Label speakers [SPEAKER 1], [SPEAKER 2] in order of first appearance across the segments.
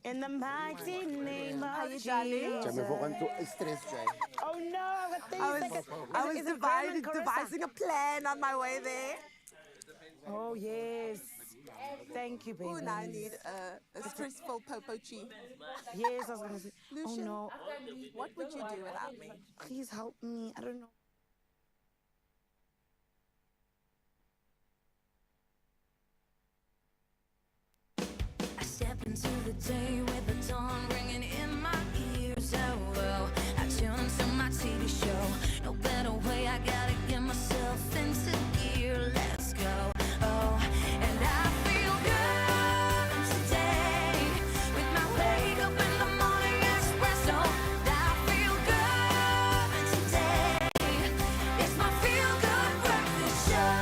[SPEAKER 1] In the mighty name of Jesus. Oh no, I got 30 seconds.
[SPEAKER 2] I was devising a plan on my way there.
[SPEAKER 1] Oh yes. Thank you, baby.
[SPEAKER 2] Oh, now I need a stressful popo-chi.
[SPEAKER 1] Yes, I was gonna say.
[SPEAKER 2] Lucian,
[SPEAKER 1] oh no.
[SPEAKER 2] what would you do without me?
[SPEAKER 1] Please help me. I don't know.
[SPEAKER 3] I step into the day with the dawn ringing in my ears. Oh, well, I tune into my TV show. No better way, I gotta get myself into gear. Let's go. Oh, and I feel good today with my wake up in the morning espresso. I feel good today. It's my feel good breakfast show.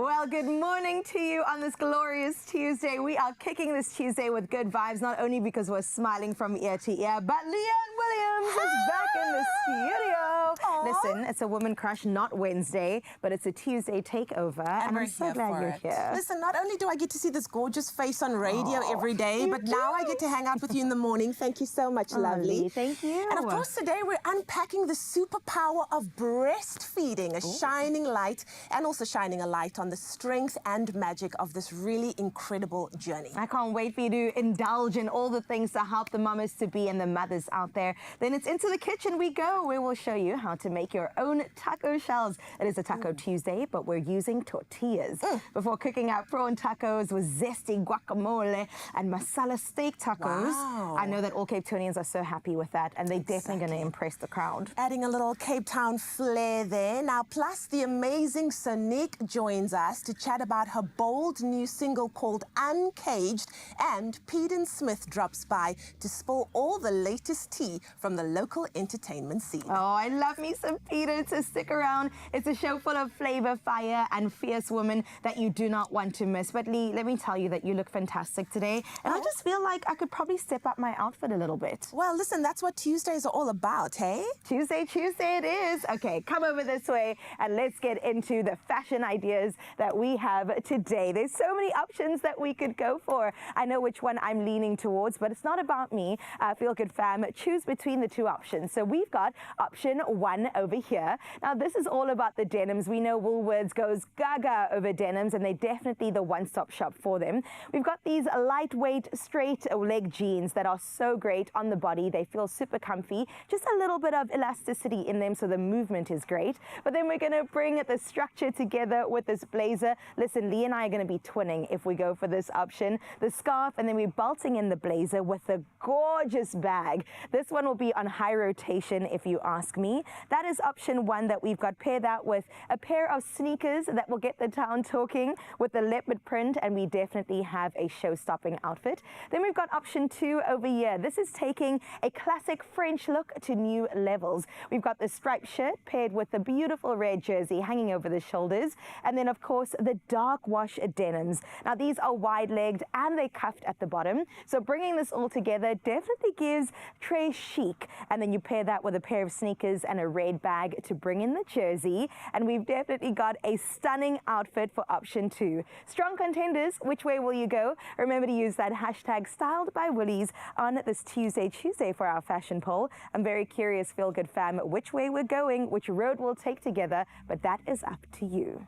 [SPEAKER 4] Well, good morning to you on this glorious Tuesday. We are kicking this Tuesday with good vibes, not only because we're smiling from ear to ear, but Leanne Williams is back in the studio. Aww. Listen, it's a Woman Crush, not Wednesday, but it's a Tuesday takeover, and I'm so glad you're here.
[SPEAKER 2] Listen, not only do I get to see this gorgeous face on radio every day, but now I get to hang out with you in the morning. Thank you so much, lovely.
[SPEAKER 4] Thank you.
[SPEAKER 2] And of course, today we're unpacking the superpower of breastfeeding, a shining light, and also shining a light on the strength and magic of this really incredible journey.
[SPEAKER 4] I can't wait for you to indulge in all the things to help the mamas to be and the mothers out there. Then it's into the kitchen we go, where we'll show you how to make your own taco shells. It is a Taco Tuesday, but we're using tortillas. Before cooking out prawn tacos with zesty guacamole and masala steak tacos.
[SPEAKER 2] Wow.
[SPEAKER 4] I know that all Cape Townians are so happy with that, and they're definitely going to impress the crowd.
[SPEAKER 2] Adding a little Cape Town flair there. Now, plus the amazing Sonique joins us to chat about her bold new single called Uncaged, and Peden Smith drops by to spill all the latest tea from the local entertainment scene.
[SPEAKER 4] Oh, I love me some Peter, so stick around. It's a show full of flavor, fire, and fierce women that you do not want to miss. But Lee, let me tell you that you look fantastic today, and I just feel like I could probably step up my outfit a little bit.
[SPEAKER 2] Well, listen, that's what Tuesdays are all about, hey?
[SPEAKER 4] Tuesday it is. Okay, come over this way and let's get into the fashion ideas that we have today. There's so many options that we could go for. I know which one I'm leaning towards, but it's not about me. Feel Good Fam, choose between the two options. So we've got option one over here. Now, this is all about the denims. We know Woolworths goes gaga over denims, and they're definitely the one-stop shop for them. We've got these lightweight, straight leg jeans that are so great on the body. They feel super comfy, just a little bit of elasticity in them, so the movement is great. But then we're going to bring the structure together with this blazer. Listen, Lee and I are going to be twinning if we go for this option. The scarf, and then we're belting in the blazer with the gorgeous bag. This one will be on high rotation, if you ask me. That is option one that we've got. Pair that with a pair of sneakers that will get the town talking with the leopard print, and we definitely have a show-stopping outfit. Then we've got option two over here. This is taking a classic French look to new levels. We've got the striped shirt paired with the beautiful red jersey hanging over the shoulders, and then of course the dark wash denims. Now, these are wide-legged and they're cuffed at the bottom, so bringing this all together definitely gives très chic. And then you pair that with a pair of sneakers and a red bag to bring in the jersey, and we've definitely got a stunning outfit for option two. Strong contenders, which way will you go? Remember to use that hashtag Styled by Woolies on this Tuesday for our fashion poll. I'm very curious, Feel Good Fam, which way we're going, which road we'll take together, but that is up to you.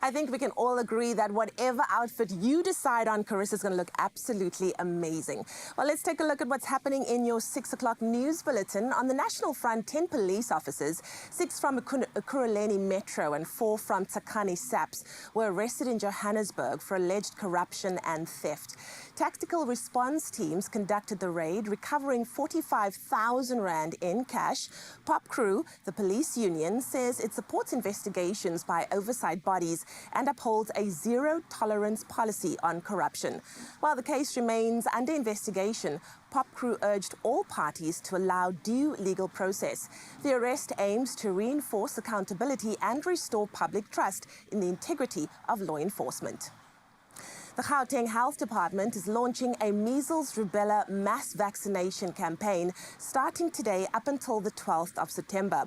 [SPEAKER 2] I think we can all agree that whatever outfit you decide on, Carissa's going to look absolutely amazing. Well, let's take a look at what's happening in your 6 o'clock news bulletin. On the national front, 10 police officers, 6 from Ekurhuleni Metro and 4 from Tsakani SAPS, were arrested in Johannesburg for alleged corruption and theft. Tactical response teams conducted the raid, recovering 45,000 rand in cash. Pop Crew, the police union, says it supports investigations by oversight bodies and upholds a zero-tolerance policy on corruption. While the case remains under investigation, Pop Crew urged all parties to allow due legal process. The arrest aims to reinforce accountability and restore public trust in the integrity of law enforcement. The Gauteng Health Department is launching a measles-rubella mass vaccination campaign starting today up until the 12th of September.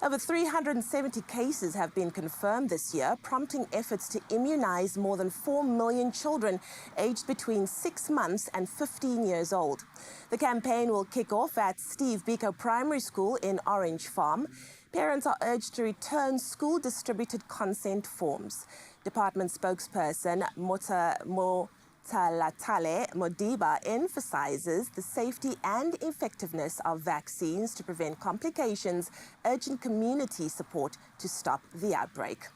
[SPEAKER 2] Over 370 cases have been confirmed this year, prompting efforts to immunize more than 4 million children aged between 6 months and 15 years old. The campaign will kick off at Steve Biko Primary School in Orange Farm. Parents are urged to return school-distributed consent forms. Department spokesperson Motalatale Modiba emphasizes the safety and effectiveness of vaccines to prevent complications, urging community support to stop the outbreak.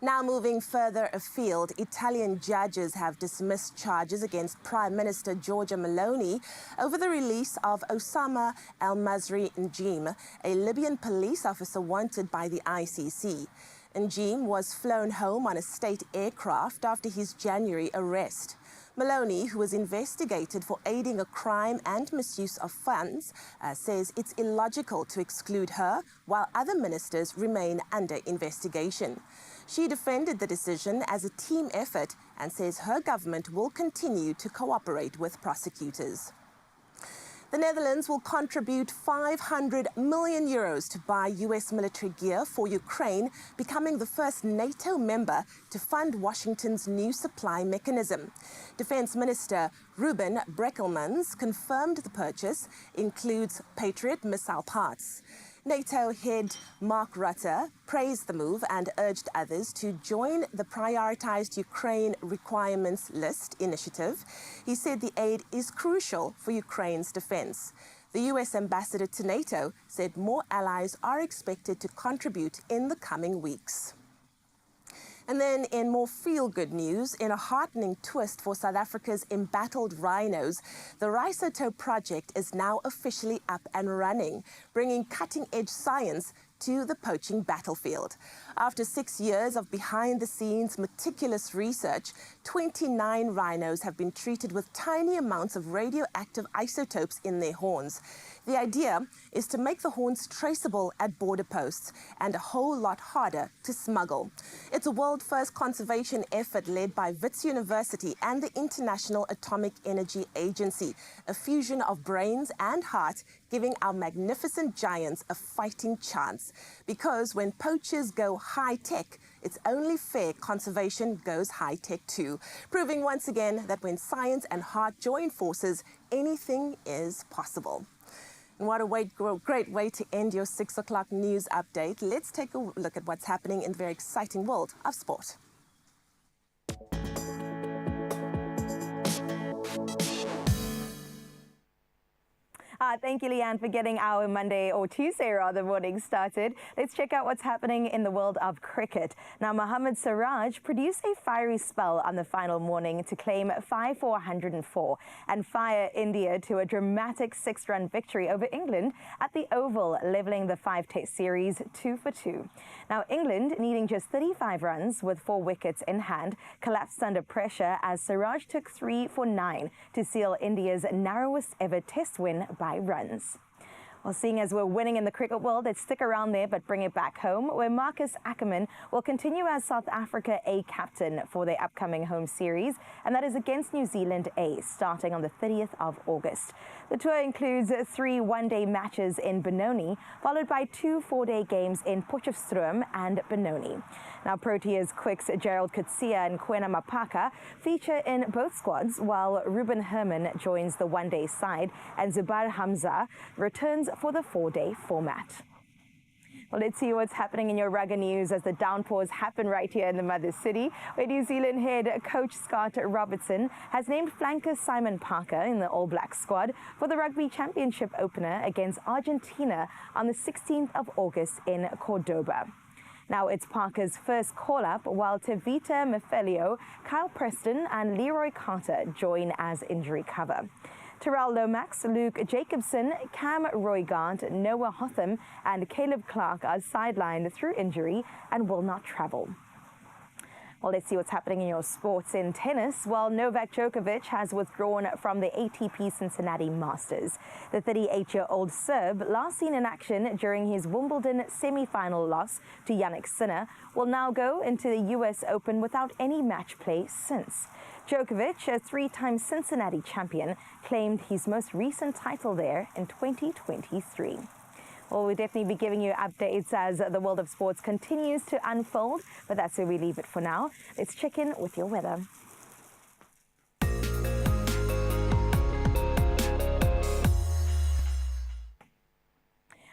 [SPEAKER 2] Now moving further afield, Italian judges have dismissed charges against Prime Minister Giorgia Meloni over the release of Osama al-Masri Njim, a Libyan police officer wanted by the ICC. Njim was flown home on a state aircraft after his January arrest. Meloni, who was investigated for aiding a crime and misuse of funds, says it's illogical to exclude her while other ministers remain under investigation. She defended the decision as a team effort and says her government will continue to cooperate with prosecutors. The Netherlands will contribute 500 million euros to buy US military gear for Ukraine, becoming the first NATO member to fund Washington's new supply mechanism. Defense Minister Ruben Brekelmans confirmed the purchase includes Patriot missile parts. NATO head Mark Rutte praised the move and urged others to join the prioritized Ukraine requirements list initiative. He said the aid is crucial for Ukraine's defense. The US ambassador to NATO said more allies are expected to contribute in the coming weeks. And then in more feel-good news, in a heartening twist for South Africa's embattled rhinos, the Rhizotope project is now officially up and running, bringing cutting-edge science to the poaching battlefield. After 6 years of behind-the-scenes meticulous research, 29 rhinos have been treated with tiny amounts of radioactive isotopes in their horns. The idea is to make the horns traceable at border posts and a whole lot harder to smuggle. It's a world-first conservation effort led by Wits University and the International Atomic Energy Agency, a fusion of brains and heart, giving our magnificent giants a fighting chance. Because when poachers go high-tech, it's only fair conservation goes high-tech too, proving once again that when science and heart join forces, anything is possible. And what a great way to end your 6 o'clock news update. Let's take a look at what's happening in the very exciting world of sport.
[SPEAKER 4] Thank you, Leanne, for getting our Monday or Tuesday rather morning started. Let's check out what's happening in the world of cricket. Now, Mohammad Siraj produced a fiery spell on the final morning to claim 5 for 104 and fire India to a dramatic 6-run victory over England at the Oval, levelling the 5-test series 2 for 2. Now, England, needing just 35 runs with 4 wickets in hand, collapsed under pressure as Siraj took 3 for 9 to seal India's narrowest ever test win by runs. Well, seeing as we're winning in the cricket world, let's stick around there but bring it back home, where Marcus Ackerman will continue as South Africa A captain for their upcoming home series, and that is against New Zealand A, starting on the 30th of August. The tour includes 3 one-day matches in Benoni, followed by 2 4-day games in Potchefstroom and Benoni. Now, Proteas quicks Gerald Coetzee and Kwena Mapaka feature in both squads, while Ruben Herman joins the one-day side and Zubair Hamza returns for the 4-day format. Well, let's see what's happening in your rugby news as the downpours happen right here in the Mother City, where New Zealand head coach Scott Robertson has named flanker Simon Parker in the All Blacks squad for the Rugby Championship opener against Argentina on the 16th of August in Cordoba. Now it's Parker's first call-up, while Tevita Mefelio, Kyle Preston and Leroy Carter join as injury cover. Terrell Lomax, Luke Jacobson, Cam Roygard, Noah Hotham and Caleb Clark are sidelined through injury and will not travel. Well, let's see what's happening in your sports. In tennis, well, Novak Djokovic has withdrawn from the ATP Cincinnati Masters. The 38-year-old Serb, last seen in action during his Wimbledon semi-final loss to Jannik Sinner, will now go into the US Open without any match play since. Djokovic, a three-time Cincinnati champion, claimed his most recent title there in 2023. Well, we'll definitely be giving you updates as the world of sports continues to unfold, but that's where we leave it for now. Let's check in with your weather.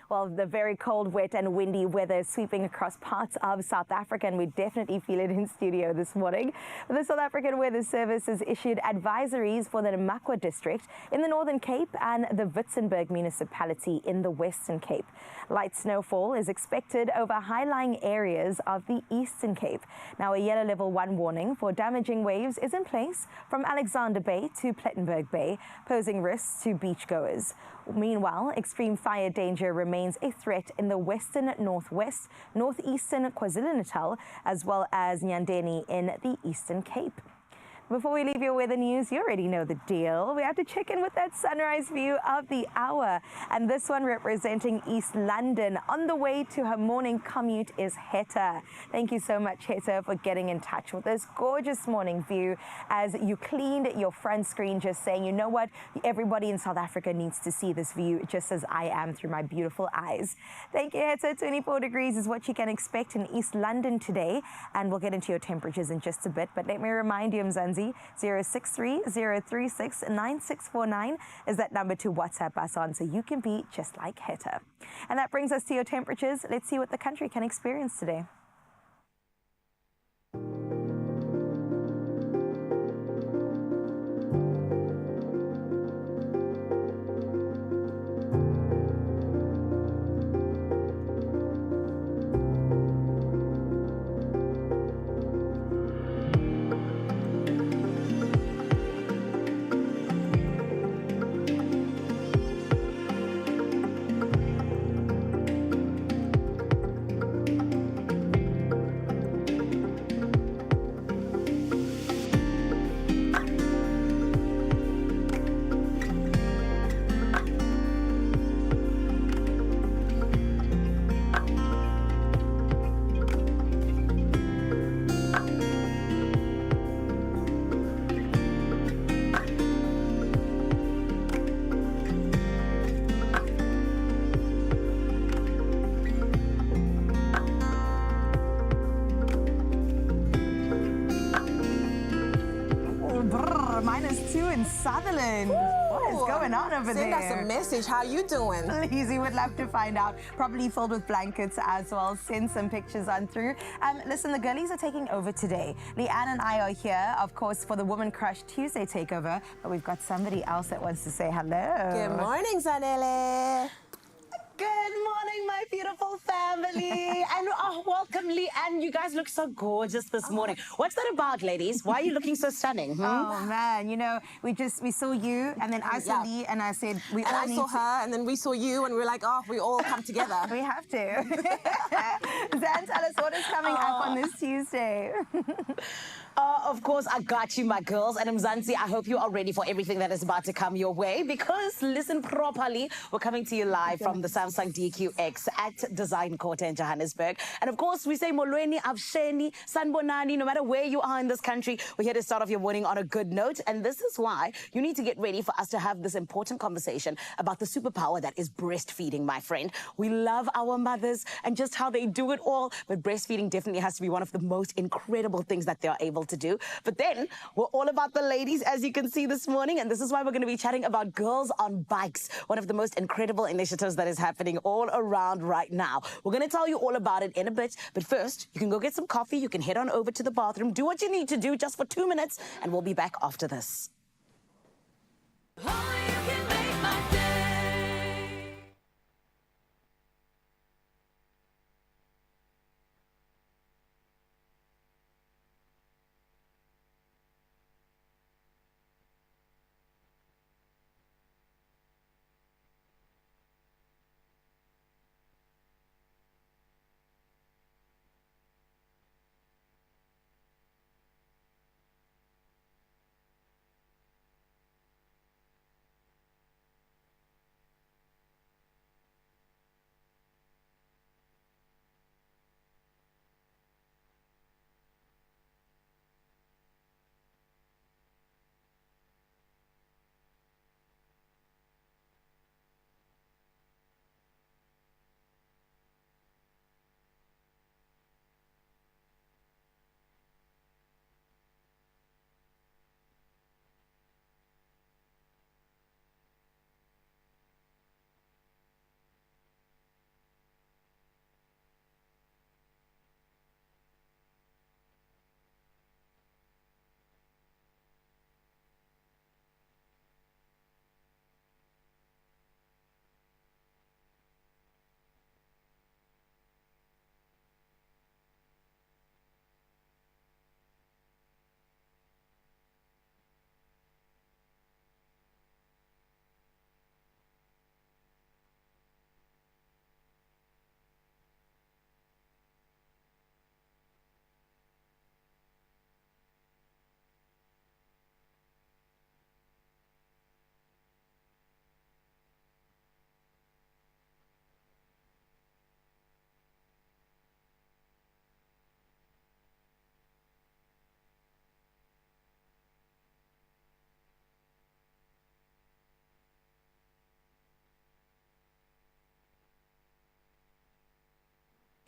[SPEAKER 4] Well, the very cold, wet and windy weather is sweeping across parts of South Africa, and we definitely feel it in studio this morning. The South African Weather Service has issued advisories for the Namakwa district in the Northern Cape and the Witzenberg municipality in the Western Cape. Light snowfall is expected over high-lying areas of the Eastern Cape. Now, a yellow level 1 warning for damaging waves is in place from Alexander Bay to Plettenberg Bay, posing risks to beachgoers. Meanwhile, extreme fire danger remains a threat in the western northwest, northeastern KwaZulu-Natal, as well as Nyandeni in the Eastern Cape. Before we leave your weather news, you already know the deal. We have to check in with that sunrise view of the hour. And this one representing East London. On the way to her morning commute is Heta. Thank you so much, Heta, for getting in touch with this gorgeous morning view as you cleaned your front screen, just saying, you know what, everybody in South Africa needs to see this view just as I am through my beautiful eyes. Thank you, Heta. 24 degrees is what you can expect in East London today. And we'll get into your temperatures in just a bit. But let me remind you, Mzansi, 063-036-9649 is that number to WhatsApp us on so you can be just like Heta. And that brings us to your temperatures. Let's see what the country can experience today. -2 in Sutherland. What is going on over there?
[SPEAKER 2] Send us a message. How you doing?
[SPEAKER 4] Please, we would love to find out. Probably filled with blankets as well. Send some pictures on through. Listen, the girlies are taking over today. Leanne and I are here, of course, for the Woman Crush Tuesday takeover. But we've got somebody else that wants to say hello.
[SPEAKER 2] Good morning, Zanele.
[SPEAKER 1] Good morning, my beautiful family. And welcome, Lee. And you guys look so gorgeous this morning. What's that about, ladies? Why are you looking so stunning?
[SPEAKER 4] Oh, man. You know, we saw you, and then I saw Lee, and I said,
[SPEAKER 2] I saw her, and then we saw you, and we were like, oh, we all come together.
[SPEAKER 4] We have to. Zan, tell us what is coming up on this Tuesday.
[SPEAKER 1] Of course, I got you, my girls. And Mzansi, I hope you are ready for everything that is about to come your way, because listen properly, we're coming to you live from the Samsung DQX at Design Quarter in Johannesburg. And of course, we say Molweni, Avsheni, Sanbonani, no matter where you are in this country, we're here to start off your morning on a good note. And this is why you need to get ready for us to have this important conversation about the superpower that is breastfeeding, my friend. We love our mothers and just how they do it all, but breastfeeding definitely has to be one of the most incredible things that they are able to do. But then we're all about the ladies, as you can see this morning, and this is why we're going to be chatting about Girls on Bikes, one of the most incredible initiatives that is happening all around right now. We're going to tell you all about it in a bit, but first you can go get some coffee, you can head on over to the bathroom, do what you need to do just for 2 minutes, and we'll be back after this.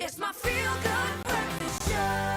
[SPEAKER 3] It's my feel-good breakfast show.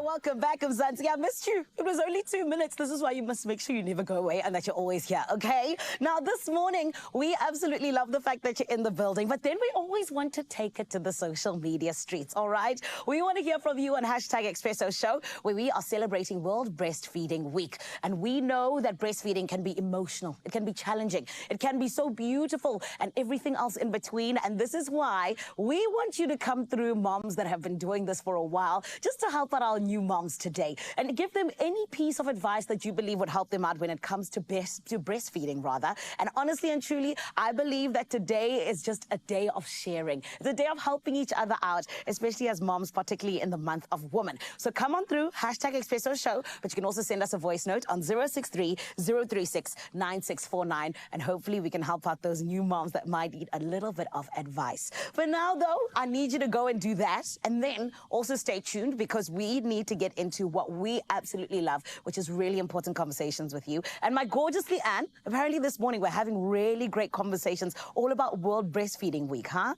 [SPEAKER 1] Welcome back, Mzansi. I missed you. It was only 2 minutes. This is why you must make sure you never go away and that you're always here, okay? Now, this morning, we absolutely love the fact that you're in the building, but then we always want to take it to the social media streets, all right? We want to hear from you on #Expresso Show, where we are celebrating World Breastfeeding Week. And we know that breastfeeding can be emotional. It can be challenging. It can be so beautiful and everything else in between. And this is why we want you to come through, moms that have been doing this for a while, just to help out our new moms today and give them any piece of advice that you believe would help them out when it comes to breastfeeding, rather. And honestly and truly, I believe that today is just a day of sharing. It's a day of helping each other out, especially as moms, particularly in the month of women. So come on through, #Expresso Show, but you can also send us a voice note on 063 036 9649, and hopefully we can help out those new moms that might need a little bit of advice. For now, though, I need you to go and do that, and then also stay tuned, because we need to get into what we absolutely love, which is really important conversations with you. And my gorgeous Leanne, apparently this morning we're having really great conversations all about World Breastfeeding Week, huh?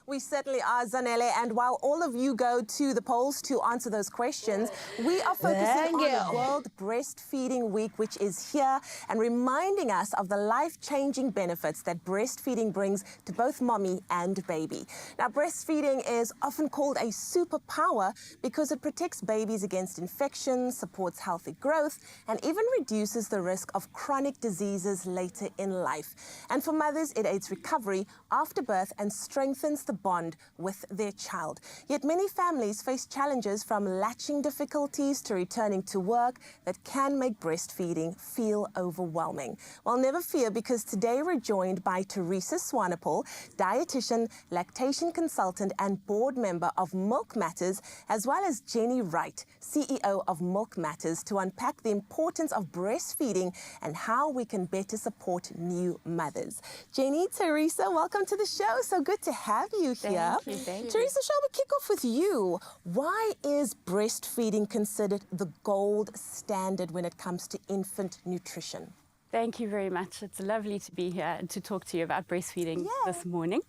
[SPEAKER 2] We certainly are, Zanele, and while all of you go to the polls to answer those questions, we are focusing on World Breastfeeding Week, which is here, and reminding us of the life-changing benefits that breastfeeding brings to both mommy and baby. Now, breastfeeding is often called a superpower because it protects babies against infections, supports healthy growth, and even reduces the risk of chronic diseases later in life. And for mothers, it aids recovery after birth and strengthens the bond with their child. Yet many families face challenges from latching difficulties to returning to work that can make breastfeeding feel overwhelming. Well, never fear, because today we're joined by Teresa Swanepoel, dietitian, lactation consultant and board member of Milk Matters, as well as Jenny Wright, CEO of Milk Matters, to unpack the importance of breastfeeding and how we can better support new mothers. Jenny, Teresa, welcome to the show. So good to have you here.
[SPEAKER 5] Thank you.
[SPEAKER 2] Teresa, shall we kick off with you? Why is breastfeeding considered the gold standard when it comes to infant nutrition?
[SPEAKER 5] Thank you very much. It's lovely to be here and to talk to you about breastfeeding this morning.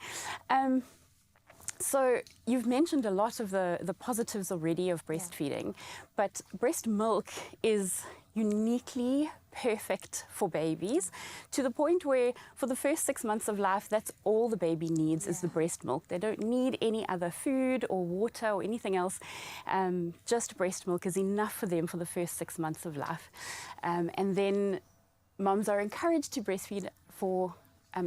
[SPEAKER 5] So you've mentioned a lot of the positives already of breastfeeding, but breast milk is uniquely perfect for babies, to the point where for the first 6 months of life, that's all the baby needs is the breast milk. They don't need any other food or water or anything else. Just breast milk is enough for them for the first 6 months of life. And then mums are encouraged to breastfeed for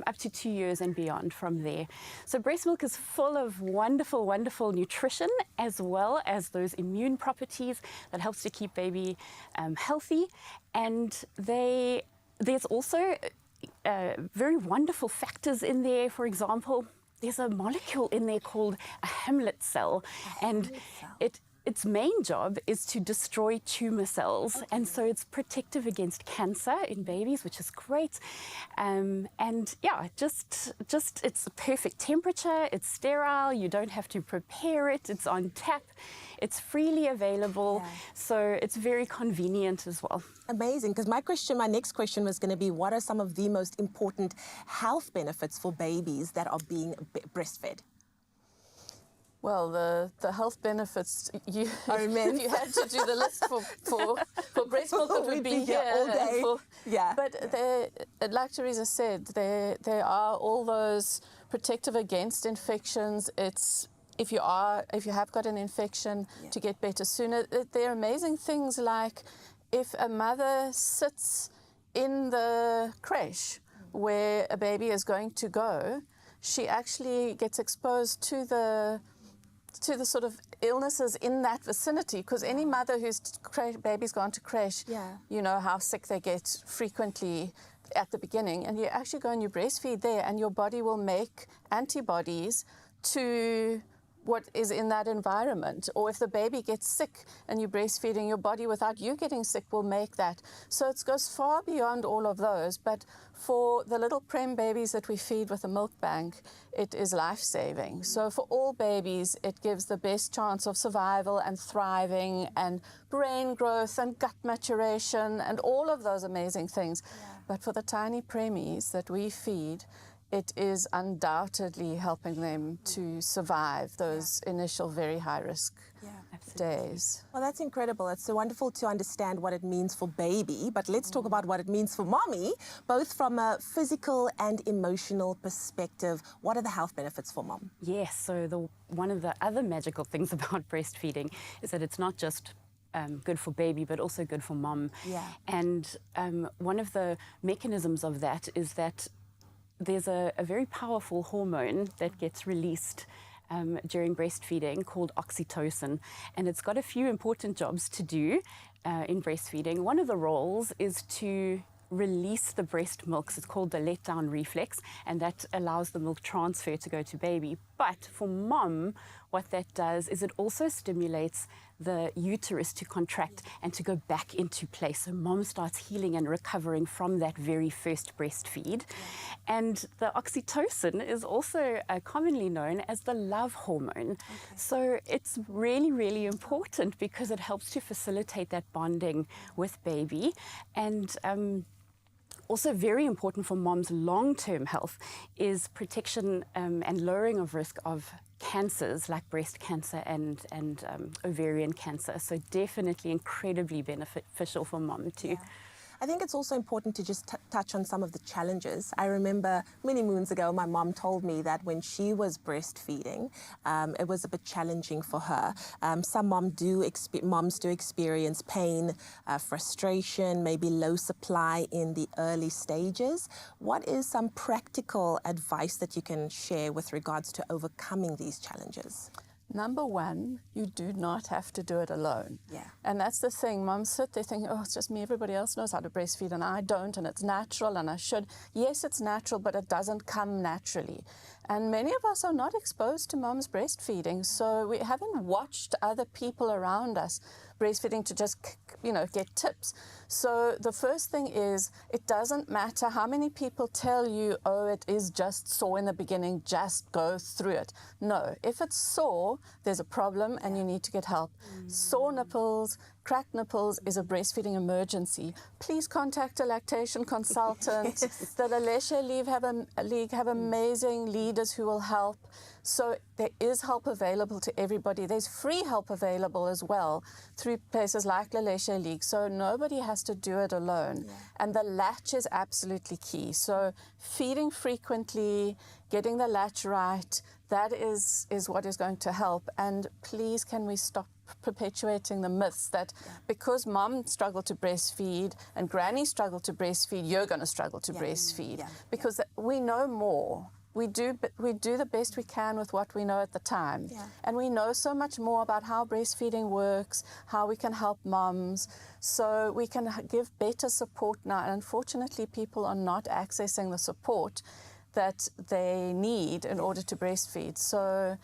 [SPEAKER 5] up to 2 years and beyond from there. So breast milk is full of wonderful, wonderful nutrition, as well as those immune properties that helps to keep baby healthy. And there's also very wonderful factors in there. For example, there's a molecule in there called a Hamlet cell, and its main job is to destroy tumor cells, and so it's protective against cancer in babies, which is great. And yeah, just it's a perfect temperature, it's sterile, you don't have to prepare it, it's on tap, it's freely available, so it's very convenient as well.
[SPEAKER 2] Amazing, because my next question was going to be, what are some of the most important health benefits for babies that are being breastfed?
[SPEAKER 6] Well, the health benefs, if you had to do the list for breast milk, it would be here
[SPEAKER 2] all day.
[SPEAKER 6] But like Teresa said, there are all those protective against infections. It's if you have got an infection, to get better sooner. There are amazing things like if a mother sits in the creche where a baby is going to go, she actually gets exposed to the sort of illnesses in that vicinity, because any mother whose baby's gone to creche, you know how sick they get frequently at the beginning, and you actually go and you breastfeed there, and your body will make antibodies to what is in that environment. Or if the baby gets sick and you're breastfeeding, your body, without you getting sick, will make that. So it goes far beyond all of those. But for the little prem babies that we feed with a milk bank, it is life-saving. So for all babies, it gives the best chance of survival and thriving and brain growth and gut maturation and all of those amazing things. But for the tiny preemies that we feed, it is undoubtedly helping them to survive those initial very high-risk days.
[SPEAKER 2] Well, that's incredible. It's so wonderful to understand what it means for baby, but let's talk about what it means for mommy, both from a physical and emotional perspective. What are the health benefits for mom?
[SPEAKER 5] Yes, so one of the other magical things about breastfeeding is that it's not just good for baby, but also good for mom.
[SPEAKER 2] Yeah.
[SPEAKER 5] And one of the mechanisms of that is that there's a very powerful hormone that gets released during breastfeeding called oxytocin, and it's got a few important jobs to do in breastfeeding. One of the roles is to release the breast milk. It's called the letdown reflex, and that allows the milk transfer to go to baby. But for mom, what that does is it also stimulates the uterus to contract and to go back into place. So mom starts healing and recovering from that very first breastfeed. And the oxytocin is also commonly known as the love hormone. So it's really, really important because it helps to facilitate that bonding with baby. And also very important for mom's long-term health is protection and lowering of risk of cancers like breast cancer and ovarian cancer. So definitely incredibly beneficial for mom too.
[SPEAKER 2] I think it's also important to just touch on some of the challenges. I remember many moons ago, my mom told me that when she was breastfeeding, it was a bit challenging for her. Some moms do experience pain, frustration, maybe low supply in the early stages. What is some practical advice that you can share with regards to overcoming these challenges?
[SPEAKER 6] Number one, you do not have to do it alone.
[SPEAKER 2] Yeah.
[SPEAKER 6] And that's the thing. Moms sit there thinking, oh, it's just me. Everybody else knows how to breastfeed and I don't, and it's natural and I should. Yes, it's natural, but it doesn't come naturally. And many of us are not exposed to mom's breastfeeding, so we haven't watched other people around us breastfeeding to just, get tips. So the first thing is, it doesn't matter how many people tell you, oh, it is just sore in the beginning, just go through it. No, if it's sore, there's a problem and you need to get help. Sore nipples, cracked nipples is a breastfeeding emergency. Please contact a lactation consultant. The Alessia League have amazing leaders who will help. So there is help available to everybody. There's free help available as well through places like the Alessia League. So nobody has to do it alone. And the latch is absolutely key. So feeding frequently, getting the latch right, that is what is going to help. And please, can we stop perpetuating the myths that because mom struggled to breastfeed and granny struggled to breastfeed, you're going to struggle to breastfeed. Because we know more. We do the best we can with what we know at the time. And we know so much more about how breastfeeding works, how we can help moms, so we can give better support now. And unfortunately, people are not accessing the support that they need in order to breastfeed. So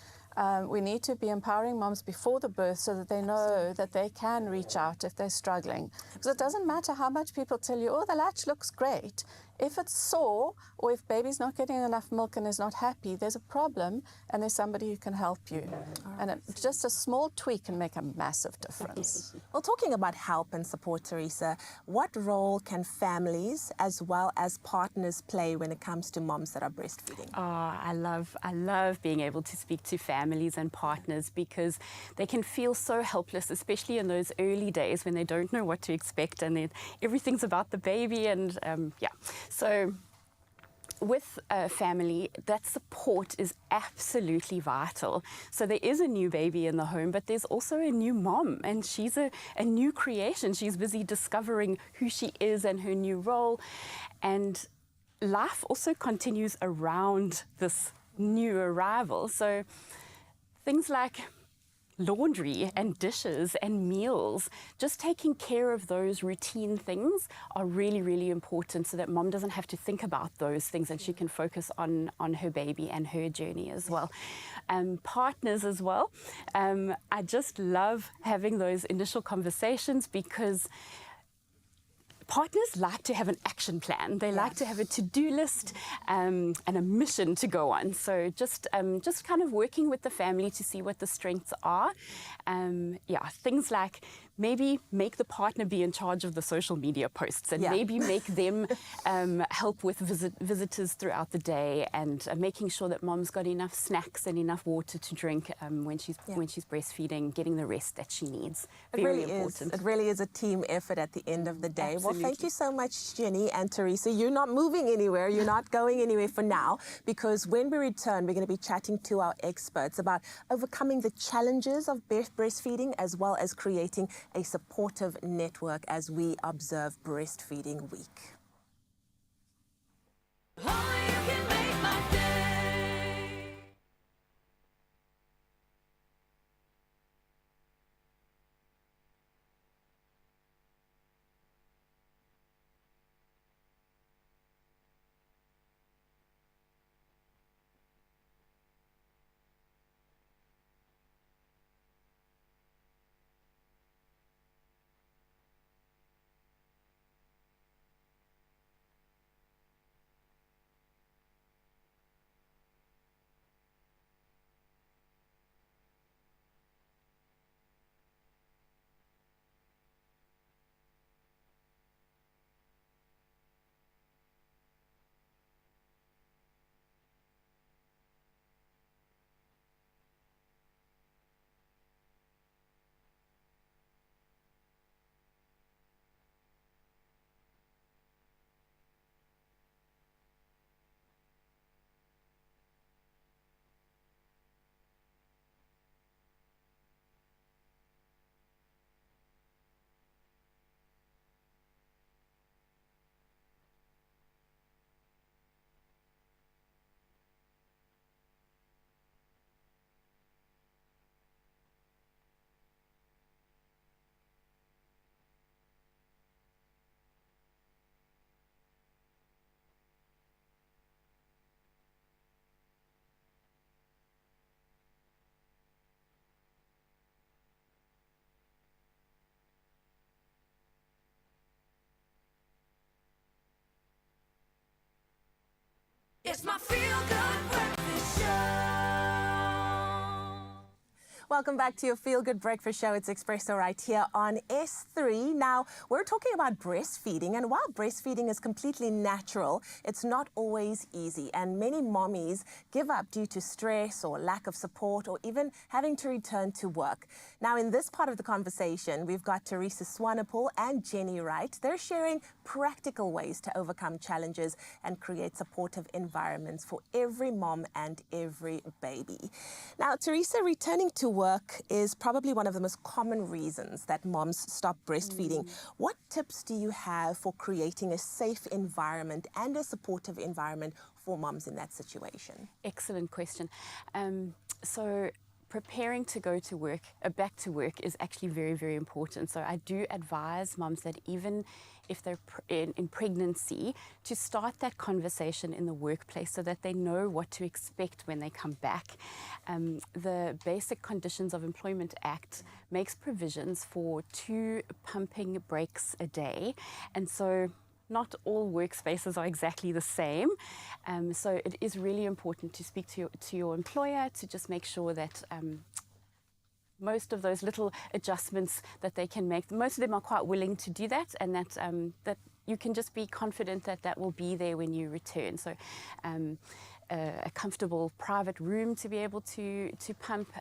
[SPEAKER 6] we need to be empowering moms before the birth so that they know that they can reach out if they're struggling. Because it doesn't matter how much people tell you, oh, the latch looks great. If it's sore or if baby's not getting enough milk and is not happy, there's a problem and there's somebody who can help you. And just a small tweak can make a massive difference.
[SPEAKER 2] Well, talking about help and support, Teresa, what role can families as well as partners play when it comes to moms that are breastfeeding?
[SPEAKER 5] Oh, I love being able to speak to families and partners because they can feel so helpless, especially in those early days when they don't know what to expect and everything's about the baby and So with a family, that support is absolutely vital. So there is a new baby in the home, but there's also a new mom, and she's a new creation. She's busy discovering who she is and her new role. And life also continues around this new arrival. So things like laundry and dishes and meals, just taking care of those routine things are really, really important so that mom doesn't have to think about those things and she can focus on her baby and her journey as well. Partners as well. I just love having those initial conversations because partners like to have an action plan. They like to have a to-do list and a mission to go on. So just kind of working with the family to see what the strengths are. Things like maybe make the partner be in charge of the social media posts, and maybe make them help with visitors throughout the day, and making sure that mom's got enough snacks and enough water to drink when she's breastfeeding, getting the rest that she needs. Very important.
[SPEAKER 2] It really is a team effort at the end of the day. Well, thank you so much, Jenny and Teresa. You're not moving anywhere. You're not going anywhere for now, because when we return, we're going to be chatting to our experts about overcoming the challenges of breastfeeding, as well as creating a supportive network as we observe Breastfeeding Week.
[SPEAKER 3] It's my feel-good breakfast show.
[SPEAKER 2] Welcome back to your Feel Good Breakfast Show. It's Expresso right here on S3. Now, we're talking about breastfeeding, and while breastfeeding is completely natural, it's not always easy, and many mommies give up due to stress or lack of support, or even having to return to work. Now, in this part of the conversation, we've got Teresa Swanepoel and Jenny Wright. They're sharing practical ways to overcome challenges and create supportive environments for every mom and every baby. Now, Teresa, returning to work is probably one of the most common reasons that moms stop breastfeeding. What tips do you have for creating a safe environment and a supportive environment for moms in that situation?
[SPEAKER 5] Excellent question. So preparing to go to work, back to work, is actually very, very important. So I do advise moms that even if they're in pregnancy, to start that conversation in the workplace so that they know what to expect when they come back. The Basic Conditions of Employment Act makes provisions for 2 pumping breaks a day, and so not all workspaces are exactly the same. So it is really important to speak to your employer to just make sure that most of those little adjustments that they can make, most of them are quite willing to do that, and that that you can just be confident that that will be there when you return. So a comfortable private room to be able to pump,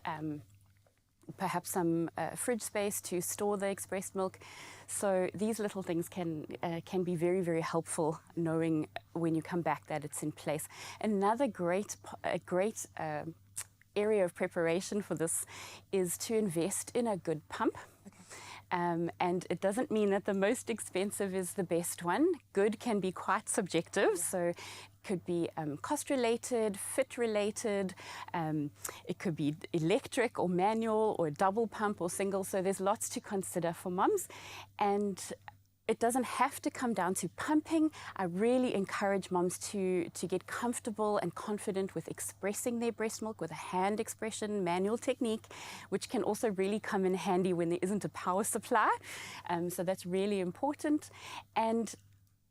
[SPEAKER 5] perhaps some fridge space to store the expressed milk. So these little things can be very, very helpful, knowing when you come back that it's in place. Another great area of preparation for this is to invest in a good pump. And it doesn't mean that the most expensive is the best one. Good can be quite subjective, so it could be cost-related, fit-related, it could be electric or manual or double pump or single, so there's lots to consider for mums. And it doesn't have to come down to pumping. I really encourage moms to get comfortable and confident with expressing their breast milk with a hand expression manual technique, which can also really come in handy when there isn't a power supply. So that's really important. And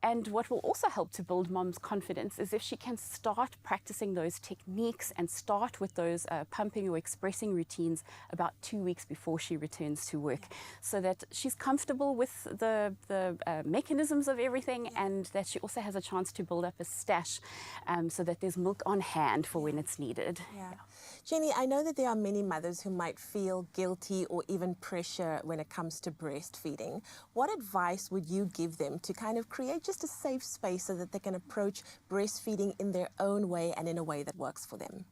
[SPEAKER 5] And what will also help to build mom's confidence is if she can start practicing those techniques and start with those pumping or expressing routines about 2 weeks before she returns to work, so that she's comfortable with the mechanisms of everything, and that she also has a chance to build up a stash so that there's milk on hand for when it's needed.
[SPEAKER 2] Yeah. Jenny, I know that there are many mothers who might feel guilty or even pressure when it comes to breastfeeding. What advice would you give them to kind of create just a safe space so that they can approach breastfeeding in their own way and in a way that works for them?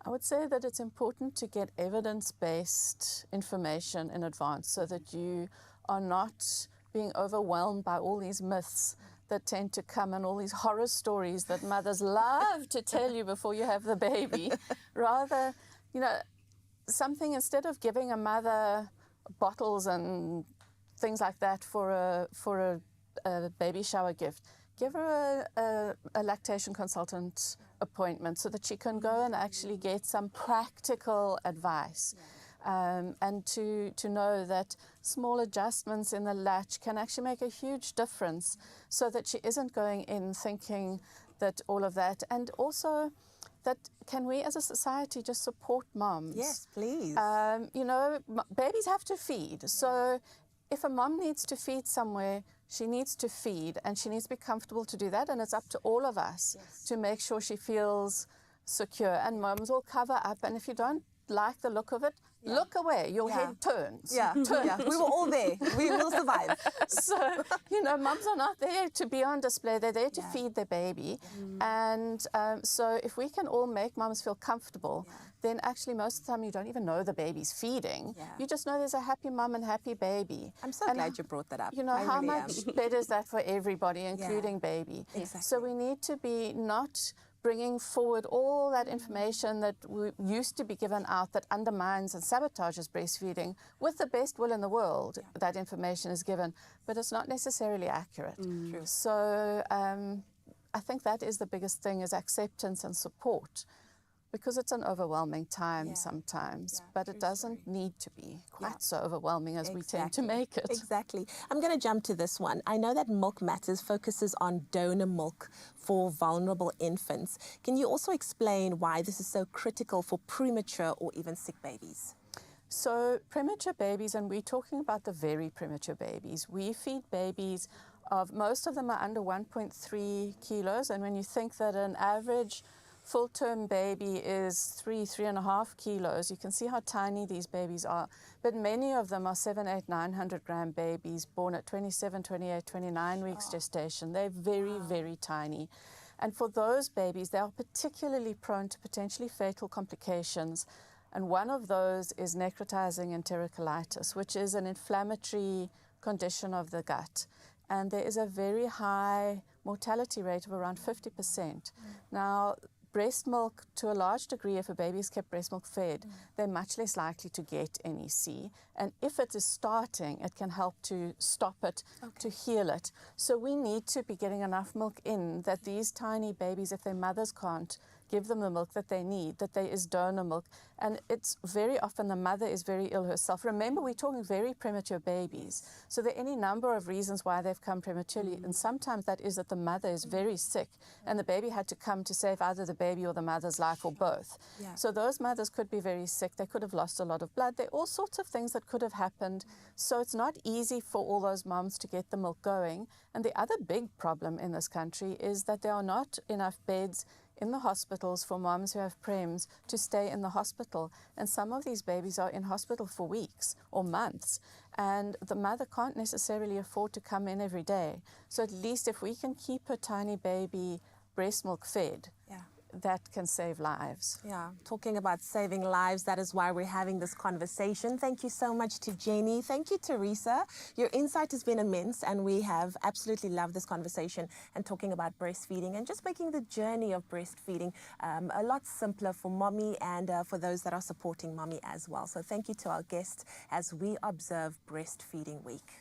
[SPEAKER 6] I would say that it's important to get evidence-based information in advance so that you are not being overwhelmed by all these myths that tend to come and all these horror stories that mothers love to tell you before you have the baby. Rather, you know, something, instead of giving a mother bottles and things like that for a baby shower gift, give her a lactation consultant appointment so that she can go and actually get some practical advice. And to know that small adjustments in the latch can actually make a huge difference, so that she isn't going in thinking that all of that. And also that, can we as a society just support moms?
[SPEAKER 2] Yes, please.
[SPEAKER 6] You know, babies have to feed. So if a mom needs to feed somewhere, she needs to feed, and she needs to be comfortable to do that. And it's up to all of us to make sure she feels secure. And moms will cover up. And if you don't like the look of it, look away. Your head turns.
[SPEAKER 2] Turns. We were all there. We will survive.
[SPEAKER 6] So, you know, mums are not there to be on display. They're there to feed their baby. And so if we can all make mums feel comfortable, then actually most of the time you don't even know the baby's feeding. You just know there's a happy mum and happy baby.
[SPEAKER 2] I'm so glad you brought that up.
[SPEAKER 6] You know, how much better is that for everybody, including baby?
[SPEAKER 2] Exactly.
[SPEAKER 6] So we need to be not bringing forward all that information that used to be given out that undermines and sabotages breastfeeding. With the best will in the world, that information is given, but it's not necessarily accurate.
[SPEAKER 2] True.
[SPEAKER 6] So I think that is the biggest thing, is acceptance and support, because it's an overwhelming time sometimes, but it doesn't need to be quite so overwhelming as we tend to make it.
[SPEAKER 2] Exactly. I'm going to jump to this one. I know that Milk Matters focuses on donor milk for vulnerable infants. Can you also explain why this is so critical for premature or even sick babies?
[SPEAKER 6] So premature babies, and we're talking about the very premature babies, we feed babies most of them are under 1.3 kilos, and when you think that an average full-term baby is 3.5 kilos. You can see how tiny these babies are. But many of them are 700, 800, 900 gram babies born at 27, 28, 29 weeks gestation. They're very, very tiny. And for those babies, they are particularly prone to potentially fatal complications. And one of those is necrotizing enterocolitis, which is an inflammatory condition of the gut. And there is a very high mortality rate of around 50%. Now, breast milk, to a large degree, if a baby is kept breast milk fed, they're much less likely to get NEC. And if it is starting, it can help to stop it, to heal it. So we need to be getting enough milk in that these tiny babies, if their mothers can't give them the milk that they need, that there is donor milk. And it's very often the mother is very ill herself. Remember, we're talking very premature babies. So there are any number of reasons why they've come prematurely. And sometimes that is that the mother is very sick and the baby had to come to save either the baby or the mother's life, or both. So those mothers could be very sick. They could have lost a lot of blood. There are all sorts of things that could have happened. So it's not easy for all those moms to get the milk going. And the other big problem in this country is that there are not enough beds in the hospitals for moms who have prems to stay in the hospital. And some of these babies are in hospital for weeks or months, and the mother can't necessarily afford to come in every day. So at least if we can keep her tiny baby breast milk fed, that can save lives.
[SPEAKER 2] Yeah, talking about saving lives, that is why we're having this conversation. Thank you so much to Jenny. Thank you, Teresa. Your insight has been immense, and we have absolutely loved this conversation and talking about breastfeeding and just making the journey of breastfeeding a lot simpler for mommy and for those that are supporting mommy as well. So thank you to our guests as we observe Breastfeeding Week.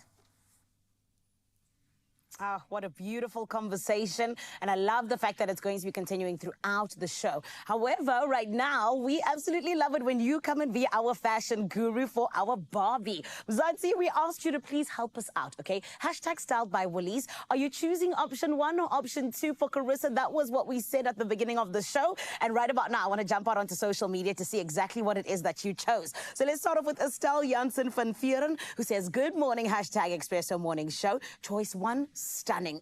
[SPEAKER 1] Ah, what a beautiful conversation. And I love the fact that it's going to be continuing throughout the show. However, right now, we absolutely love it when you come and be our fashion guru for our Barbie. Zanzi, we asked you to please help us out, okay? Hashtag styled by Woolies. Are you choosing option 1 or option 2 for Carissa? That was what we said at the beginning of the show. And right about now, I want to jump out onto social media to see exactly what it is that you chose. So let's start off with Estelle Janssen van Vieren, who says, good morning, hashtag Expresso Morning Show. Choice 1, stunning.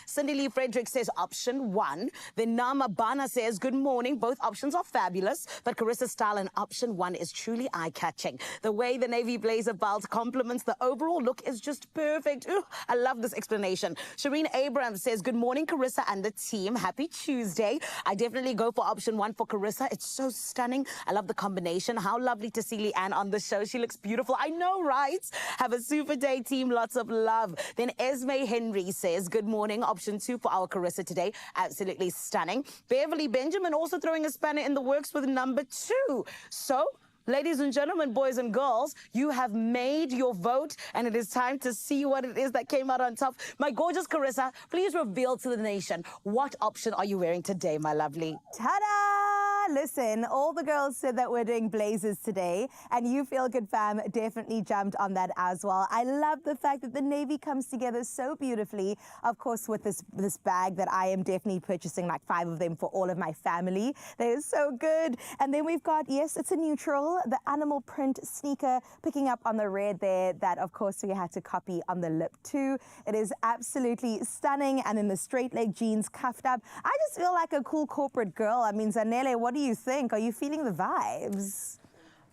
[SPEAKER 1] Cindy Lee Frederick says option 1. Then Nama Bana says, good morning. Both options are fabulous, but Carissa's style in option 1 is truly eye-catching. The way the navy blazer belt complements the overall look is just perfect. Ooh, I love this explanation. Shireen Abrams says, good morning, Carissa and the team. Happy Tuesday. I definitely go for option 1 for Carissa. It's so stunning. I love the combination. How lovely to see Leanne on the show. She looks beautiful. I know, right? Have a super day, team. Lots of love. Then Esme Henry says, good morning. Option 2 for our Carissa today. Absolutely stunning. Beverly Benjamin also throwing a spanner in the works with number 2. So, ladies and gentlemen, boys and girls, you have made your vote, and it is time to see what it is that came out on top. My gorgeous Carissa, please reveal to the nation, what option are you wearing today, my lovely?
[SPEAKER 4] Ta-da! Listen, all the girls said that we're doing blazers today, and You Feel Good Fam definitely jumped on that as well. I love the fact that the navy comes together so beautifully, of course, with this bag that I am definitely purchasing, like 5 of them for all of my family. They're so good. And then we've got, yes, it's a neutral, the animal print sneaker, picking up on the red there, that, of course, we had to copy on the lip too. It is absolutely stunning. And then the straight leg jeans cuffed up. I just feel like a cool corporate girl. I mean, Zanele, what do you think? Are you feeling the vibes?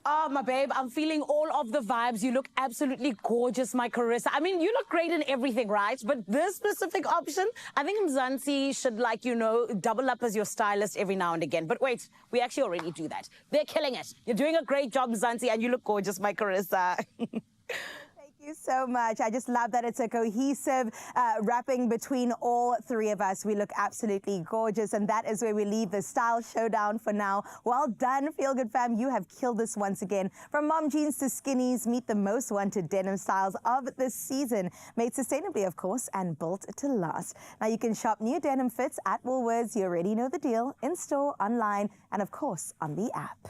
[SPEAKER 1] Oh, my babe, I'm feeling all of the vibes. You look absolutely gorgeous, my Carissa. I mean, you look great in everything, right? But this specific option, I think Mzansi should, like, you know, double up as your stylist every now and again. But wait, we actually already do that. They're killing it. You're doing a great job, Mzansi, and you look gorgeous, my Carissa.
[SPEAKER 4] Thank you so much. I just love that it's a cohesive wrapping between all 3 of us. We look absolutely gorgeous, and that is where we leave the style showdown for now. Well done, Feel Good Fam. You have killed this once again. From mom jeans to skinnies, meet the most wanted denim styles of this season. Made sustainably, of course, and built to last. Now you can shop new denim fits at Woolworths. You already know the deal. In store, online, and of course on the app.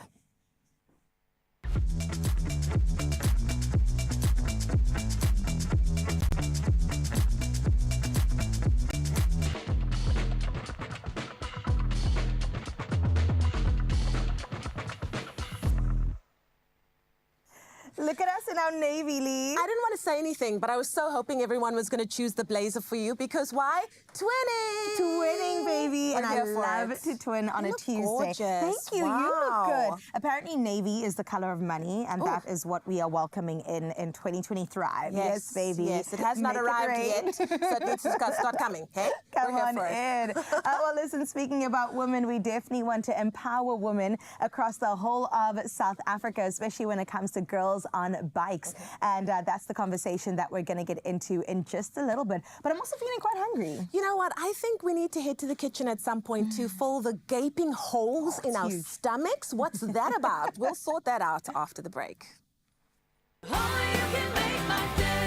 [SPEAKER 4] Look at us in our navy, Lee.
[SPEAKER 2] I didn't want to say anything, but I was so hoping everyone was going to choose the blazer for you because why? Twinning!
[SPEAKER 4] Twinning, baby. And I
[SPEAKER 2] here for
[SPEAKER 4] love
[SPEAKER 2] it.
[SPEAKER 4] to twin on
[SPEAKER 2] You
[SPEAKER 4] a
[SPEAKER 2] look
[SPEAKER 4] Tuesday.
[SPEAKER 2] gorgeous.
[SPEAKER 4] Thank you. You look
[SPEAKER 2] Wow.
[SPEAKER 4] good. Apparently, navy is the color of money, and that is what we are welcoming in 2020 Thrive. Yes, baby.
[SPEAKER 2] Yes, it has not
[SPEAKER 4] Make it
[SPEAKER 2] arrived
[SPEAKER 4] rain.
[SPEAKER 2] yet, so it needs to start coming, okay?
[SPEAKER 4] Come
[SPEAKER 2] We're here
[SPEAKER 4] on
[SPEAKER 2] for it.
[SPEAKER 4] in. Well, listen, speaking about women, we definitely want to empower women across the whole of South Africa, especially when it comes to girls on bikes. And that's the conversation that we're going to get into in just a little bit. But I'm also feeling quite hungry.
[SPEAKER 2] You know what? I think we need to head to the kitchen at some point to fill the gaping holes in our
[SPEAKER 4] huge.
[SPEAKER 2] stomachs. What's that about? We'll sort that out after the break.
[SPEAKER 3] Only you can make my day.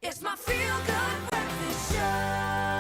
[SPEAKER 3] It's my feel-good breakfast show.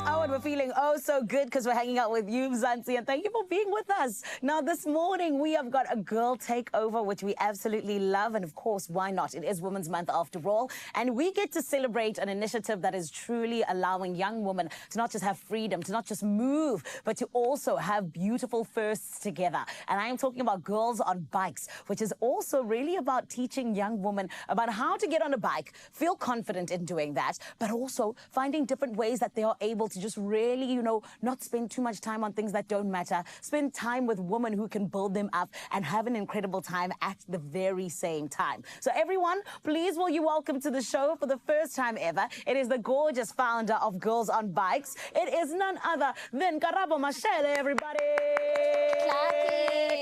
[SPEAKER 1] Oh, and we're feeling oh so good because we're hanging out with you, Mzansi, and thank you for being with us. Now, this morning we have got a girl takeover, which we absolutely love, and of course, why not? It is Women's Month after all, and we get to celebrate an initiative that is truly allowing young women to not just have freedom, to not just move, but to also have beautiful firsts together. And I am talking about Girls on Bikes, which is also really about teaching young women about how to get on a bike, feel confident in doing that, but also finding different ways that they are able to just really, you know, not spend too much time on things that don't matter, spend time with women who can build them up and have an incredible time at the very same time. So everyone, please will you welcome to the show for the first time ever. It is the gorgeous founder of Girls on Bikes. It is none other than Karabo Mashele, everybody.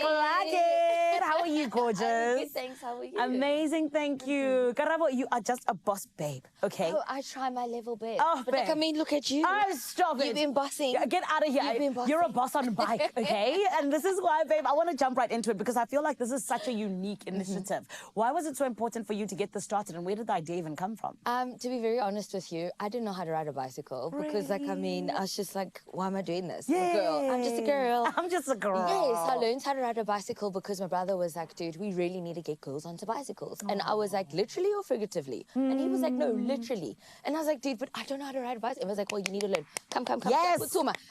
[SPEAKER 1] Clack it. How are you, gorgeous?
[SPEAKER 7] Good, thanks. How are you?
[SPEAKER 1] Amazing, thank you. Karabo, you are just a boss babe, okay?
[SPEAKER 7] Oh, I try my level best.
[SPEAKER 1] Oh,
[SPEAKER 7] but like,
[SPEAKER 1] babe.
[SPEAKER 7] I mean, look at you.
[SPEAKER 1] Oh, stop it.
[SPEAKER 7] You've been bossing.
[SPEAKER 1] Yeah, get out of here.
[SPEAKER 7] You've been bossing.
[SPEAKER 1] You're a boss on a bike, okay? And this is why, babe, I want to jump right into it because I feel like this is such a unique initiative. Why was it so important for you to get this started, and where did the idea even come from?
[SPEAKER 7] To be very honest with you, I didn't know how to ride a bicycle because, like, I mean, I was just like, why am I doing this? I'm a girl. I'm just a girl.
[SPEAKER 1] I'm just a girl.
[SPEAKER 7] Yes, I learned how to ride a bicycle because my brother was like, dude, we really need to get girls onto bicycles. And I was like, literally or figuratively? And he was like, no, literally. And I was like, dude, but I don't know how to ride a bicycle. He was like, well, you need to learn. Come.
[SPEAKER 1] Yes.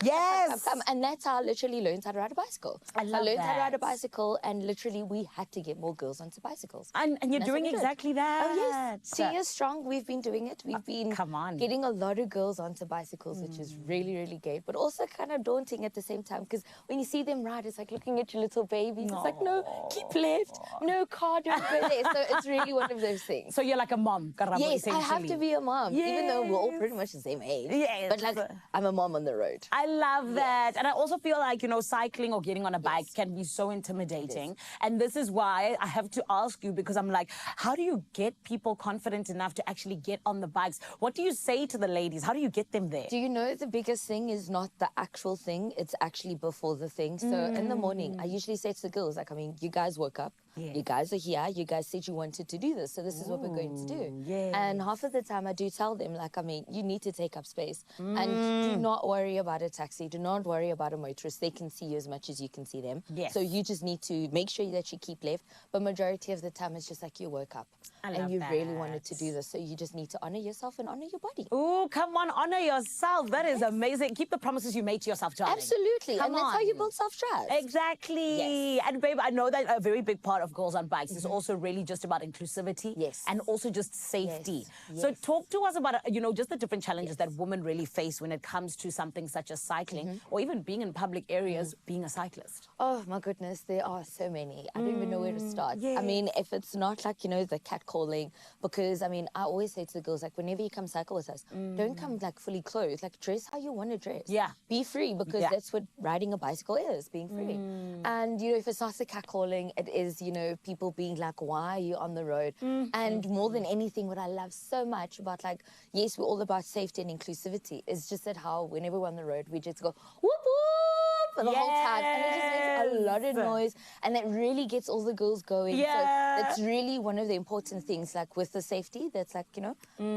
[SPEAKER 1] Yes.
[SPEAKER 7] Come. And that's how I literally learned how to ride a bicycle.
[SPEAKER 1] I love
[SPEAKER 7] learned how to ride
[SPEAKER 1] that.
[SPEAKER 7] a bicycle, and literally we had to get more girls onto bicycles.
[SPEAKER 1] And you're
[SPEAKER 7] That's
[SPEAKER 1] doing
[SPEAKER 7] what we did.
[SPEAKER 1] exactly that.
[SPEAKER 7] Oh, yes. 2 years strong, we've been doing it. We've been
[SPEAKER 1] come on.
[SPEAKER 7] getting a lot of girls onto bicycles, which is really, really great, but also kind of daunting at the same time because when you see them ride, it's like looking at your little babies. It's like, no, keep left. No, car, don't go there. So it's really one of those things.
[SPEAKER 1] So you're like a mom, Karabo,
[SPEAKER 7] Yes, I have
[SPEAKER 1] essentially.
[SPEAKER 7] to be a mom, even though we're all pretty much the same age.
[SPEAKER 1] Yes.
[SPEAKER 7] But like, I'm a mom on the road.
[SPEAKER 1] I love that. And I also feel like, you know, cycling or getting on a bike can be so intimidating. And this is why I have to ask you, because I'm like, how do you get people confident enough to actually get on the bikes? What do you say to the ladies? How do you get them there?
[SPEAKER 7] Do you know the biggest thing is not the actual thing, it's actually before the thing. So in the morning, I usually say to the girls, like, I mean, you guys woke up, you guys are here, you guys said you wanted to do this, so this is what we're going to do.
[SPEAKER 1] yes.
[SPEAKER 7] And half of the time I do tell them, like, I mean, you need to take up space. And do not worry about a taxi, do not worry about a motorist. They can see you as much as you can see them.
[SPEAKER 1] Yes.
[SPEAKER 7] So you just need to make sure that you keep left. But majority of the time it's just like you woke up
[SPEAKER 1] love
[SPEAKER 7] and you really wanted
[SPEAKER 1] that.
[SPEAKER 7] to do this. So you just need to honor yourself and honor your body.
[SPEAKER 1] Oh, come on, honor yourself. That is amazing. Keep the promises you made to yourself, darling.
[SPEAKER 7] Absolutely.
[SPEAKER 1] Come
[SPEAKER 7] and that's how you
[SPEAKER 1] on.
[SPEAKER 7] build self-trust.
[SPEAKER 1] Exactly.
[SPEAKER 7] Yes.
[SPEAKER 1] And babe, I know that a very big part of Girls on Bikes is also really just about inclusivity.
[SPEAKER 7] Yes.
[SPEAKER 1] And also just safety.
[SPEAKER 7] Yes.
[SPEAKER 1] So
[SPEAKER 7] Yes.
[SPEAKER 1] talk to us about, you know, just the different challenges that women really face when it comes to something such as cycling or even being in public areas, being a cyclist.
[SPEAKER 7] Oh my goodness, there are so many. I don't even know where to start.
[SPEAKER 1] yes.
[SPEAKER 7] I mean, if it's not like, you know, the catcalling, because I mean, I always say to the girls, like, whenever you come cycle with us, don't come like fully clothed, like dress how you want to dress.
[SPEAKER 1] Yeah.
[SPEAKER 7] Be free, because
[SPEAKER 1] Yeah.
[SPEAKER 7] that's what riding a bicycle is, being free. And, you know, if it's not the catcalling, it is, you know, people being like, why are you on the road? And more than anything, what I love so much about, like, yes, we're all about safety and inclusivity, is just that how whenever we're on the road, we just go, whoop, whoop, for the whole time. And it just makes a lot of noise, and that really gets all the girls going.
[SPEAKER 1] Yeah.
[SPEAKER 7] So that's really one of the important things, like with the safety, that's like, you know,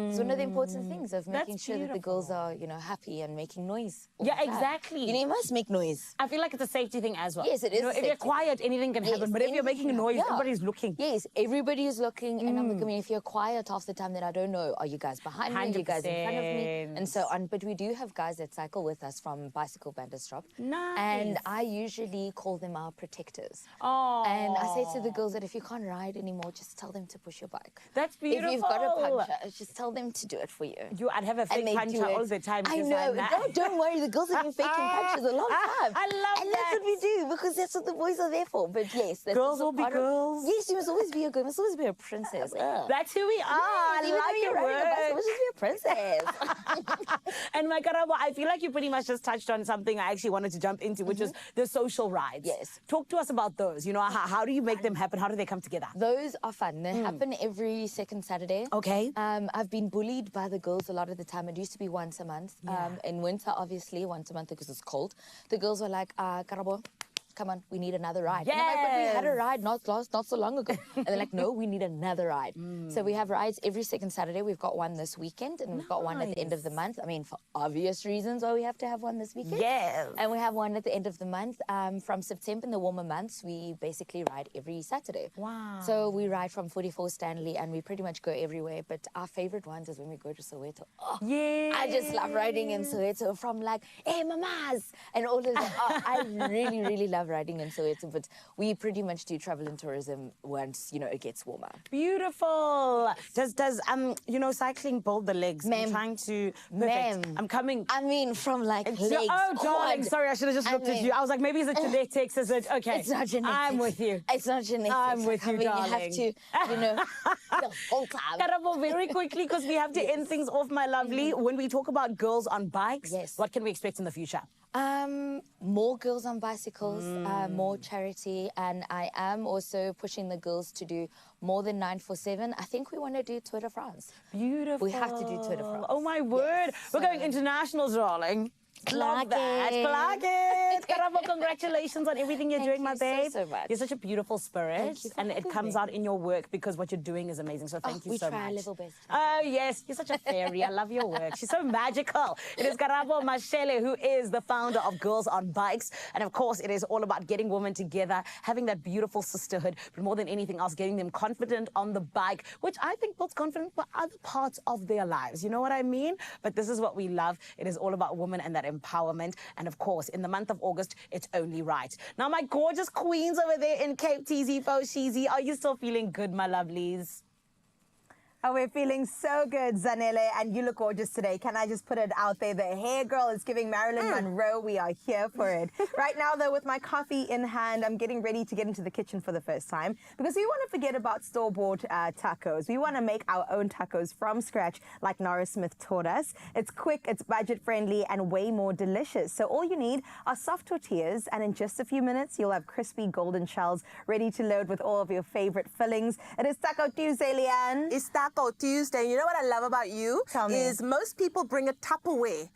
[SPEAKER 7] it's one of the important things of making
[SPEAKER 1] That's
[SPEAKER 7] sure that the girls are, you know, happy and making noise. all
[SPEAKER 1] Yeah,
[SPEAKER 7] the time.
[SPEAKER 1] exactly.
[SPEAKER 7] You know, you must make noise.
[SPEAKER 1] I feel like it's a safety thing as well.
[SPEAKER 7] Yes, it is
[SPEAKER 1] You know,
[SPEAKER 7] a
[SPEAKER 1] if you're
[SPEAKER 7] safety
[SPEAKER 1] quiet, anything can happen. But if you're making a noise,
[SPEAKER 7] Yeah.
[SPEAKER 1] everybody's looking.
[SPEAKER 7] Yes, everybody is looking, and I'm like, I mean, if you're quiet half the time, then I don't know, are you guys behind me? Are you guys in front of me? And so on. But we do have guys that cycle with us from Bicycle Bandits Drop.
[SPEAKER 1] Nice.
[SPEAKER 7] And I usually call them our protectors.
[SPEAKER 1] Oh.
[SPEAKER 7] And I say to the girls that if you can't ride anymore, just tell them to push your bike.
[SPEAKER 1] That's beautiful.
[SPEAKER 7] If you've got a puncher, just tell them to do it for you.
[SPEAKER 1] I'd have a
[SPEAKER 7] And
[SPEAKER 1] fake
[SPEAKER 7] they do
[SPEAKER 1] puncher all
[SPEAKER 7] it.
[SPEAKER 1] the time.
[SPEAKER 7] I
[SPEAKER 1] because
[SPEAKER 7] know.
[SPEAKER 1] I'm not-
[SPEAKER 7] No, don't worry. The girls have been faking punches a long time.
[SPEAKER 1] I love
[SPEAKER 7] And that's what we do, because that's what the boys are there for. But yes, that's
[SPEAKER 1] Girls
[SPEAKER 7] also
[SPEAKER 1] will be
[SPEAKER 7] part of-
[SPEAKER 1] girls.
[SPEAKER 7] Yes, you must always be a girl. You must always be a princess.
[SPEAKER 1] That's who we are. I
[SPEAKER 7] Even though
[SPEAKER 1] like
[SPEAKER 7] you're
[SPEAKER 1] your
[SPEAKER 7] riding a bicycle,
[SPEAKER 1] words.
[SPEAKER 7] just be a princess.
[SPEAKER 1] And my Karabo, I feel like you pretty much just touched on something I actually wanted to jump into, which is the social rides.
[SPEAKER 7] Yes.
[SPEAKER 1] Talk to us about those. You know, how do you make them happen? How do they come together?
[SPEAKER 7] Those are fun. They happen every second Saturday.
[SPEAKER 1] Okay.
[SPEAKER 7] I've been bullied by the girls a lot of the time. It used to be once a month. In winter, obviously, once a month because it's cold. The girls were like, Karabo, come on, we need another ride. And I'm like, but we had a ride not so long ago. And they're like, no, we need another ride. So we have rides every second Saturday. We've got one this weekend, and we've got one at the end of the month. I mean, for obvious reasons why we have to have one this weekend.
[SPEAKER 1] Yes.
[SPEAKER 7] And we have one at the end of the month. From September, in the warmer months, we basically ride every Saturday.
[SPEAKER 1] Wow.
[SPEAKER 7] So we ride from 44 Stanley, and we pretty much go everywhere. But our favorite ones is when we go to Soweto. Oh,
[SPEAKER 1] Yeah.
[SPEAKER 7] I just love riding in Soweto, from like, hey, mamas, and all of that. Oh, I really, really love riding in Soweto. But we pretty much do travel and tourism once, you know, it gets warmer.
[SPEAKER 1] Beautiful. Does cycling build the legs? I'm
[SPEAKER 7] Ma'am.
[SPEAKER 1] trying to.
[SPEAKER 7] Ma'am.
[SPEAKER 1] Perfect. I'm coming.
[SPEAKER 7] I mean, from like legs.
[SPEAKER 1] Oh, darling,
[SPEAKER 7] quad.
[SPEAKER 1] sorry, I should have just looked at you. I was like, maybe is it genetics? Is it okay?
[SPEAKER 7] It's not genetics.
[SPEAKER 1] I'm with you.
[SPEAKER 7] It's not genetics.
[SPEAKER 1] I'm with you,
[SPEAKER 7] I mean,
[SPEAKER 1] darling.
[SPEAKER 7] You have to, you know, the whole time.
[SPEAKER 1] Karabo, very quickly, because we have to end things off, my lovely. When we talk about girls on bikes,
[SPEAKER 7] Yes.
[SPEAKER 1] what can we expect in the future?
[SPEAKER 7] More girls on bicycles, more charity, and I am also pushing the girls to do more than 947. I think we want to do Tour de France.
[SPEAKER 1] Beautiful.
[SPEAKER 7] We have to do Tour de France.
[SPEAKER 1] Oh, my word. We're going international, darling. Love
[SPEAKER 7] Clock
[SPEAKER 1] that.
[SPEAKER 7] it.
[SPEAKER 1] Clock it. Karabo, congratulations on everything you're doing, my
[SPEAKER 7] you so,
[SPEAKER 1] babe.
[SPEAKER 7] so much.
[SPEAKER 1] You're such a beautiful spirit,
[SPEAKER 7] Thank you for
[SPEAKER 1] and it
[SPEAKER 7] having
[SPEAKER 1] comes
[SPEAKER 7] me.
[SPEAKER 1] out in your work because what you're doing is amazing. So thank you
[SPEAKER 7] we
[SPEAKER 1] so
[SPEAKER 7] try
[SPEAKER 1] much.
[SPEAKER 7] our level best.
[SPEAKER 1] Oh, yes. You're such a fairy. I love your work. She's so magical. It is Karabo Mashele, who is the founder of Girls on Bikes. And of course, it is all about getting women together, having that beautiful sisterhood, but more than anything else, getting them confident on the bike, which I think builds confidence for other parts of their lives. You know what I mean? But this is what we love. It is all about women and that empowerment. And of course, in the month of August, it's only right. Now, my gorgeous queens over there in Cape TZ, Foshizi, are you still feeling good, my lovelies?
[SPEAKER 4] Oh, we're feeling so good, Zanele, and you look gorgeous today. Can I just put it out there? The hair girl is giving Marilyn Monroe. We are here for it. Right now, though, with my coffee in hand, I'm getting ready to get into the kitchen for the first time because we want to forget about store-bought tacos. We want to make our own tacos from scratch like Norris Smith taught us. It's quick, it's budget-friendly, and way more delicious. So all you need are soft tortillas, and in just a few minutes, you'll have crispy golden shells ready to load with all of your favorite fillings. It is Taco Tuesday, Leanne.
[SPEAKER 2] It's Taco Tuesday. You know what I love about you?
[SPEAKER 4] Tell me.
[SPEAKER 2] Is most people bring a Tupperware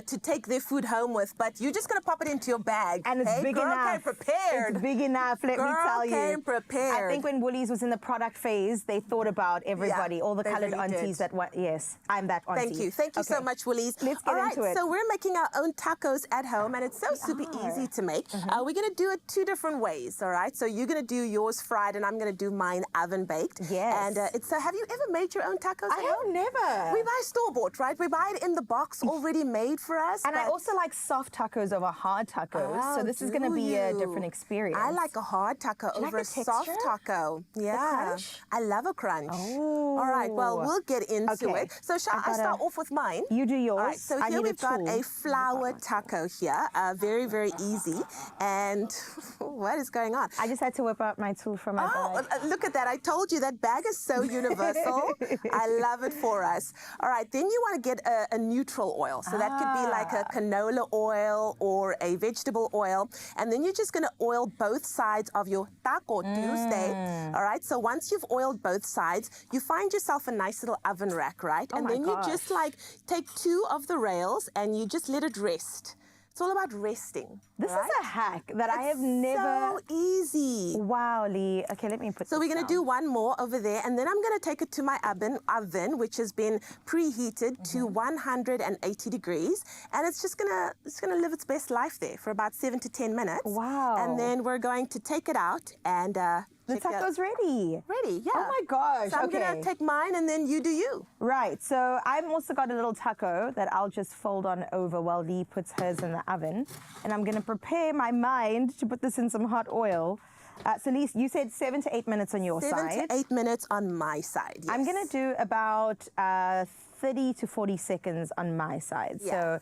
[SPEAKER 2] to take their food home with, but you're just going to pop it into your bag.
[SPEAKER 4] And it's big
[SPEAKER 2] girl
[SPEAKER 4] enough.
[SPEAKER 2] Came prepared.
[SPEAKER 4] It's big enough, let me
[SPEAKER 2] Girl
[SPEAKER 4] tell you.
[SPEAKER 2] came prepared.
[SPEAKER 4] I think when Woolies was in the product phase, they thought about everybody,
[SPEAKER 2] Yeah,
[SPEAKER 4] all the
[SPEAKER 2] they
[SPEAKER 4] colored
[SPEAKER 2] really
[SPEAKER 4] aunties
[SPEAKER 2] did.
[SPEAKER 4] that want. Yes, I'm that auntie.
[SPEAKER 2] Thank you. Thank you so
[SPEAKER 4] Okay.
[SPEAKER 2] much, Woolies.
[SPEAKER 4] Let's get
[SPEAKER 2] All right,
[SPEAKER 4] into it.
[SPEAKER 2] so we're making our own tacos at home, and it's so super
[SPEAKER 4] are.
[SPEAKER 2] easy to make. We're going to do it two different ways, all right? So you're going to do yours fried, and I'm going to do mine oven baked.
[SPEAKER 4] Yes.
[SPEAKER 2] And have you ever made your own tacos
[SPEAKER 4] I
[SPEAKER 2] at
[SPEAKER 4] have
[SPEAKER 2] home?
[SPEAKER 4] never.
[SPEAKER 2] We buy store-bought, right? We buy it in the box already made for us.
[SPEAKER 4] And I
[SPEAKER 2] but-
[SPEAKER 4] also like soft tacos over hard tacos. So
[SPEAKER 2] Oh,
[SPEAKER 4] this is going to
[SPEAKER 2] do
[SPEAKER 4] be a
[SPEAKER 2] you?
[SPEAKER 4] different experience.
[SPEAKER 2] I like a hard taco
[SPEAKER 4] you like
[SPEAKER 2] over
[SPEAKER 4] the
[SPEAKER 2] a soft
[SPEAKER 4] texture?
[SPEAKER 2] taco. Yeah.
[SPEAKER 4] crunch?
[SPEAKER 2] I love a crunch.
[SPEAKER 4] Oh.
[SPEAKER 2] All right, well, we'll get into
[SPEAKER 4] Okay.
[SPEAKER 2] it. So shall
[SPEAKER 4] I've
[SPEAKER 2] I
[SPEAKER 4] got
[SPEAKER 2] start
[SPEAKER 4] a-
[SPEAKER 2] off with mine?
[SPEAKER 4] You do yours.
[SPEAKER 2] All right, so
[SPEAKER 4] I
[SPEAKER 2] here
[SPEAKER 4] need
[SPEAKER 2] we've got
[SPEAKER 4] tool.
[SPEAKER 2] a flour taco here. Very, very easy. And what is going on?
[SPEAKER 4] I just had to whip out my tool from my
[SPEAKER 2] Oh,
[SPEAKER 4] bag.
[SPEAKER 2] look at that. I told you that bag is so universal. I love it for us. All right, then you want to get a neutral oil. So that could be like a canola oil or a vegetable oil. And then you're just going to oil both sides of your Taco Tuesday. All right, so once you've oiled both sides, you find yourself a nice little oven rack, right? And
[SPEAKER 4] my
[SPEAKER 2] then you just like take two of the rails and you just let it rest. It's all about resting.
[SPEAKER 4] This
[SPEAKER 2] right?
[SPEAKER 4] is a hack that I have never.
[SPEAKER 2] So easy.
[SPEAKER 4] Wow, Lee. Okay, let me put.
[SPEAKER 2] So
[SPEAKER 4] this
[SPEAKER 2] we're going to
[SPEAKER 4] down.
[SPEAKER 2] do one more over there, and then I'm going to take it to my oven, which has been preheated to 180 degrees, and it's gonna live its best life there for about 7 to 10 minutes.
[SPEAKER 4] Wow.
[SPEAKER 2] And then we're going to take it out and
[SPEAKER 4] The
[SPEAKER 2] check it out.
[SPEAKER 4] taco's ready.
[SPEAKER 2] Ready, yeah.
[SPEAKER 4] Oh my gosh.
[SPEAKER 2] So I'm
[SPEAKER 4] okay.
[SPEAKER 2] gonna take mine, and then you do you.
[SPEAKER 4] Right, so I've also got a little taco that I'll just fold on over while Lee puts hers in the oven. And I'm gonna prepare my mind to put this in some hot oil. So Lee, you said 7 to 8 minutes on your
[SPEAKER 2] 7
[SPEAKER 4] side.
[SPEAKER 2] to 8 minutes on my side.
[SPEAKER 4] I'm
[SPEAKER 2] yes.
[SPEAKER 4] gonna do about 30 to 40 seconds on my side.
[SPEAKER 2] Yeah.
[SPEAKER 4] So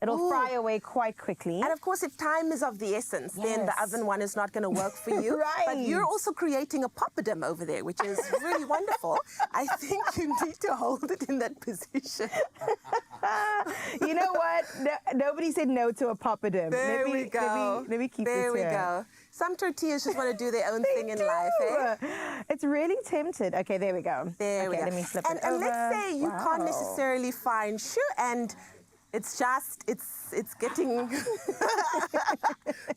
[SPEAKER 4] it'll fry away quite quickly.
[SPEAKER 2] And of course, if time is of the essence, then the
[SPEAKER 4] Yes.
[SPEAKER 2] oven one is not going to work for you.
[SPEAKER 4] Right.
[SPEAKER 2] But you're also creating a papadum over there, which is really wonderful. I think you need to hold it in that position.
[SPEAKER 4] You know what? Nobody said no to a papadum.
[SPEAKER 2] There we go.
[SPEAKER 4] Let me keep
[SPEAKER 2] there
[SPEAKER 4] this
[SPEAKER 2] we
[SPEAKER 4] here.
[SPEAKER 2] go. Some tortillas just want to do their own thing in life, eh?
[SPEAKER 4] It's really tempted. Okay, there we go.
[SPEAKER 2] There we
[SPEAKER 4] okay,
[SPEAKER 2] go.
[SPEAKER 4] let me flip
[SPEAKER 2] and,
[SPEAKER 4] it
[SPEAKER 2] and
[SPEAKER 4] over.
[SPEAKER 2] let's say you can't
[SPEAKER 4] Wow.
[SPEAKER 2] necessarily find and it's getting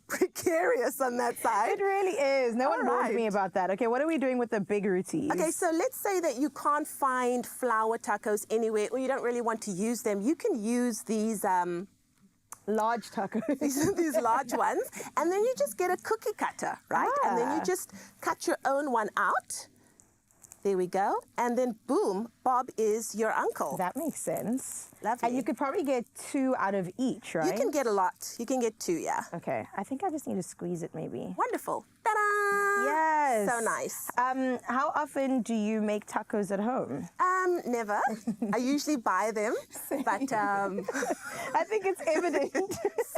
[SPEAKER 2] precarious us on that side.
[SPEAKER 4] It really is. No one warned
[SPEAKER 2] right.
[SPEAKER 4] me about that. Okay, what are we doing with the big rotis?
[SPEAKER 2] Okay, so let's say that you can't find flour tacos anywhere, or you don't really want to use them. You can use these
[SPEAKER 4] large tacos.
[SPEAKER 2] these large ones, and then you just get a cookie cutter, right? And then you
[SPEAKER 4] Ah.
[SPEAKER 2] just cut your own one out. There we go. And then boom, Bob is your uncle.
[SPEAKER 4] That makes sense.
[SPEAKER 2] Lovely.
[SPEAKER 4] And you could probably get 2 out of each, right?
[SPEAKER 2] You can get a lot. You can get 2, yeah.
[SPEAKER 4] Okay, I think I just need to squeeze it maybe.
[SPEAKER 2] Wonderful. Ta-da!
[SPEAKER 4] Yes.
[SPEAKER 2] So nice.
[SPEAKER 4] How often do you make tacos at home?
[SPEAKER 2] Never. I usually buy them, but
[SPEAKER 4] I think it's evident.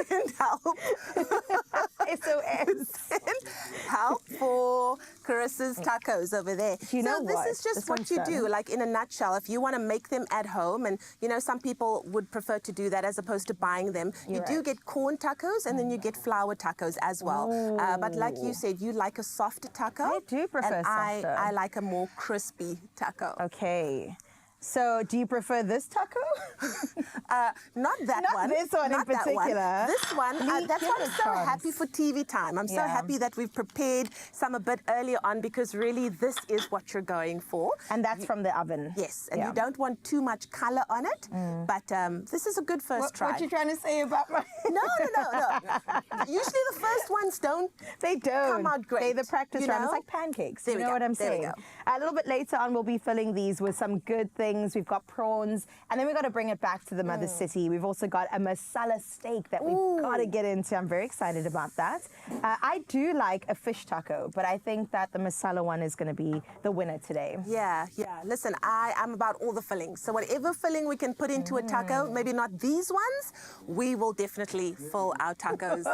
[SPEAKER 2] send help.
[SPEAKER 4] SOS.
[SPEAKER 2] Send help for Carissa's tacos over there.
[SPEAKER 4] Do you know
[SPEAKER 2] so this
[SPEAKER 4] what?
[SPEAKER 2] is just
[SPEAKER 4] This
[SPEAKER 2] what
[SPEAKER 4] one's
[SPEAKER 2] you
[SPEAKER 4] done.
[SPEAKER 2] do, like in a nutshell. If you want to make them at home, and you know some people would prefer to do that as opposed to buying them, you
[SPEAKER 4] You're
[SPEAKER 2] do
[SPEAKER 4] right.
[SPEAKER 2] get corn tacos and then you get flour tacos as well. But like you said, you like a softer taco.
[SPEAKER 4] I do prefer
[SPEAKER 2] and
[SPEAKER 4] softer.
[SPEAKER 2] I like a more crispy taco.
[SPEAKER 4] Okay. So, do you prefer this taco?
[SPEAKER 2] Not that
[SPEAKER 4] Not
[SPEAKER 2] one.
[SPEAKER 4] this one in
[SPEAKER 2] Not that
[SPEAKER 4] particular.
[SPEAKER 2] This one.
[SPEAKER 4] Lee,
[SPEAKER 2] That's
[SPEAKER 4] give
[SPEAKER 2] why
[SPEAKER 4] it
[SPEAKER 2] I'm
[SPEAKER 4] a
[SPEAKER 2] so
[SPEAKER 4] chance.
[SPEAKER 2] happy for TV time. I'm so
[SPEAKER 4] Yeah.
[SPEAKER 2] happy that we've prepared some a bit earlier on, because really this is what you're going for.
[SPEAKER 4] And that's from the oven.
[SPEAKER 2] Yes, and
[SPEAKER 4] Yeah.
[SPEAKER 2] you don't want too much color on it, but this is a good first try.
[SPEAKER 4] What you trying to say about my...
[SPEAKER 2] No. Usually the first ones don't.
[SPEAKER 4] They don't.
[SPEAKER 2] Come out great,
[SPEAKER 4] They the practice
[SPEAKER 2] you
[SPEAKER 4] run.
[SPEAKER 2] know?
[SPEAKER 4] It's like pancakes.
[SPEAKER 2] There
[SPEAKER 4] you
[SPEAKER 2] we
[SPEAKER 4] know
[SPEAKER 2] go,
[SPEAKER 4] what I'm
[SPEAKER 2] there we
[SPEAKER 4] saying?
[SPEAKER 2] go.
[SPEAKER 4] A little bit later on, we'll be filling these with some good things. We've got prawns, and then we've got to bring it back to the mother city. We've also got a masala steak that we've got to get into. I'm very excited about that. I do like a fish taco, but I think that the masala one is going to be the winner today.
[SPEAKER 2] Yeah. Listen, I'm about all the fillings. So whatever filling we can put into a taco, maybe not these ones, we will definitely fill our tacos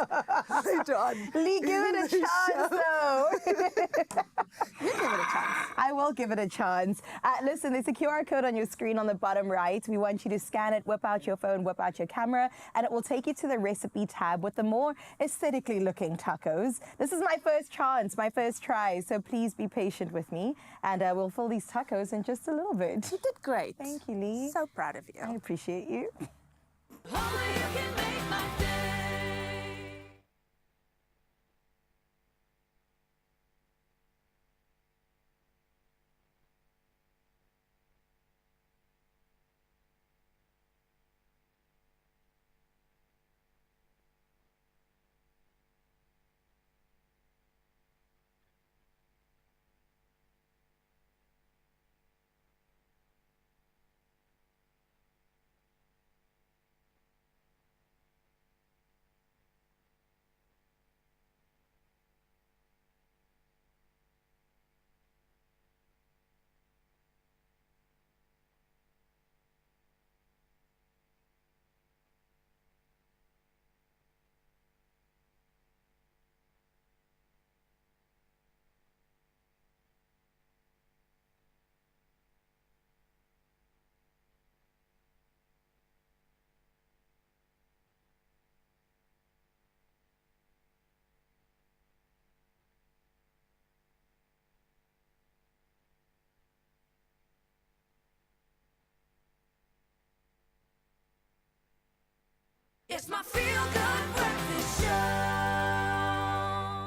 [SPEAKER 2] later on.
[SPEAKER 4] Lee, give it a chance, though.
[SPEAKER 2] You give it a chance.
[SPEAKER 4] I will give it a chance. Listen, there's a QR code on your screen on the bottom right. We want you to scan it, whip out your phone, whip out your camera, and it will take you to the recipe tab with the more aesthetically looking tacos. This is my first chance, my first try, so please be patient with me, and we'll fill these tacos in just a little bit.
[SPEAKER 2] You did great.
[SPEAKER 4] Thank you, Lee.
[SPEAKER 2] So proud of you.
[SPEAKER 4] I appreciate you.
[SPEAKER 3] Only you can make my day. It's my feel-good breakfast show.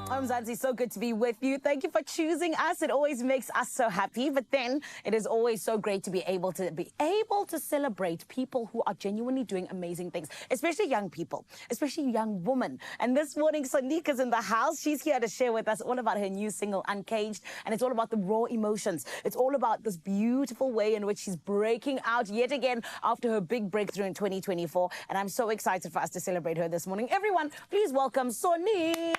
[SPEAKER 1] Mzansi, so good to be with you. Thank you for choosing us. It always makes us so happy. But then it is always so great to be able to celebrate people who are genuinely doing amazing things, especially young people, especially young women. And this morning, Sonika's in the house. She's here to share with us all about her new single, Uncaged. And it's all about the raw emotions. It's all about this beautiful way in which she's breaking out yet again after her big breakthrough in 2024. And I'm so excited for us to celebrate her this morning. Everyone, please welcome Sonique.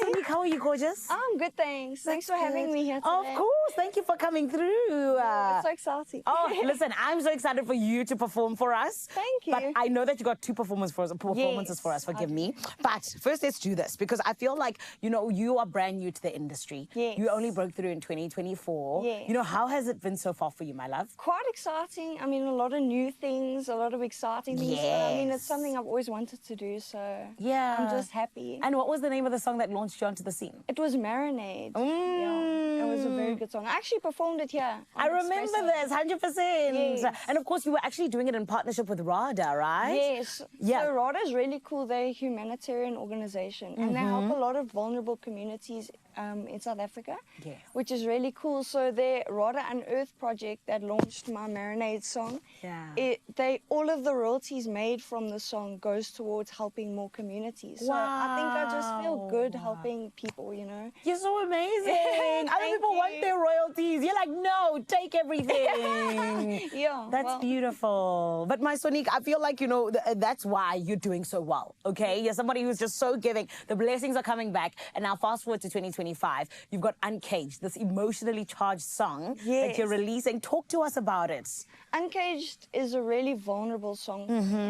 [SPEAKER 1] Sonique, how are you, gorgeous?
[SPEAKER 8] I'm good, thanks. Thanks for having me here today.
[SPEAKER 1] Of course. Thank you for coming through.
[SPEAKER 8] It's so exciting.
[SPEAKER 1] Oh, listen, I'm so excited for you to perform for us.
[SPEAKER 8] Thank you.
[SPEAKER 1] But I know that you got two performances for us, forgive me. But first, let's do this, because I feel like, you know, you are brand new to the industry.
[SPEAKER 8] Yes.
[SPEAKER 1] You only broke through in 2024.
[SPEAKER 8] Yes.
[SPEAKER 1] You know, how has it been so far for you, my love?
[SPEAKER 8] Quite exciting. I mean, a lot of new things, a lot of exciting things. I mean, it's
[SPEAKER 1] Yes.
[SPEAKER 8] something I've always wanted to do, so
[SPEAKER 1] Yeah.
[SPEAKER 8] I'm just happy.
[SPEAKER 1] And what was the name of the song that launched you onto the scene?
[SPEAKER 8] It was Marinade.
[SPEAKER 1] Mm.
[SPEAKER 8] It was a very good song. I actually performed it here.
[SPEAKER 1] I remember
[SPEAKER 8] Expresso.
[SPEAKER 1] this, 100%.
[SPEAKER 8] Yes.
[SPEAKER 1] And of course, you were actually doing it in partnership with RADA, right?
[SPEAKER 8] Yes.
[SPEAKER 1] Yeah.
[SPEAKER 8] So RADA is really cool. They're a humanitarian organization and they help a lot of vulnerable communities in South Africa,
[SPEAKER 1] Yes.
[SPEAKER 8] which is really cool. So their RADA Unearth project that launched my Marinade song,
[SPEAKER 1] Yeah.
[SPEAKER 8] all of the royalties made from the song goes towards helping more communities. So I think I just feel good helping people, you know.
[SPEAKER 1] You're so amazing. Other
[SPEAKER 8] Thank
[SPEAKER 1] people want
[SPEAKER 8] you.
[SPEAKER 1] their royalties. You're like, no, take everything.
[SPEAKER 8] Yeah.
[SPEAKER 1] That's
[SPEAKER 8] well,
[SPEAKER 1] beautiful. But my Sonique, I feel like, you know, that's why you're doing so well, okay? You're somebody who's just so giving. The blessings are coming back. And now fast forward to 2025, you've got Uncaged, this emotionally charged song that you're
[SPEAKER 8] Yes.
[SPEAKER 1] releasing. Talk to us about it.
[SPEAKER 8] Uncaged is a really vulnerable song.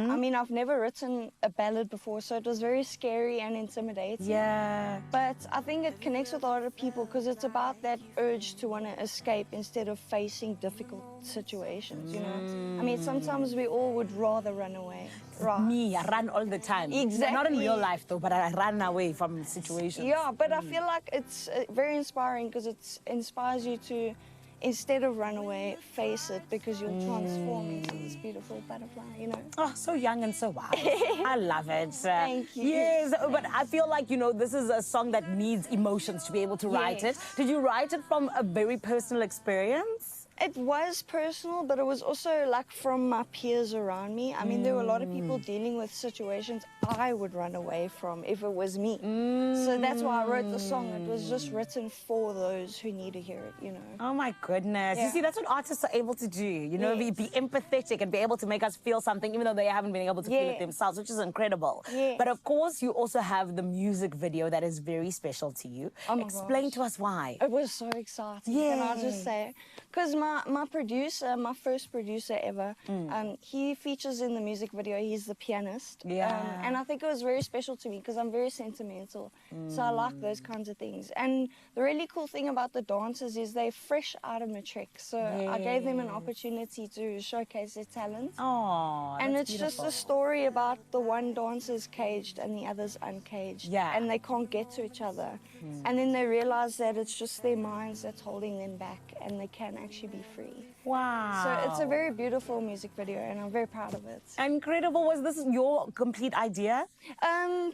[SPEAKER 8] I mean, I've never written a ballad before, so it was very scary and intimidating.
[SPEAKER 1] Yeah.
[SPEAKER 8] But I think it connects with a lot of people because it's about that urge to want to escape instead of facing difficult situations, you know? I mean, sometimes we all would rather run away. Right.
[SPEAKER 1] Me, I run all the time. Not in
[SPEAKER 8] Exactly.
[SPEAKER 1] real life, though, but I run away from situations.
[SPEAKER 8] Yeah, but I feel like it's very inspiring because it inspires you to, instead of run away, face it because you'll transform into this beautiful butterfly, you know?
[SPEAKER 1] Oh, so young and so wild. I love it.
[SPEAKER 8] Thank you.
[SPEAKER 1] Yes, but I feel like, you know, this is a song that needs emotions to be able to write it.
[SPEAKER 8] Yes.
[SPEAKER 1] Did you write it from a very personal experience?
[SPEAKER 8] It was personal, but it was also like from my peers around me. I mean, there were a lot of people dealing with situations I would run away from if it was me. So that's why I wrote the song. It was just written for those who need to hear it, you know.
[SPEAKER 1] Oh my goodness. You
[SPEAKER 8] Yeah.
[SPEAKER 1] see, that's what artists are able to do. You know,
[SPEAKER 8] Yes.
[SPEAKER 1] be empathetic and be able to make us feel something, even though they haven't been able to feel it
[SPEAKER 8] Yes.
[SPEAKER 1] themselves, which is incredible.
[SPEAKER 8] Yes.
[SPEAKER 1] But of course, you also have the music video that is very special to you.
[SPEAKER 8] Oh my
[SPEAKER 1] Explain
[SPEAKER 8] gosh.
[SPEAKER 1] to us why.
[SPEAKER 8] It was so exciting, can I just say? Because my producer, my first producer ever, he features in the music video. He's the pianist.
[SPEAKER 1] Yeah.
[SPEAKER 8] And I think it was very special to me because I'm very sentimental. So I like those kinds of things. And the really cool thing about the dancers is they're fresh out of matric. So I gave them an opportunity to showcase their talents.
[SPEAKER 1] Oh,
[SPEAKER 8] And it's just a story about the one dancer's caged and the other's uncaged.
[SPEAKER 1] Yeah.
[SPEAKER 8] And they can't get to each other. And then they realize that it's just their minds that's holding them back and they can actually be free.
[SPEAKER 1] Wow.
[SPEAKER 8] So it's a very beautiful music video and I'm very proud of it.
[SPEAKER 1] Incredible. Was this your complete idea?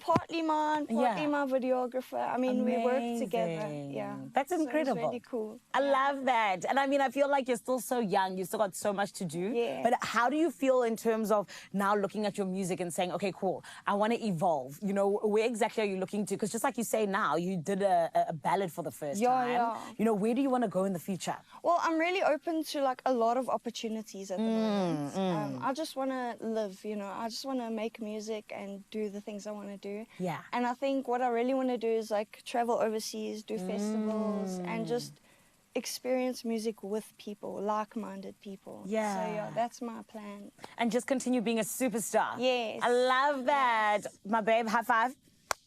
[SPEAKER 8] Partly mine, partly
[SPEAKER 1] Yeah.
[SPEAKER 8] my videographer. I mean, we worked together.
[SPEAKER 1] Amazing.
[SPEAKER 8] Yeah.
[SPEAKER 1] That's
[SPEAKER 8] So it was
[SPEAKER 1] incredible.
[SPEAKER 8] really cool.
[SPEAKER 1] I love that. And I mean, I feel like you're still so young. You've still got so much to do.
[SPEAKER 8] Yeah.
[SPEAKER 1] But how do you feel in terms of now looking at your music and saying, okay, cool, I want to evolve? You know, where exactly are you looking to? Because just like you say now, you did a ballad for the first time.
[SPEAKER 8] Yeah.
[SPEAKER 1] You know, where do you want to go in the future?
[SPEAKER 8] Well, I'm really open to like a lot of opportunities at the moment. I just want to live, you know. I just want to make music and do the things I want to do.
[SPEAKER 1] Yeah.
[SPEAKER 8] And I think what I really want to do is like travel overseas, do festivals, and just experience music with people, like-minded people.
[SPEAKER 1] Yeah.
[SPEAKER 8] So yeah, that's my plan.
[SPEAKER 1] And just continue being a superstar.
[SPEAKER 8] Yes.
[SPEAKER 1] I love that. My babe, high five.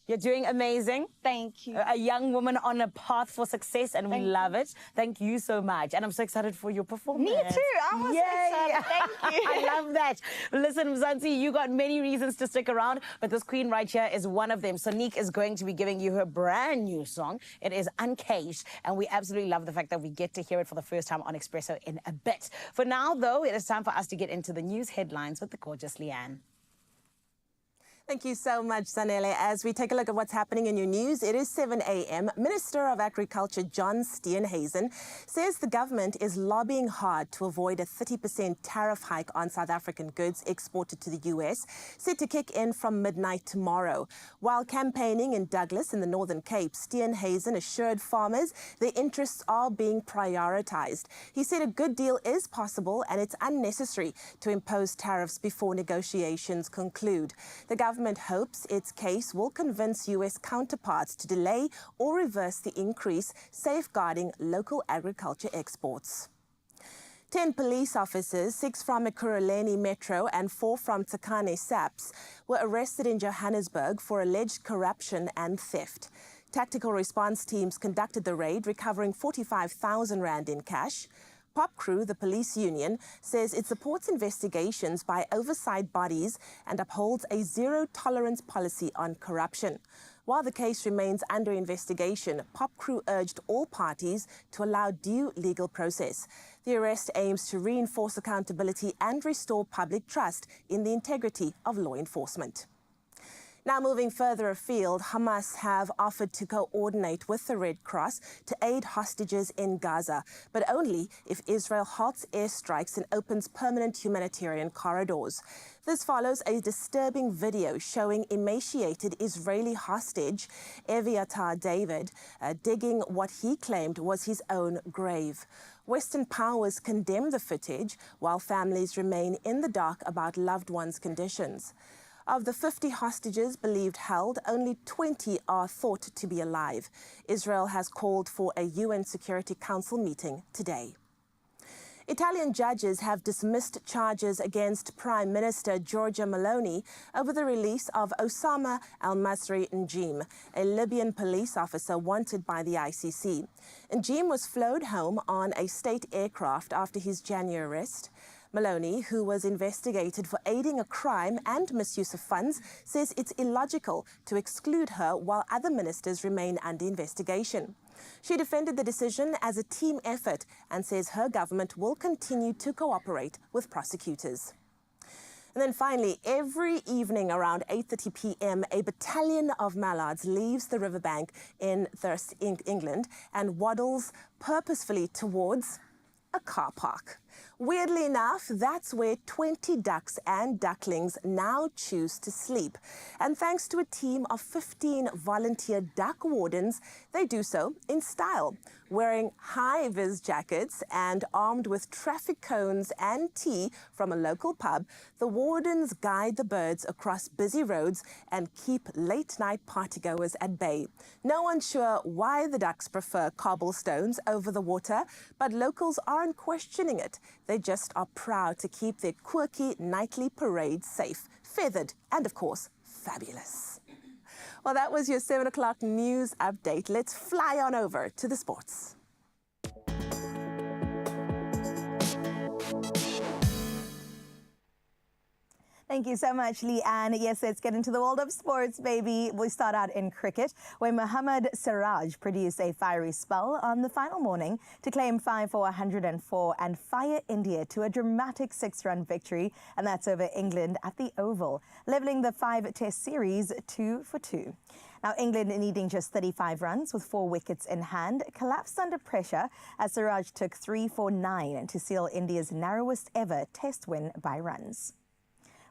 [SPEAKER 1] You're doing amazing.
[SPEAKER 8] Thank you.
[SPEAKER 1] A young woman on a path for success, and we
[SPEAKER 8] Thank
[SPEAKER 1] love it. Thank you so much. And I'm so excited for your performance.
[SPEAKER 8] Me too. I'm also excited. Thank you.
[SPEAKER 1] I love that. Listen, Mzansi, you got many reasons to stick around, but this queen right here is one of them. Sonique is going to be giving you her brand new song. It is Uncaged, and we absolutely love the fact that we get to hear it for the first time on Expresso in a bit. For now, though, it is time for us to get into the news headlines with the gorgeous Leanne.
[SPEAKER 2] Thank you so much, Sanele. As we take a look at what's happening in your news, it is 7 a.m. Minister of Agriculture John Steenhuisen says the government is lobbying hard to avoid a 30% tariff hike on South African goods exported to the U.S., set to kick in from midnight tomorrow. While campaigning in Douglas in the Northern Cape, Steenhuisen assured farmers their interests are being prioritized. He said a good deal is possible and it's unnecessary to impose tariffs before negotiations conclude. The government hopes its case will convince U.S. counterparts to delay or reverse the increase, safeguarding local agriculture exports. 10 police officers, 6 from Ekurhuleni Metro and 4 from Tsakane SAPS, were arrested in Johannesburg for alleged corruption and theft. Tactical response teams conducted the raid, recovering 45,000 rand in cash. PopCrew, the police union, says it supports investigations by oversight bodies and upholds a zero-tolerance policy on corruption. While the case remains under investigation, Pop Crew urged all parties to allow due legal process. The arrest aims to reinforce accountability and restore public trust in the integrity of law enforcement. Now moving further afield, Hamas have offered to coordinate with the Red Cross to aid hostages in Gaza, but only if Israel halts airstrikes and opens permanent humanitarian corridors. This follows a disturbing video showing emaciated Israeli hostage Eviatar David digging what he claimed was his own grave. Western powers condemn the footage while families remain in the dark about loved ones' conditions. Of the 50 hostages believed held, only 20 are thought to be alive. Israel has called for a UN Security Council meeting today. Italian judges have dismissed charges against Prime Minister Giorgia Meloni over the release of Osama al-Masri Njim, a Libyan police officer wanted by the ICC. Njim was flown home on a state aircraft after his January arrest. Meloni, who was investigated for aiding a crime and misuse of funds, says it's illogical to exclude her while other ministers remain under investigation. She defended the decision as a team effort and says her government will continue to cooperate with prosecutors. And then finally, every evening around 8:30 p.m., a battalion of mallards leaves the riverbank in England and waddles purposefully towards a car park. Weirdly enough, that's where 20 ducks and ducklings now choose to sleep. And thanks to a team of 15 volunteer duck wardens, they do so in style, wearing high-vis jackets and armed with traffic cones and tea from a local pub. The wardens guide the birds across busy roads and keep late-night partygoers at bay. No one's sure why the ducks prefer cobblestones over the water, but locals aren't questioning it. They just are proud to keep their quirky nightly parade safe, feathered, and of course, fabulous. Well, that was your 7 o'clock news update. Let's fly on over to the sports.
[SPEAKER 4] Thank you so much, Leanne. Yes, let's get into the world of sports, baby. We start out in cricket, where Mohammad Siraj produced a fiery spell on the final morning to claim 5 for 104 and fire India to a dramatic 6-run victory, and that's over England at the Oval, levelling the 5-test series 2-2. Now, England, needing just 35 runs with 4 wickets in hand, collapsed under pressure as Siraj took 3 for 9 to seal India's narrowest ever test win by runs.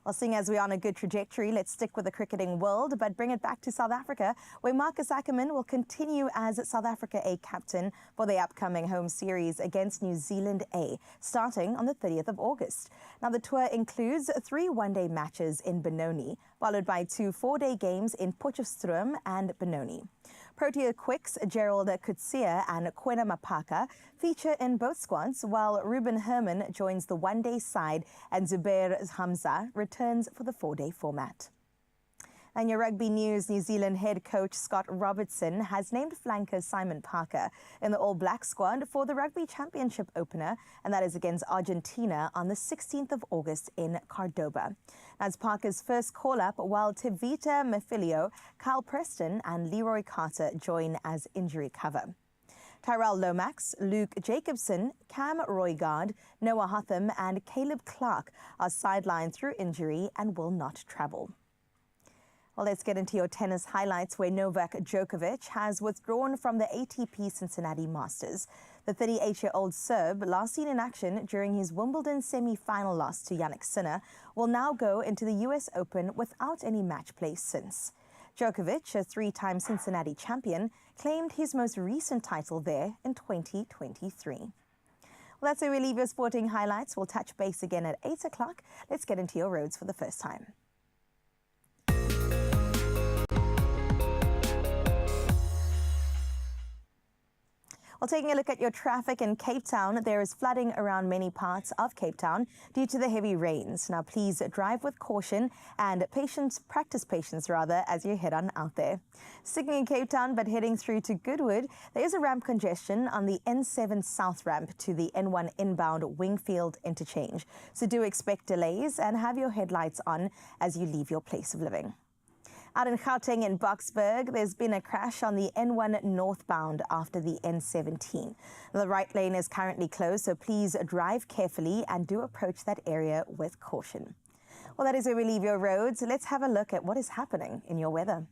[SPEAKER 4] Well, seeing as we're on a good trajectory, let's stick with the cricketing world, but bring it back to South Africa, where Marcus Ackerman will continue as South Africa A captain for the upcoming home series against New Zealand A, starting on the 30th of August. Now, the tour includes 3 one-day matches in Benoni, followed by 2 4-day games in Potchefstroom and Benoni. Protea Quicks, Gerald Coetzee and Kwena Mapaka feature in both squads, while Ruben Herman joins the one-day side and Zubair Hamza returns for the 4-day format. And your rugby news, New Zealand head coach Scott Robertson has named flanker Simon Parker in the All Black squad for the Rugby Championship opener, and that is against Argentina on the 16th of August in Cordoba. That's Parker's first call-up, while Tevita Mefilio, Kyle Preston and Leroy Carter join as injury cover. Tyrell Lomax, Luke Jacobson, Cam Roygard, Noah Hotham and Caleb Clark are sidelined through injury and will not travel. Well, let's get into your tennis highlights, where Novak Djokovic has withdrawn from the ATP Cincinnati Masters. The 38-year-old Serb, last seen in action during his Wimbledon semi-final loss to Jannik Sinner, will now go into the US Open without any match play since. Djokovic, a 3-time Cincinnati champion, claimed his most recent title there in 2023. Well, that's where we leave your sporting highlights. We'll touch base again at 8 o'clock. Let's get into your roads for the first time. Well, taking a look at your traffic in Cape Town, there is flooding around many parts of Cape Town due to the heavy rains. Now, please drive with caution and practice patience as you head on out there. Sticking in Cape Town, but heading through to Goodwood, there is a ramp congestion on the N7 South ramp to the N1 inbound Wingfield interchange. So do expect delays and have your headlights on as you leave your place of living. Out in Gauteng and Boksburg, there's been a crash on the N1 northbound after the N17. The right lane is currently closed, so please drive carefully and do approach that area with caution. Well, that is where we leave your roads. Let's have a look at what is happening in your weather.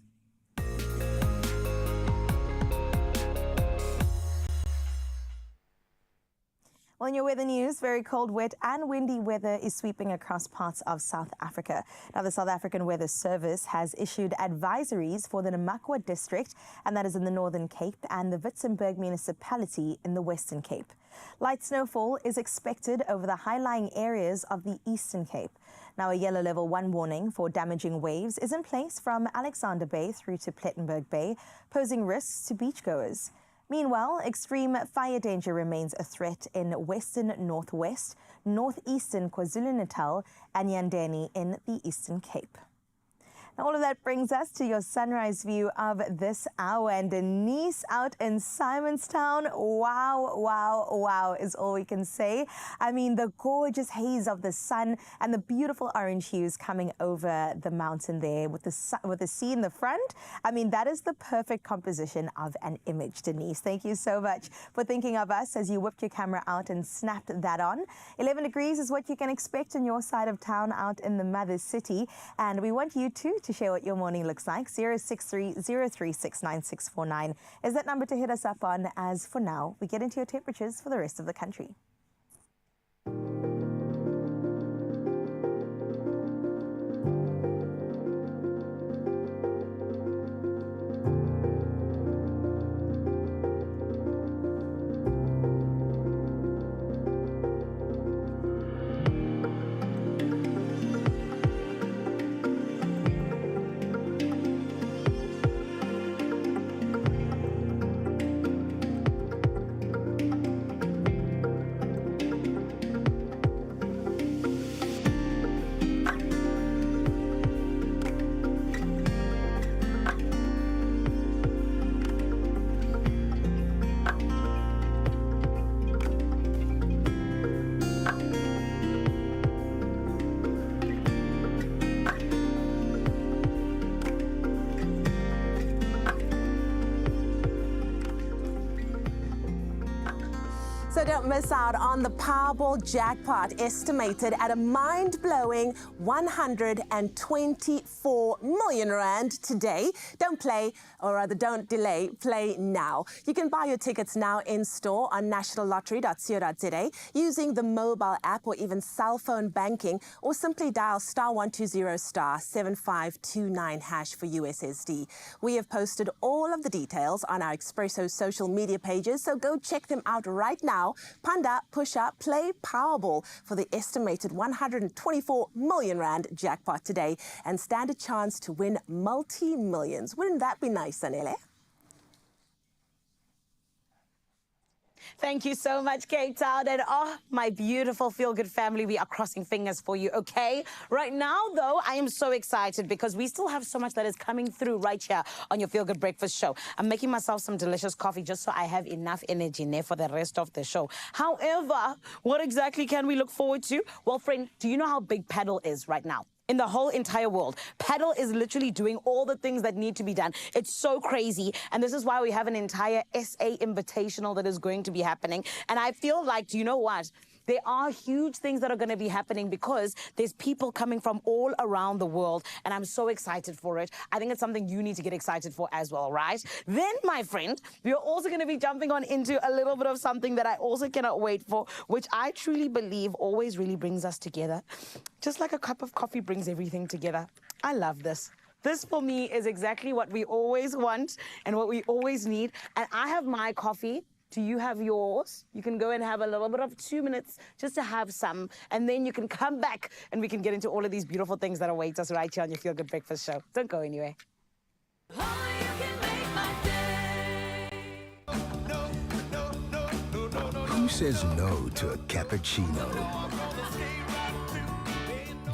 [SPEAKER 4] Well, in your weather news, very cold, wet and windy weather is sweeping across parts of South Africa. Now, the South African Weather Service has issued advisories for the Namakwa district, and that is in the Northern Cape, and the Witzenberg municipality in the Western Cape. Light snowfall is expected over the high-lying areas of the Eastern Cape. Now, a yellow level 1 warning for damaging waves is in place from Alexander Bay through to Plettenberg Bay, posing risks to beachgoers. Meanwhile, extreme fire danger remains a threat in western northwest, northeastern KwaZulu-Natal and Yandeni in the Eastern Cape. Now, all of that brings us to your sunrise view of this hour. And Denise out in Simonstown, wow, wow, wow is all we can say. I mean, the gorgeous haze of the sun and the beautiful orange hues coming over the mountain there with the sea in the front. I mean, that is the perfect composition of an image, Denise. Thank you so much for thinking of us as you whipped your camera out and snapped that on. 11 degrees is what you can expect on your side of town out in the mother city. And we want you to share what your morning looks like. 063-0369649 is that number to hit us up on, as for now, we get into your temperatures for the rest of the country. So don't miss out on the Powerball jackpot, estimated at a mind-blowing 124 million rand today. Don't play, or rather don't delay, play now. You can buy your tickets now in store on nationallottery.co.za using the mobile app or even cell phone banking, or simply dial *120*7529# for USSD. We have posted all of the details on our Expresso social media pages, so go check them out right now. Panda, push up, play Powerball for the estimated 124 million rand jackpot today and stand a chance to win multi-millions. Wouldn't that be nice, Anele?
[SPEAKER 1] Thank you so much, Cape Town. And oh, my beautiful feel-good family, we are crossing fingers for you, okay? Right now, though, I am so excited because we still have so much that is coming through right here on your Feel-Good Breakfast show. I'm making myself some delicious coffee just so I have enough energy there for the rest of the show. However, what exactly can we look forward to? Well, friend, do you know how big Paddle is right now? In the whole entire world. Paddle is literally doing all the things that need to be done. It's so crazy. And this is why we have an entire SA Invitational that is going to be happening. And I feel like, do you know what? There are huge things that are going to be happening because there's people coming from all around the world. And I'm so excited for it. I think it's something you need to get excited for as well, right? Then, my friend, we are also going to be jumping on into a little bit of something that I also cannot wait for, which I truly believe always really brings us together. Just like a cup of coffee brings everything together. I love this. This, for me, is exactly what we always want and what we always need. And I have my coffee. Do you have yours? You can go and have a little bit of 2 minutes just to have some, and then you can come back and we can get into all of these beautiful things that await us right here on your Feel Good Breakfast show. Don't go anywhere.
[SPEAKER 9] Who says no to a cappuccino?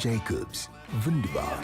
[SPEAKER 9] Jacobs, wunderbar.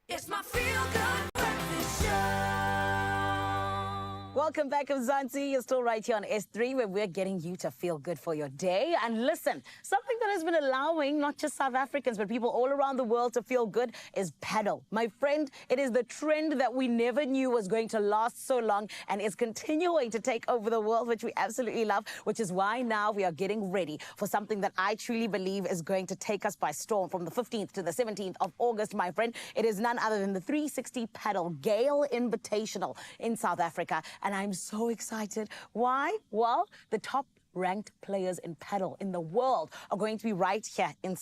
[SPEAKER 3] It's my feel-good breakfast show.
[SPEAKER 1] Welcome back, Mzansi. You're still right here on S3, where we're getting you to feel good for your day. And listen, something that has been allowing not just South Africans, but people all around the world to feel good is paddle. My friend, it is the trend that we never knew was going to last so long and is continuing to take over the world, which we absolutely love, which is why now we are getting ready for something that I truly believe is going to take us by storm from the 15th to the 17th of August, my friend. It is none other than the 360 Paddle Gale Invitational in South Africa. And I'm so excited. Why? Well, the top ranked players in paddle in the world are going to be right here in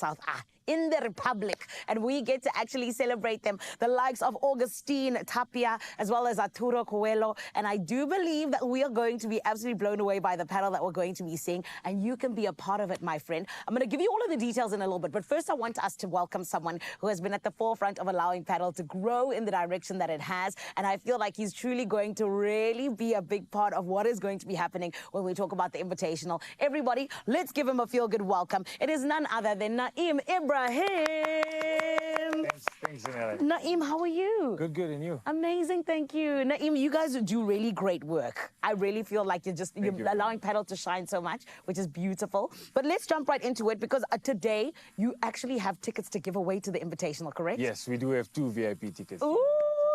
[SPEAKER 1] in the Republic, and we get to actually celebrate them. The likes of Augustine Tapia, as well as Arturo Coelho, and I do believe that we are going to be absolutely blown away by the paddle that we're going to be seeing, and you can be a part of it, my friend. I'm going to give you all of the details in a little bit, but first I want us to welcome someone who has been at the forefront of allowing paddle to grow in the direction that it has, and I feel like he's truly going to really be a big part of what is going to be happening when we talk about the Invitational. Everybody, let's give him a feel-good welcome. It is none other than Naeem Ibrahim.
[SPEAKER 10] Thanks, Zanella.
[SPEAKER 1] Naeem, how are you?
[SPEAKER 10] Good, and you?
[SPEAKER 1] Amazing, thank you. Naeem, you guys do really great work. I really feel like you're allowing paddle to shine so much, which is beautiful. But let's jump right into it, because today you actually have tickets to give away to the Invitational, correct?
[SPEAKER 10] Yes, we do have 2 VIP tickets.
[SPEAKER 1] Ooh,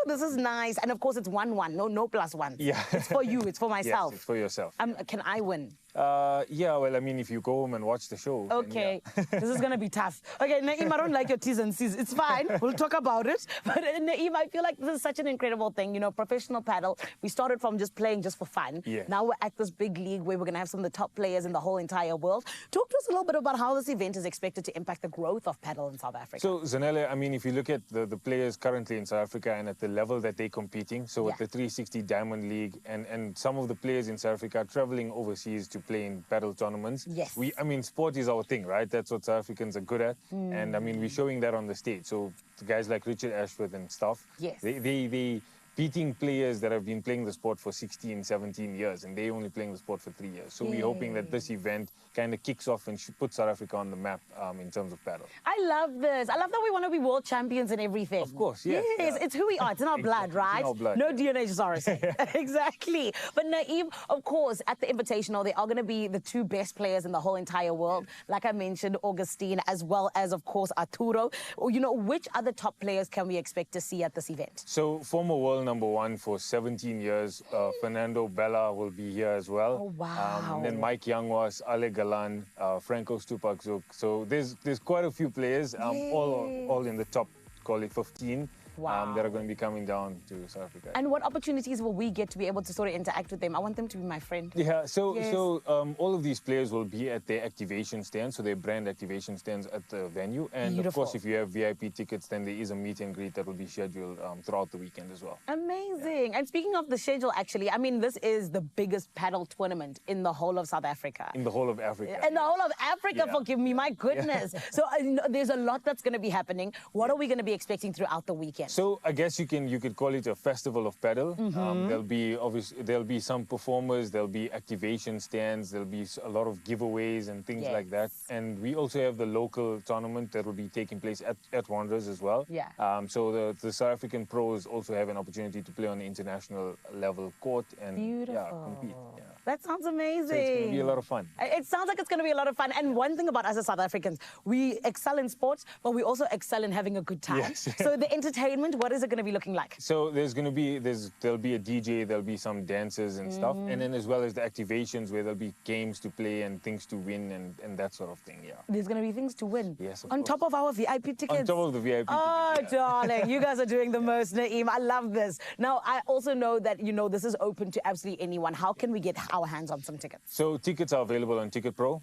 [SPEAKER 1] this is nice. And of course, it's 1-1, no plus one.
[SPEAKER 10] Yeah.
[SPEAKER 1] It's for you, it's for myself.
[SPEAKER 10] Yes, it's for yourself.
[SPEAKER 1] Can I win?
[SPEAKER 10] Yeah, well, I mean, if you go home and watch the show.
[SPEAKER 1] Okay,
[SPEAKER 10] then yeah.
[SPEAKER 1] this is going to be tough. Okay, Naeem, I don't like your T's and C's. It's fine. We'll talk about it. But Naeem, I feel like this is such an incredible thing. You know, professional paddle, we started from just playing just for fun.
[SPEAKER 10] Yeah.
[SPEAKER 1] Now we're at this big league where we're going to have some of the top players in the whole entire world. Talk to us a little bit about how this event is expected to impact the growth of paddle in South Africa.
[SPEAKER 10] So, Zanella, I mean, if you look at the players currently in South Africa and at the level that they're competing, so with the 360 Diamond League and some of the players in South Africa are traveling overseas to play in paddle tournaments.
[SPEAKER 1] Yes.
[SPEAKER 10] I mean, sport is our thing, right? That's what South Africans are good at. And I mean, we're showing that on the stage. So the guys like Richard Ashworth and stuff,
[SPEAKER 1] Yes.
[SPEAKER 10] they beating players that have been playing the sport for 16, 17 years, and they're only playing the sport for 3 years. So we're hoping that this event kind of kicks off and puts South Africa on the map in terms of paddle.
[SPEAKER 1] I love this. I love that we want to be world champions in everything.
[SPEAKER 10] Of course, yes.
[SPEAKER 1] Yes,
[SPEAKER 10] Yeah.
[SPEAKER 1] it's who we are. It's in our blood, right?
[SPEAKER 10] It's in our blood,
[SPEAKER 1] No
[SPEAKER 10] yeah.
[SPEAKER 1] DNA just RSA. Exactly. But Naeem, of course, at the Invitational, they are going to be the 2 best players in the whole entire world. Like I mentioned, Augustine, as well as, of course, Arturo. You know, which other top players can we expect to see at this event?
[SPEAKER 10] So former world #1 for 17 years, Fernando Bella will be here as well.
[SPEAKER 1] Oh, wow.
[SPEAKER 10] And then Mike Youngwas, Ale Galan, Franco Stupakzuk. So there's quite a few players, all in the top, call it 15.
[SPEAKER 1] Wow.
[SPEAKER 10] That are going to be coming down to South Africa.
[SPEAKER 1] And what opportunities will we get to be able to sort of interact with them? I want them to be my friend.
[SPEAKER 10] Yeah, so
[SPEAKER 1] Yes.
[SPEAKER 10] all of these players will be at their activation stands, so their brand activation stands at the venue. And
[SPEAKER 1] Beautiful.
[SPEAKER 10] of course, if you have VIP tickets, then there is a meet and greet that will be scheduled throughout the weekend as well.
[SPEAKER 1] Amazing. And speaking of the schedule, actually, I mean, this is the biggest paddle tournament in the whole of South Africa.
[SPEAKER 10] In the whole of Africa.
[SPEAKER 1] In the whole of Africa,
[SPEAKER 10] Yeah.
[SPEAKER 1] forgive me, my goodness. So there's a lot that's going to be happening. What are we going to be expecting throughout the weekend?
[SPEAKER 10] So I guess you could call it a festival of paddle. There'll be some performers, there'll be activation stands, there'll be a lot of giveaways and things like that. And we also have the local tournament that will be taking place at Wanderers as well.
[SPEAKER 1] Yeah.
[SPEAKER 10] So the South African pros also have an opportunity to play on the international level court and compete. Yeah.
[SPEAKER 1] That sounds amazing.
[SPEAKER 10] So it's going to be a lot of fun.
[SPEAKER 1] It sounds like it's going to be a lot of fun. And one thing about us as South Africans, we excel in sports, but we also excel in having a good time.
[SPEAKER 10] Yes.
[SPEAKER 1] So the entertainment, what is it going to be looking like?
[SPEAKER 10] So there'll be a DJ, there'll be some dances and stuff, and then as well as the activations where there'll be games to play and things to win and that sort of thing. Yeah.
[SPEAKER 1] There's going to be things to win.
[SPEAKER 10] Yes, of
[SPEAKER 1] On
[SPEAKER 10] course.
[SPEAKER 1] top of our VIP tickets.
[SPEAKER 10] On top of the VIP
[SPEAKER 1] Oh,
[SPEAKER 10] tickets, yeah.
[SPEAKER 1] darling, you guys are doing the most, Naeem. I love this. Now, I also know that, this is open to absolutely anyone. How can we get our hands on some tickets?
[SPEAKER 10] So tickets are available on Ticket Pro,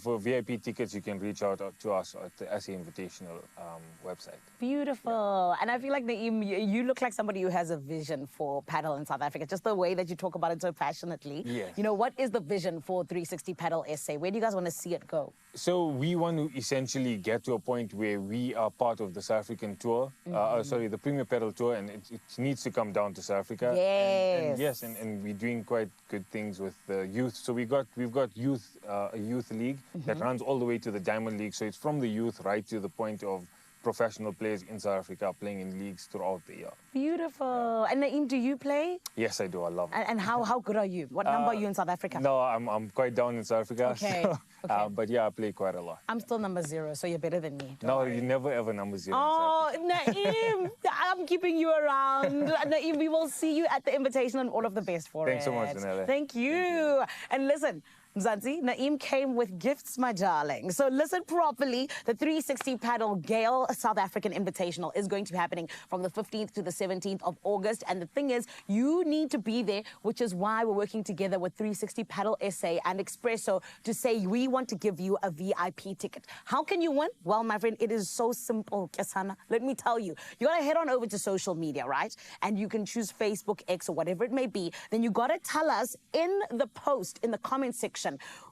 [SPEAKER 10] for VIP tickets you can reach out to us at the SA Invitational website.
[SPEAKER 1] Beautiful. And I feel like, Naeem, you look like somebody who has a vision for paddle in South Africa, just the way that you talk about it so passionately.
[SPEAKER 10] Yes.
[SPEAKER 1] What is the vision for 360 Paddle SA? Where do you guys want to see it go?
[SPEAKER 10] So we want to essentially get to a point where we are part of the South African tour, the Premier Paddle Tour, and it needs to come down to South Africa.
[SPEAKER 1] Yes.
[SPEAKER 10] And we're doing quite good things with the youth. So we've got youth, a youth league that runs all the way to the Diamond League. So it's from the youth right to the point of professional players in South Africa playing in leagues throughout the year.
[SPEAKER 1] Beautiful. And Naeem, do you play?
[SPEAKER 10] Yes, I do. I love it.
[SPEAKER 1] And how good are you? What number are you in South Africa?
[SPEAKER 10] No, I'm quite down in South Africa.
[SPEAKER 1] Okay,
[SPEAKER 10] So,
[SPEAKER 1] okay.
[SPEAKER 10] but yeah, I play quite a lot.
[SPEAKER 1] I'm still number 0, so you're better than me. Don't
[SPEAKER 10] No,
[SPEAKER 1] worry.
[SPEAKER 10] you never ever number 0.
[SPEAKER 1] Oh, Naeem, I'm keeping you around. Naeem, we will see you at the invitation and all of the best for
[SPEAKER 10] Thanks
[SPEAKER 1] it.
[SPEAKER 10] so much, Danelle.
[SPEAKER 1] Thank you. And listen, Mzansi, Naeem came with gifts, my darling. So listen properly. The 360 Paddle Gale South African Invitational is going to be happening from the 15th to the 17th of August. And the thing is, you need to be there, which is why we're working together with 360 Paddle SA and Expresso to say we want to give you a VIP ticket. How can you win? Well, my friend, it is so simple, Kesana. Let me tell you. You got to head on over to social media, right? And you can choose Facebook, X, or whatever it may be. Then you got to tell us in the post, in the comment section,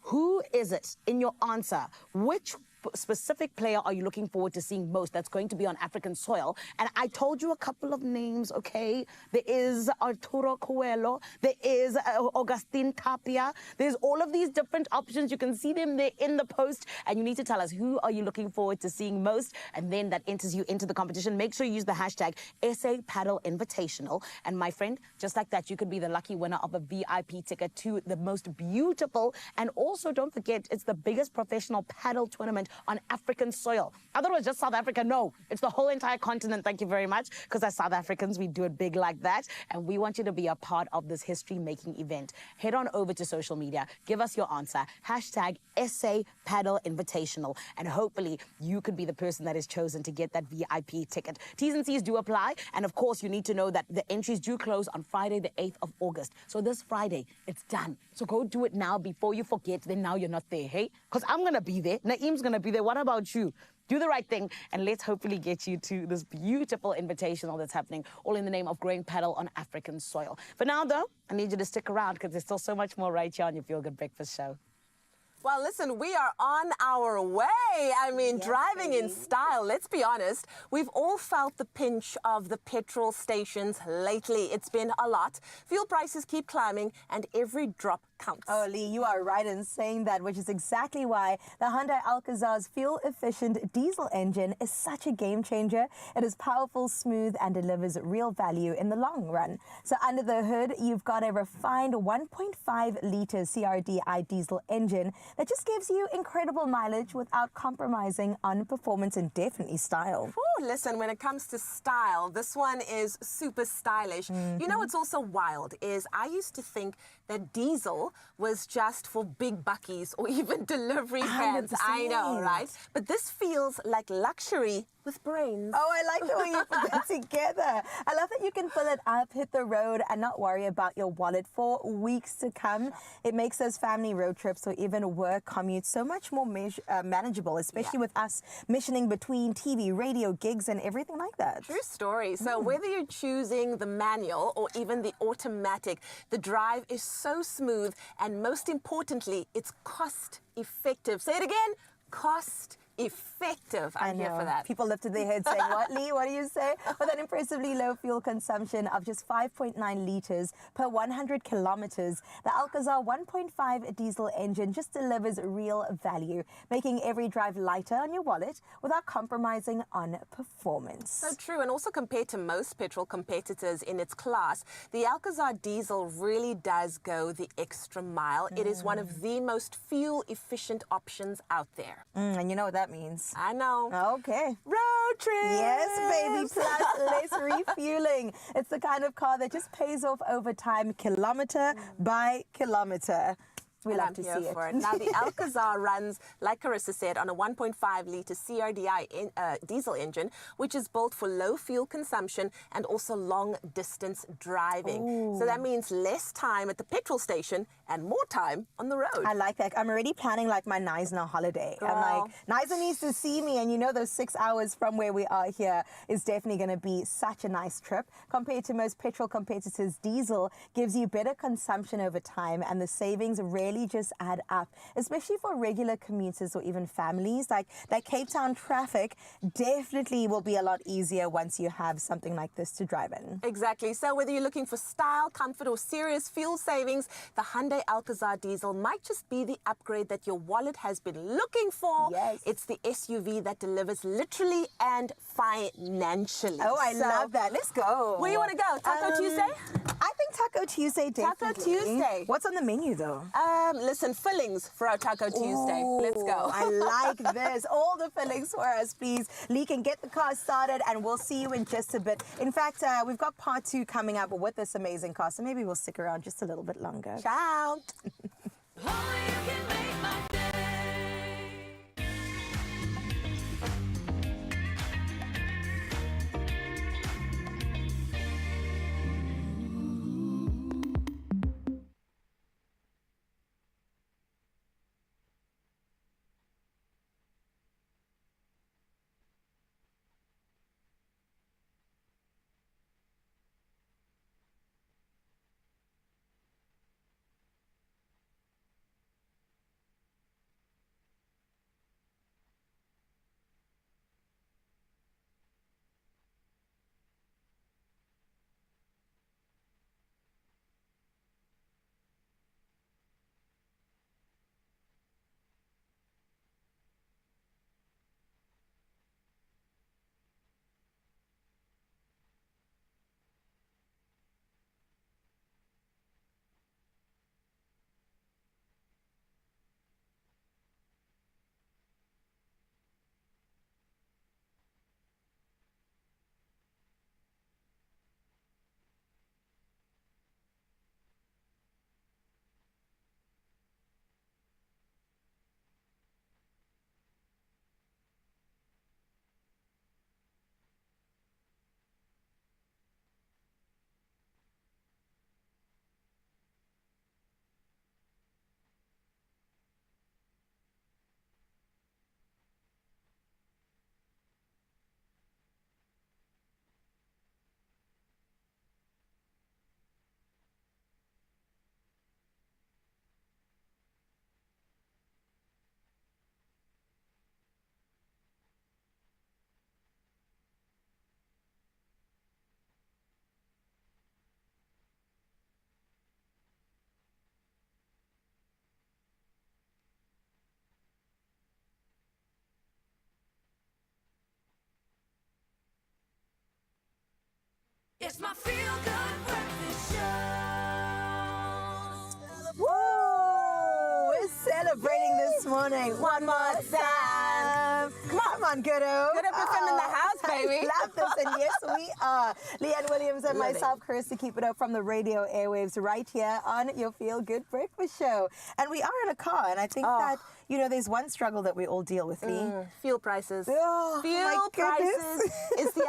[SPEAKER 1] who is it in your answer? Which specific player are you looking forward to seeing most that's going to be on African soil? And I told you a couple of names, okay? There is Arturo Coelho. There is Augustine Tapia. There's all of these different options. You can see them there in the post. And you need to tell us who are you looking forward to seeing most. And then that enters you into the competition. Make sure you use the hashtag SA Paddle Invitational. And my friend, just like that, you could be the lucky winner of a VIP ticket to the most beautiful. And also, don't forget, it's the biggest professional paddle tournament on African soil. I thought it was just South Africa. No, it's the whole entire continent. Thank you very much. Because as South Africans, we do it big like that. And we want you to be a part of this history-making event. Head on over to social media. Give us your answer. Hashtag SA Paddle Invitational. And hopefully, you could be the person that is chosen to get that VIP ticket. T's and C's do apply. And of course, you need to know that the entries do close on Friday, the 8th of August. So this Friday, it's done. So go do it now before you forget. Then now you're not there, hey? Because I'm going to be there. Naeem's going to be there. What about you? Do the right thing, and let's hopefully get you to this beautiful invitational that's happening, all in the name of growing paddle on African soil. For now, though, I need you to stick around because there's still so much more right here on your Feel Good Breakfast show.
[SPEAKER 2] Well, listen, we are on our way. I mean, driving in style, let's be honest. We've all felt the pinch of the petrol stations lately. It's been a lot. Fuel prices keep climbing, and every drop counts.
[SPEAKER 4] Oh, Lee, you are right in saying that, which is exactly why the Hyundai Alcazar's fuel-efficient diesel engine is such a game changer. It is powerful, smooth, and delivers real value in the long run. So under the hood, you've got a refined 1.5-litre CRDI diesel engine that just gives you incredible mileage without compromising on performance and definitely style.
[SPEAKER 2] Ooh, listen, when it comes to style, this one is super stylish. You know what's also wild is I used to think that diesel was just for big buckies or even delivery vans. I know, right? But this feels like luxury with brains.
[SPEAKER 4] Oh, I like the way you put that together. I love that you can fill it up, hit the road, and not worry about your wallet for weeks to come. It makes those family road trips or even work commutes so much more manageable, especially with us missioning between TV, radio, gigs, and everything like that.
[SPEAKER 2] True story. So whether you're choosing the manual or even the automatic, the drive is so smooth, and most importantly, it's cost effective. Say it again, cost effective. I'm here for that.
[SPEAKER 4] People lifted their heads saying, what, Lee? What do you say? With an impressively low fuel consumption of just 5.9 litres per 100 kilometres, the Alcazar 1.5 diesel engine just delivers real value, making every drive lighter on your wallet without compromising on performance.
[SPEAKER 2] So true. And also compared to most petrol competitors in its class, the Alcazar diesel really does go the extra mile. It is one of the most fuel-efficient options out there.
[SPEAKER 4] And you know what that means?
[SPEAKER 2] I know.
[SPEAKER 4] Okay.
[SPEAKER 2] Road trip.
[SPEAKER 4] Yes, baby. Plus less refueling. It's the kind of car that just pays off over time, kilometre by kilometre. We love to see it.
[SPEAKER 2] Now, the Alcazar runs, like Carissa said, on a 1.5-litre CRDI diesel engine, which is built for low fuel consumption and also long-distance driving.
[SPEAKER 4] Ooh.
[SPEAKER 2] So that means less time at the petrol station and more time on the road.
[SPEAKER 4] I like that. I'm already planning like my Neisner holiday.
[SPEAKER 2] Girl.
[SPEAKER 4] I'm like, Neisner needs to see me, and you know those 6 hours from where we are here is definitely going to be such a nice trip. Compared to most petrol competitors, diesel gives you better consumption over time, and the savings rarely really just add up, especially for regular commuters or even families. Like that Cape Town traffic definitely will be a lot easier once you have something like this to drive in.
[SPEAKER 2] Exactly. So whether you're looking for style, comfort, or serious fuel savings, the Hyundai Alcazar diesel might just be the upgrade that your wallet has been looking for.
[SPEAKER 4] Yes.
[SPEAKER 2] It's the SUV that delivers literally and financially.
[SPEAKER 4] Oh, I love that. Let's go.
[SPEAKER 2] Where you want to go? Taco Tuesday?
[SPEAKER 4] I think Taco Tuesday, definitely.
[SPEAKER 2] Taco Tuesday.
[SPEAKER 4] What's on the menu, though?
[SPEAKER 2] Listen, fillings for our Taco Tuesday. Let's go.
[SPEAKER 4] I like this. All the fillings for us, please. Lee can get the car started, and we'll see you in just a bit. In fact, we've got part 2 coming up with this amazing car, so maybe we'll stick around just a little bit longer.
[SPEAKER 2] Ciao.
[SPEAKER 3] Only you can make my day. It's my feel-good breakfast show.
[SPEAKER 4] Woo! We're celebrating this morning. One more time. Come on, Goodo.
[SPEAKER 2] Good up FM in the house, baby.
[SPEAKER 4] I love this, and yes, we are. Leanne Williams and myself, Carissa, keep it up from the radio airwaves right here on your Feel Good Breakfast Show. And we are in a car, and I think that, you know, there's one struggle that we all deal with, Lee.
[SPEAKER 2] Fuel prices.
[SPEAKER 4] Oh,
[SPEAKER 2] Fuel prices is the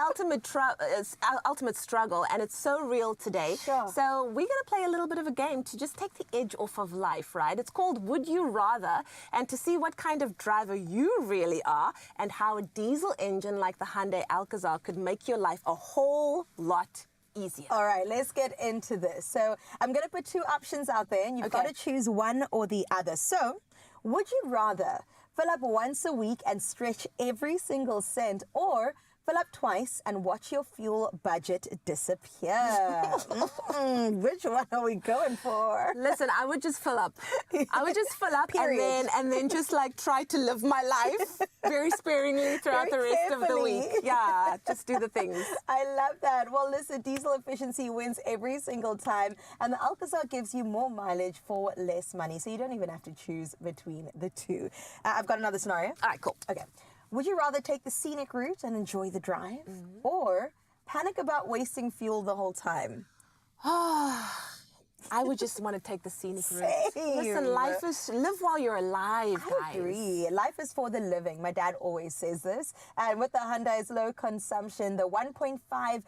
[SPEAKER 2] ultimate struggle, and it's so real today.
[SPEAKER 4] Sure.
[SPEAKER 2] So we're going to play a little bit of a game to just take the edge off of life, right? It's called Would You Rather, and to see what kind of driver you really are and how a diesel engine like the Hyundai Alcazar could make your life a whole lot easier.
[SPEAKER 4] All right, let's get into this. So I'm going to put 2 options out there, and you've got to choose one or the other. So would you rather fill up once a week and stretch every single cent, or fill up twice and watch your fuel budget disappear? Which one are we going for?
[SPEAKER 2] Listen, I would just fill up. I would just fill up and then just like try to live my life very sparingly throughout the rest of the week. Yeah, just do the things.
[SPEAKER 4] I love that. Well, listen, diesel efficiency wins every single time, and the Alcazar gives you more mileage for less money, so you don't even have to choose between the two. I've got another scenario.
[SPEAKER 2] All right, cool.
[SPEAKER 4] Okay. Would you rather take the scenic route and enjoy the drive, or panic about wasting fuel the whole time?
[SPEAKER 2] I would just want to take the scenic route.
[SPEAKER 4] Same.
[SPEAKER 2] Listen, life is live while you're alive, guys.
[SPEAKER 4] I agree. Life is for the living. My dad always says this. And with the Hyundai's low consumption, the 1.5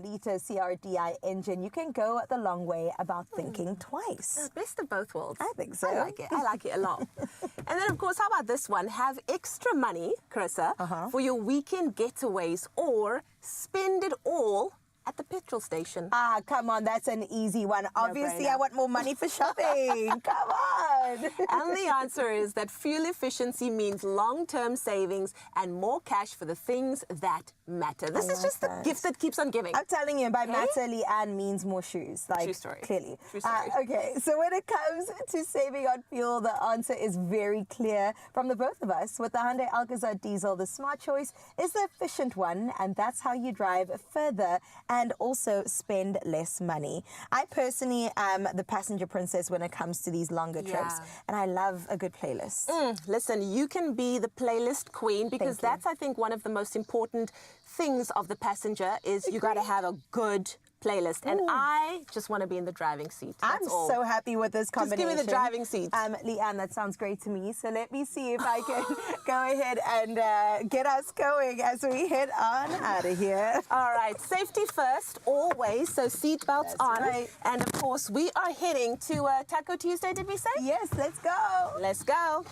[SPEAKER 4] liter CRDI engine, you can go the long way about thinking twice.
[SPEAKER 2] Best of both worlds.
[SPEAKER 4] I think so.
[SPEAKER 2] I like it. I like it a lot. And then, of course, how about this one? Have extra money, Carissa, for your weekend getaways, or spend it all at the petrol station.
[SPEAKER 4] Ah, come on, that's an easy one. Obviously, I want more money for shopping. Come on.
[SPEAKER 2] And the answer is that fuel efficiency means long-term savings and more cash for the things that matter. This is just the gift that keeps on giving.
[SPEAKER 4] I'm telling you, by matter, Leanne means more shoes. Like,
[SPEAKER 2] True story.
[SPEAKER 4] Clearly.
[SPEAKER 2] True story.
[SPEAKER 4] Okay, so when it comes to saving on fuel, the answer is very clear from the both of us. With the Hyundai Alcazar diesel, the smart choice is the efficient one, and that's how you drive further and also spend less money. I personally am the passenger princess when it comes to these longer trips, and I love a good playlist.
[SPEAKER 2] Listen, you can be the playlist queen because that's, I think, one of the most important things of the passenger is you got to have a good playlist. And I just want to be in the driving seat. That's
[SPEAKER 4] I'm
[SPEAKER 2] all.
[SPEAKER 4] so happy with this combination.
[SPEAKER 2] Just give me the driving seat.
[SPEAKER 4] Leanne, that sounds great to me. So let me see if I can go ahead and get us going as we head on out of here.
[SPEAKER 2] All right, safety first, always. So seatbelts on.
[SPEAKER 4] Right.
[SPEAKER 2] And of course, we are heading to Taco Tuesday, did we say?
[SPEAKER 4] Yes, let's go.
[SPEAKER 2] Let's go.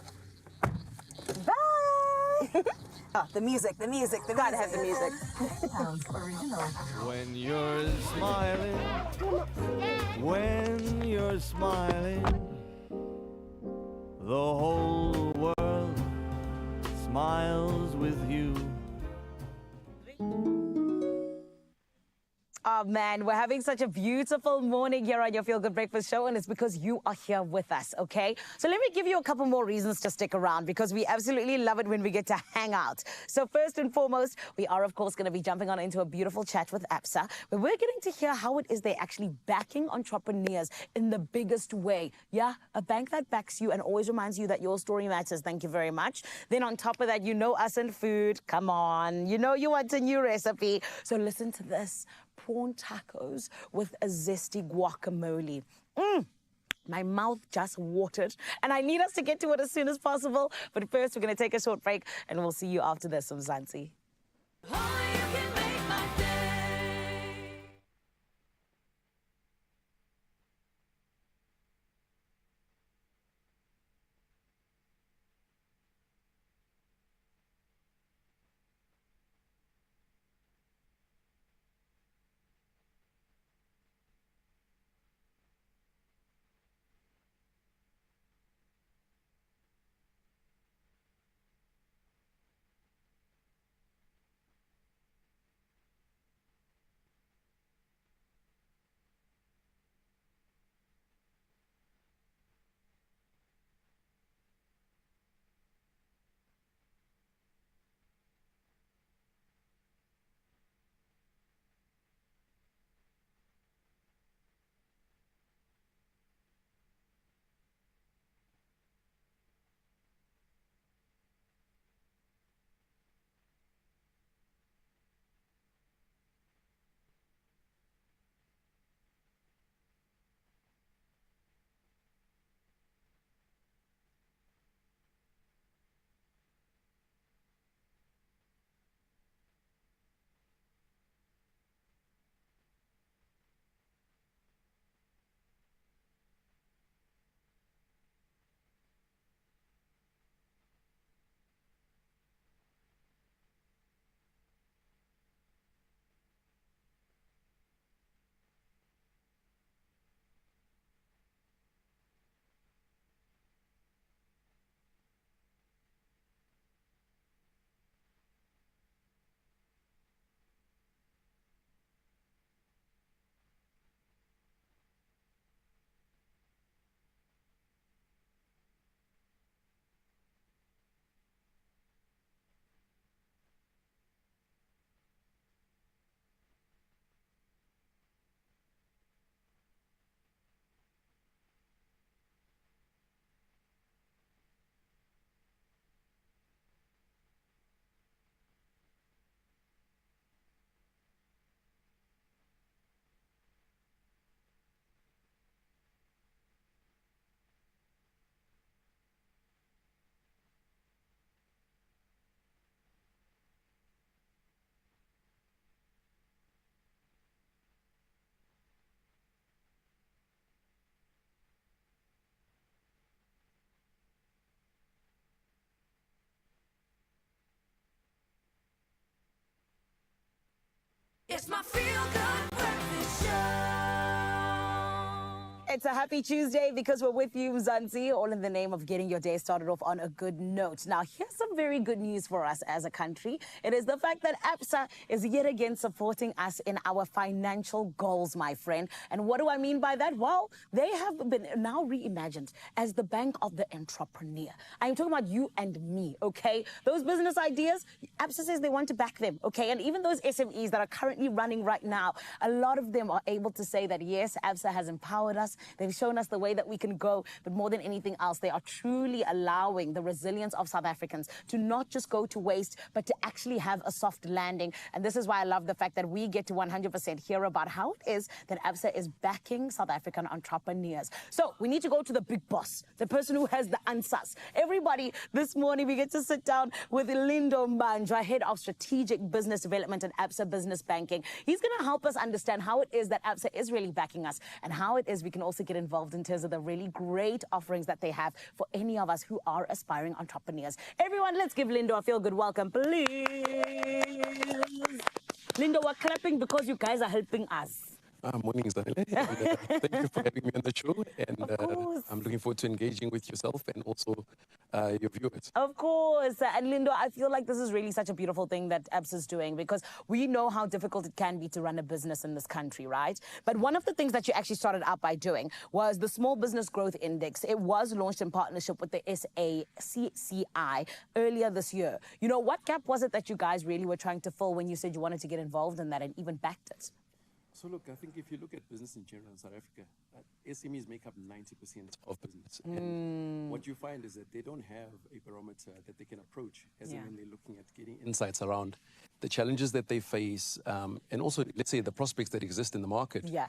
[SPEAKER 4] Bye. Oh, the music.
[SPEAKER 2] Gotta have the music.
[SPEAKER 11] When you're smiling, when you're smiling, the whole world smiles with you.
[SPEAKER 1] Oh man, we're having such a beautiful morning here on your Feel Good Breakfast Show, and it's because you are here with us, okay? So let me give you a couple more reasons to stick around, because we absolutely love it when we get to hang out. So first and foremost, we are of course going to be jumping on into a beautiful chat with ABSA, where we're getting to hear how it is they're actually backing entrepreneurs in the biggest way. Yeah, a bank that backs you and always reminds you that your story matters. Thank you very much. Then on top of that, you know us and food. Come on, you know you want a new recipe. So listen to this. Prawn tacos with a zesty guacamole. My mouth just watered, and I need us to get to it as soon as possible. But first, we're going to take a short break, and we'll see you after this from Zanzi.
[SPEAKER 3] It's my feel good
[SPEAKER 1] It's a happy Tuesday because we're with you, Mzansi, all in the name of getting your day started off on a good note. Now, here's some very good news for us as a country. It is the fact that ABSA is yet again supporting us in our financial goals, my friend. And what do I mean by that? Well, they have been now reimagined as the bank of the entrepreneur. I'm talking about you and me, okay? Those business ideas, ABSA says they want to back them, okay? And even those SMEs that are currently running right now, a lot of them are able to say that, yes, ABSA has empowered us. They've shown us the way that we can go. But more than anything else, they are truly allowing the resilience of South Africans to not just go to waste, but to actually have a soft landing. And this is why I love the fact that we get to 100% hear about how it is that ABSA is backing South African entrepreneurs. So we need to go to the big boss, the person who has the answers. Everybody, this morning we get to sit down with Lindo Mbanjwa, Head of Strategic Business Development and ABSA Business Banking. He's going to help us understand how it is that ABSA is really backing us and how it is we can also get involved in terms of the really great offerings that they have for any of us who are aspiring entrepreneurs. Everyone, let's give Lindo a feel-good welcome, please. Lindo, we're clapping because you guys are helping us.
[SPEAKER 12] Morning, Zanele. Thank you for having me on the show. And I'm looking forward to engaging with yourself and also your viewers.
[SPEAKER 1] Of course. And Lindo, I feel like this is really such a beautiful thing that ABSA is doing because we know how difficult it can be to run a business in this country, right? But one of the things that you actually started out by doing was the Small Business Growth Index. It was launched in partnership with the SACCI earlier this year. You know, what gap was it that you guys really were trying to fill when you said you wanted to get involved in that and even backed it?
[SPEAKER 12] So look, I think if you look at business in general in South Africa, SMEs make up 90% of business. And what you find is that they don't have a barometer that they can approach as in when they're looking at getting insights around the challenges that they face and also, let's say, the prospects that exist in the market.
[SPEAKER 1] Yeah.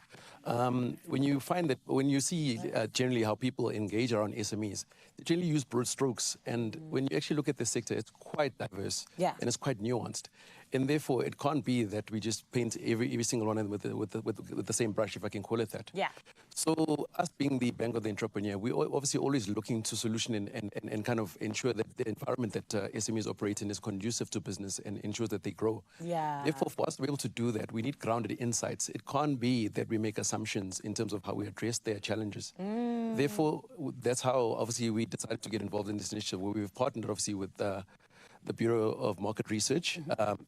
[SPEAKER 12] When you find that, when you see generally how people engage around SMEs, they generally use broad strokes. And when you actually look at the sector, it's quite diverse and it's quite nuanced. And therefore, it can't be that we just paint every single one with the same brush, if I can call it that.
[SPEAKER 1] Yeah.
[SPEAKER 12] So us being the bank of the entrepreneur, we're obviously always looking to solution and kind of ensure that the environment that SMEs operate in is conducive to business and ensures that they grow.
[SPEAKER 1] Yeah.
[SPEAKER 12] Therefore, for us to be able to do that, we need grounded insights. It can't be that we make assumptions in terms of how we address their challenges. Therefore, that's how, obviously, we decided to get involved in this initiative, where we've partnered, obviously, with the Bureau of Market Research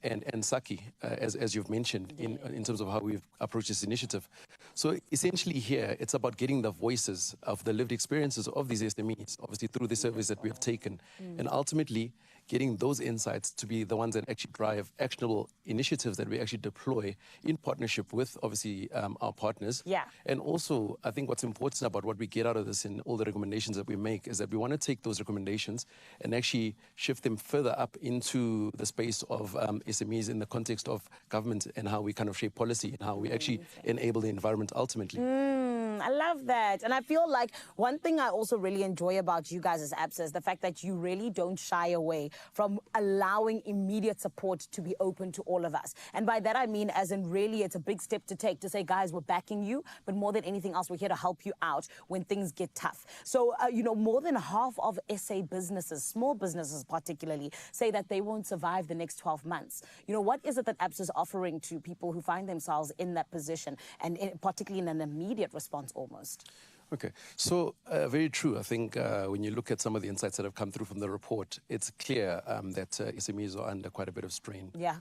[SPEAKER 12] and Saki, as you've mentioned, in terms of how we've approached this initiative. So essentially here, it's about getting the voices of the lived experiences of these SMEs, obviously through the surveys that we have taken, and ultimately getting those insights to be the ones that actually drive actionable initiatives that we actually deploy in partnership with, obviously, our partners.
[SPEAKER 1] Yeah.
[SPEAKER 12] And also, I think what's important about what we get out of this and all the recommendations that we make is that we want to take those recommendations and actually shift them further up into the space of SMEs in the context of government and how we kind of shape policy and how we actually enable the environment ultimately.
[SPEAKER 1] I love that. And I feel like one thing I also really enjoy about you guys as ABSA is the fact that you really don't shy away from allowing immediate support to be open to all of us. And by that I mean as in really it's a big step to take to say, guys, we're backing you, but more than anything else, we're here to help you out when things get tough. So, you know, more than half of SA businesses, small businesses particularly, say that they won't survive the next 12 months. You know, what is it that ABSA is offering to people who find themselves in that position and particularly in an immediate response almost?
[SPEAKER 12] Okay, so very true. I think when you look at some of the insights that have come through from the report, it's clear that SMEs are under quite a bit of strain.
[SPEAKER 1] Yeah.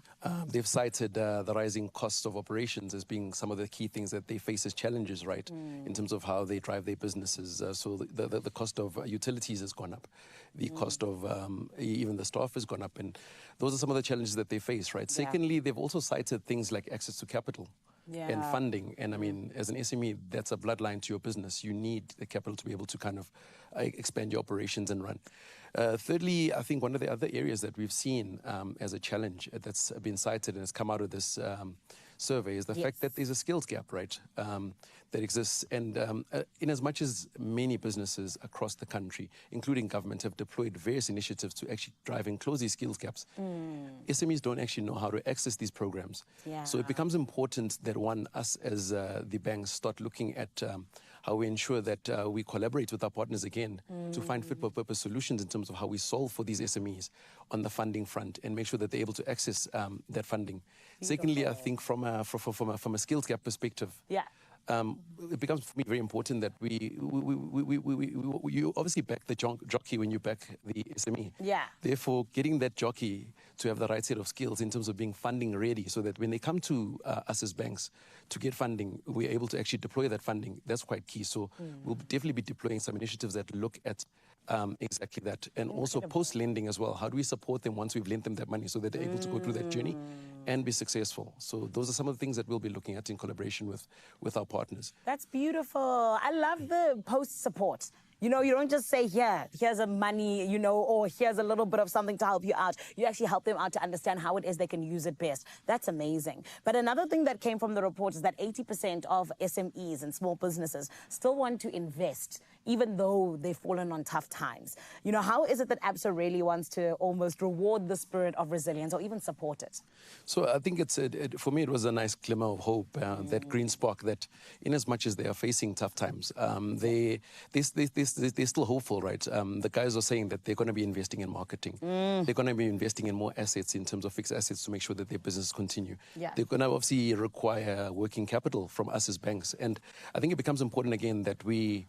[SPEAKER 12] They've cited the rising costs of operations as being some of the key things that they face as challenges, right, in terms of how they drive their businesses. So the cost of utilities has gone up. The cost of even the staff has gone up. And those are some of the challenges that they face, right?
[SPEAKER 1] Yeah.
[SPEAKER 12] Secondly, they've also cited things like access to capital. And funding. And I mean, as an SME, that's a bloodline to your business. You need the capital to be able to kind of expand your operations and run. Thirdly, I think one of the other areas that we've seen as a challenge that's been cited and has come out of this survey is the fact that there's a skills gap, right, that exists. And in as much as many businesses across the country, including government, have deployed various initiatives to actually drive and close these skills gaps, SMEs don't actually know how to access these programs. So it becomes important that us as the banks start looking at how we ensure that we collaborate with our partners again to find fit-for-purpose solutions in terms of how we solve for these SMEs on the funding front and make sure that they're able to access that funding. Secondly, I think from a skills gap perspective, it becomes for me very important that you obviously back the jockey when you back the SME.
[SPEAKER 1] Yeah.
[SPEAKER 12] Therefore, getting that jockey to have the right set of skills in terms of being funding ready, so that when they come to us as banks to get funding, we're able to actually deploy that funding. That's quite key. So we'll definitely be deploying some initiatives that look at exactly that. And also post-lending as well. How do we support them once we've lent them that money so that they're able to go through that journey and be successful? So those are some of the things that we'll be looking at in collaboration with our partners.
[SPEAKER 1] That's beautiful. I love the post-support. You know, you don't just say, here's a money, you know, or here's a little bit of something to help you out. You actually help them out to understand how it is they can use it best. That's amazing. But another thing that came from the report is that 80% of SMEs and small businesses still want to invest, even though they've fallen on tough times. You know, how is it that ABSA really wants to almost reward the spirit of resilience or even support it?
[SPEAKER 12] So I think for me, it was a nice glimmer of hope, that green spark, that in as much as they are facing tough times, they're still hopeful, right? The guys are saying that they're going to be investing in marketing. They're going to be investing in more assets in terms of fixed assets to make sure that their business continue.
[SPEAKER 1] Yeah.
[SPEAKER 12] They're going to obviously require working capital from us as banks. And I think it becomes important again that we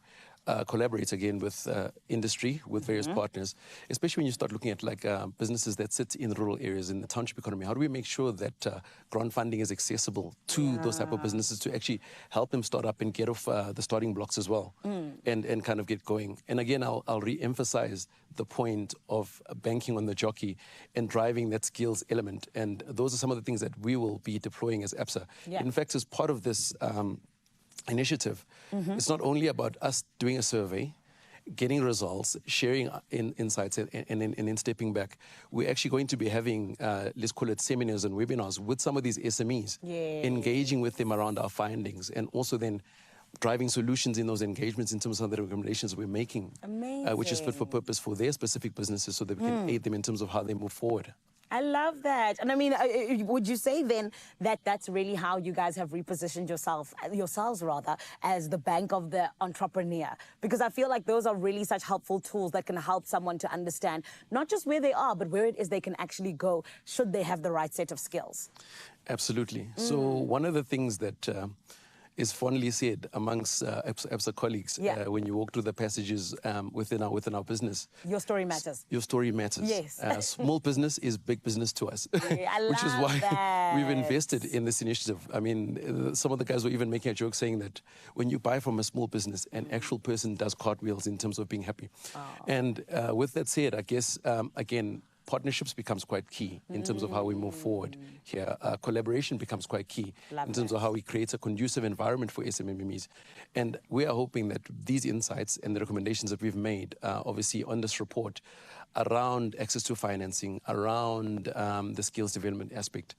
[SPEAKER 12] collaborate again with industry, with various partners, especially when you start looking at like businesses that sit in rural areas in the township economy. How do we make sure that grant funding is accessible to those type of businesses to actually help them start up and get off the starting blocks as well, and kind of get going? And again, I'll re-emphasize the point of banking on the jockey and driving that skills element. And those are some of the things that we will be deploying as ABSA.
[SPEAKER 1] Yeah.
[SPEAKER 12] In fact, as part of this initiative, it's not only about us doing a survey, getting results, sharing insights, and then stepping back. We're actually going to be having, let's call it seminars and webinars with some of these SMEs, engaging with them around our findings, and also then driving solutions in those engagements in terms of the recommendations we're making, which is fit for purpose for their specific businesses, so that we can aid them in terms of how they move forward.
[SPEAKER 1] I love that. And I mean, would you say then that that's really how you guys have repositioned yourselves rather, as the bank of the entrepreneur? Because I feel like those are really such helpful tools that can help someone to understand not just where they are, but where it is they can actually go should they have the right set of skills.
[SPEAKER 12] Absolutely. So one of the things that is fondly said amongst ABSA colleagues when you walk through the passages within our business.
[SPEAKER 1] Your story matters.
[SPEAKER 12] Your story matters.
[SPEAKER 1] Yes.
[SPEAKER 12] Small business is big business to us, which is why we've invested in this initiative. I mean, some of the guys were even making a joke saying that when you buy from a small business, an actual person does cartwheels in terms of being happy. And with that said, I guess, again, partnerships becomes quite key in terms of how we move forward here. Collaboration becomes quite key in terms of how we create a conducive environment for SMMEs. And we are hoping that these insights and the recommendations that we've made, obviously on this report, around access to financing, around the skills development aspect,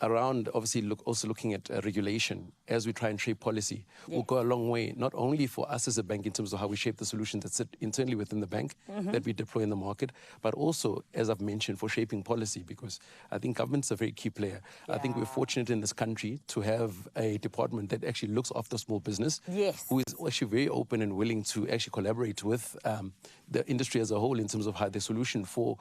[SPEAKER 12] around obviously also looking at regulation as we try and shape policy, will go a long way, not only for us as a bank in terms of how we shape the solutions that sit internally within the bank that we deploy in the market, but also, as I've mentioned, for shaping policy, because I think government's a very key player. I think we're fortunate in this country to have a department that actually looks after small business, who is actually very open and willing to actually collaborate with the industry as a whole in terms of how the solution for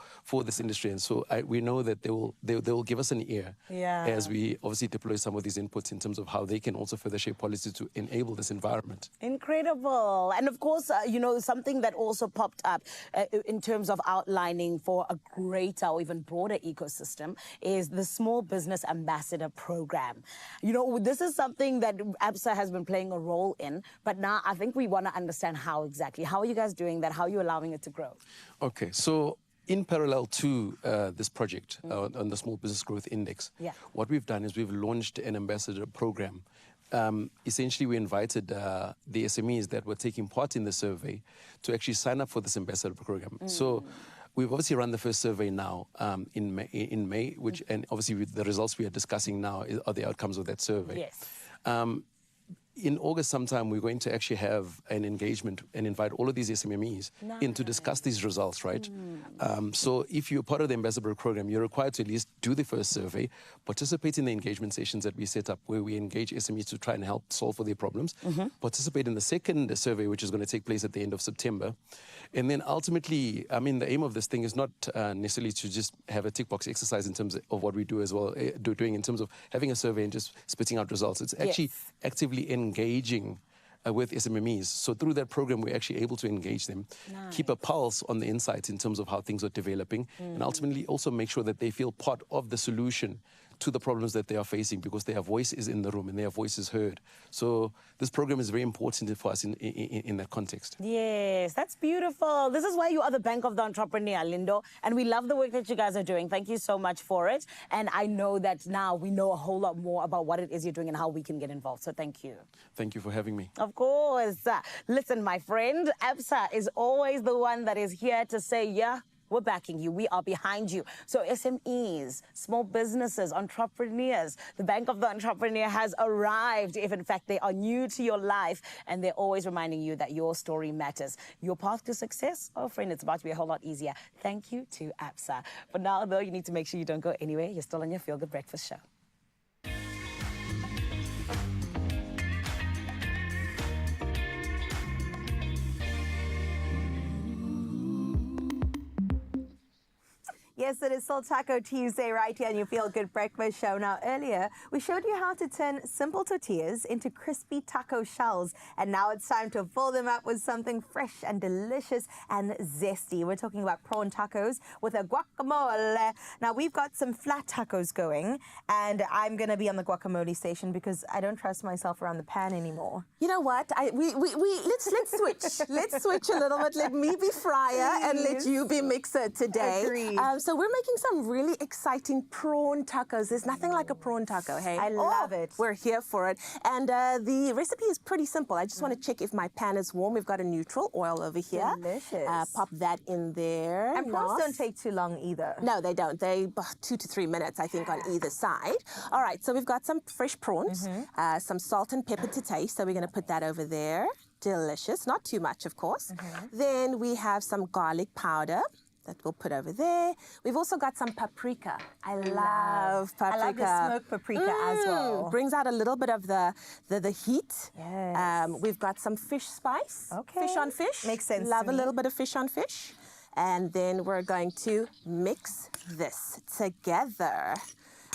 [SPEAKER 12] this industry. And so we know that they will give us an ear as we obviously deploy some of these inputs in terms of how they can also further shape policy to enable this environment.
[SPEAKER 1] Incredible. And of course, you know, something that also popped up in terms of outlining for a greater or even broader ecosystem is the Small Business Ambassador Program. You know, this is something that ABSA has been playing a role in, but now I think we want to understand how exactly. How are you guys doing that? How are you allowing it to grow?
[SPEAKER 12] Okay, so in parallel to this project on the Small Business Growth Index, what we've done is we've launched an ambassador program. Essentially, we invited the SMEs that were taking part in the survey to actually sign up for this ambassador program. So we've obviously run the first survey now in May, which, and obviously the results we are discussing now are the outcomes of that survey. in August sometime, we're going to actually have an engagement and invite all of these SMMEs in to discuss these results, right? So if you're part of the Ambassador program, you're required to at least do the first survey, participate in the engagement sessions that we set up where we engage SMEs to try and help solve for their problems, participate in the second survey, which is going to take place at the end of September. And then ultimately, I mean, the aim of this thing is not necessarily to just have a tick box exercise in terms of what we do as well, doing in terms of having a survey and just spitting out results. It's actually actively engaging with SMMEs. So through that program, we're actually able to engage them, keep a pulse on the insights in terms of how things are developing, and ultimately also make sure that they feel part of the solution to the problems that they are facing, because their voice is in the room and their voice is heard. So this program is very important for us in that context.
[SPEAKER 1] Yes, that's beautiful. This is why you are the Bank of the Entrepreneur, Lindo. And we love the work that you guys are doing. Thank you so much for it. And I know that now we know a whole lot more about what it is you're doing and how we can get involved. So thank you.
[SPEAKER 12] Thank you for having me.
[SPEAKER 1] Of course. Listen, my friend, ABSA is always the one that is here to say, yeah, we're backing you. We are behind you. So SMEs, small businesses, entrepreneurs, the Bank of the Entrepreneur has arrived if in fact they are new to your life, and they're always reminding you that your story matters. Your path to success, oh friend, it's about to be a whole lot easier. Thank you to ABSA. For now though, you need to make sure you don't go anywhere. You're still on your Feel Good Breakfast show.
[SPEAKER 4] Yes, it is still Taco Tuesday right here on your Feel Good Breakfast show. Now, earlier, we showed you how to turn simple tortillas into crispy taco shells. And now it's time to fill them up with something fresh and delicious and zesty. We're talking about prawn tacos with a guacamole. Now, we've got some flat tacos going, and I'm going to be on the guacamole station because I don't trust myself around the pan anymore.
[SPEAKER 2] You know what? Let's switch. Let's switch a little bit. Let me be fryer and let you be mixer today.
[SPEAKER 4] Agreed.
[SPEAKER 2] So we're making some really exciting prawn tacos. There's nothing like a prawn taco, hey?
[SPEAKER 4] I love it.
[SPEAKER 2] We're here for it. And the recipe is pretty simple. I just want to check if my pan is warm. We've got a neutral oil over here.
[SPEAKER 4] Delicious.
[SPEAKER 2] Pop that in there.
[SPEAKER 4] And prawns don't take too long either.
[SPEAKER 2] No, they don't. They 2 to 3 minutes, I think, on either side. All right, so we've got some fresh prawns, some salt and pepper to taste. So we're going to put that over there. Delicious. Not too much, of course. Then we have some garlic powder that we'll put over there. We've also got some paprika. I love paprika.
[SPEAKER 4] I love the smoked paprika as well.
[SPEAKER 2] Brings out a little bit of the heat.
[SPEAKER 4] Yes.
[SPEAKER 2] We've got some fish spice.
[SPEAKER 4] Okay.
[SPEAKER 2] Fish on fish.
[SPEAKER 4] Makes sense
[SPEAKER 2] Love
[SPEAKER 4] to
[SPEAKER 2] a
[SPEAKER 4] me.
[SPEAKER 2] little bit of fish on fish. And then we're going to mix this together.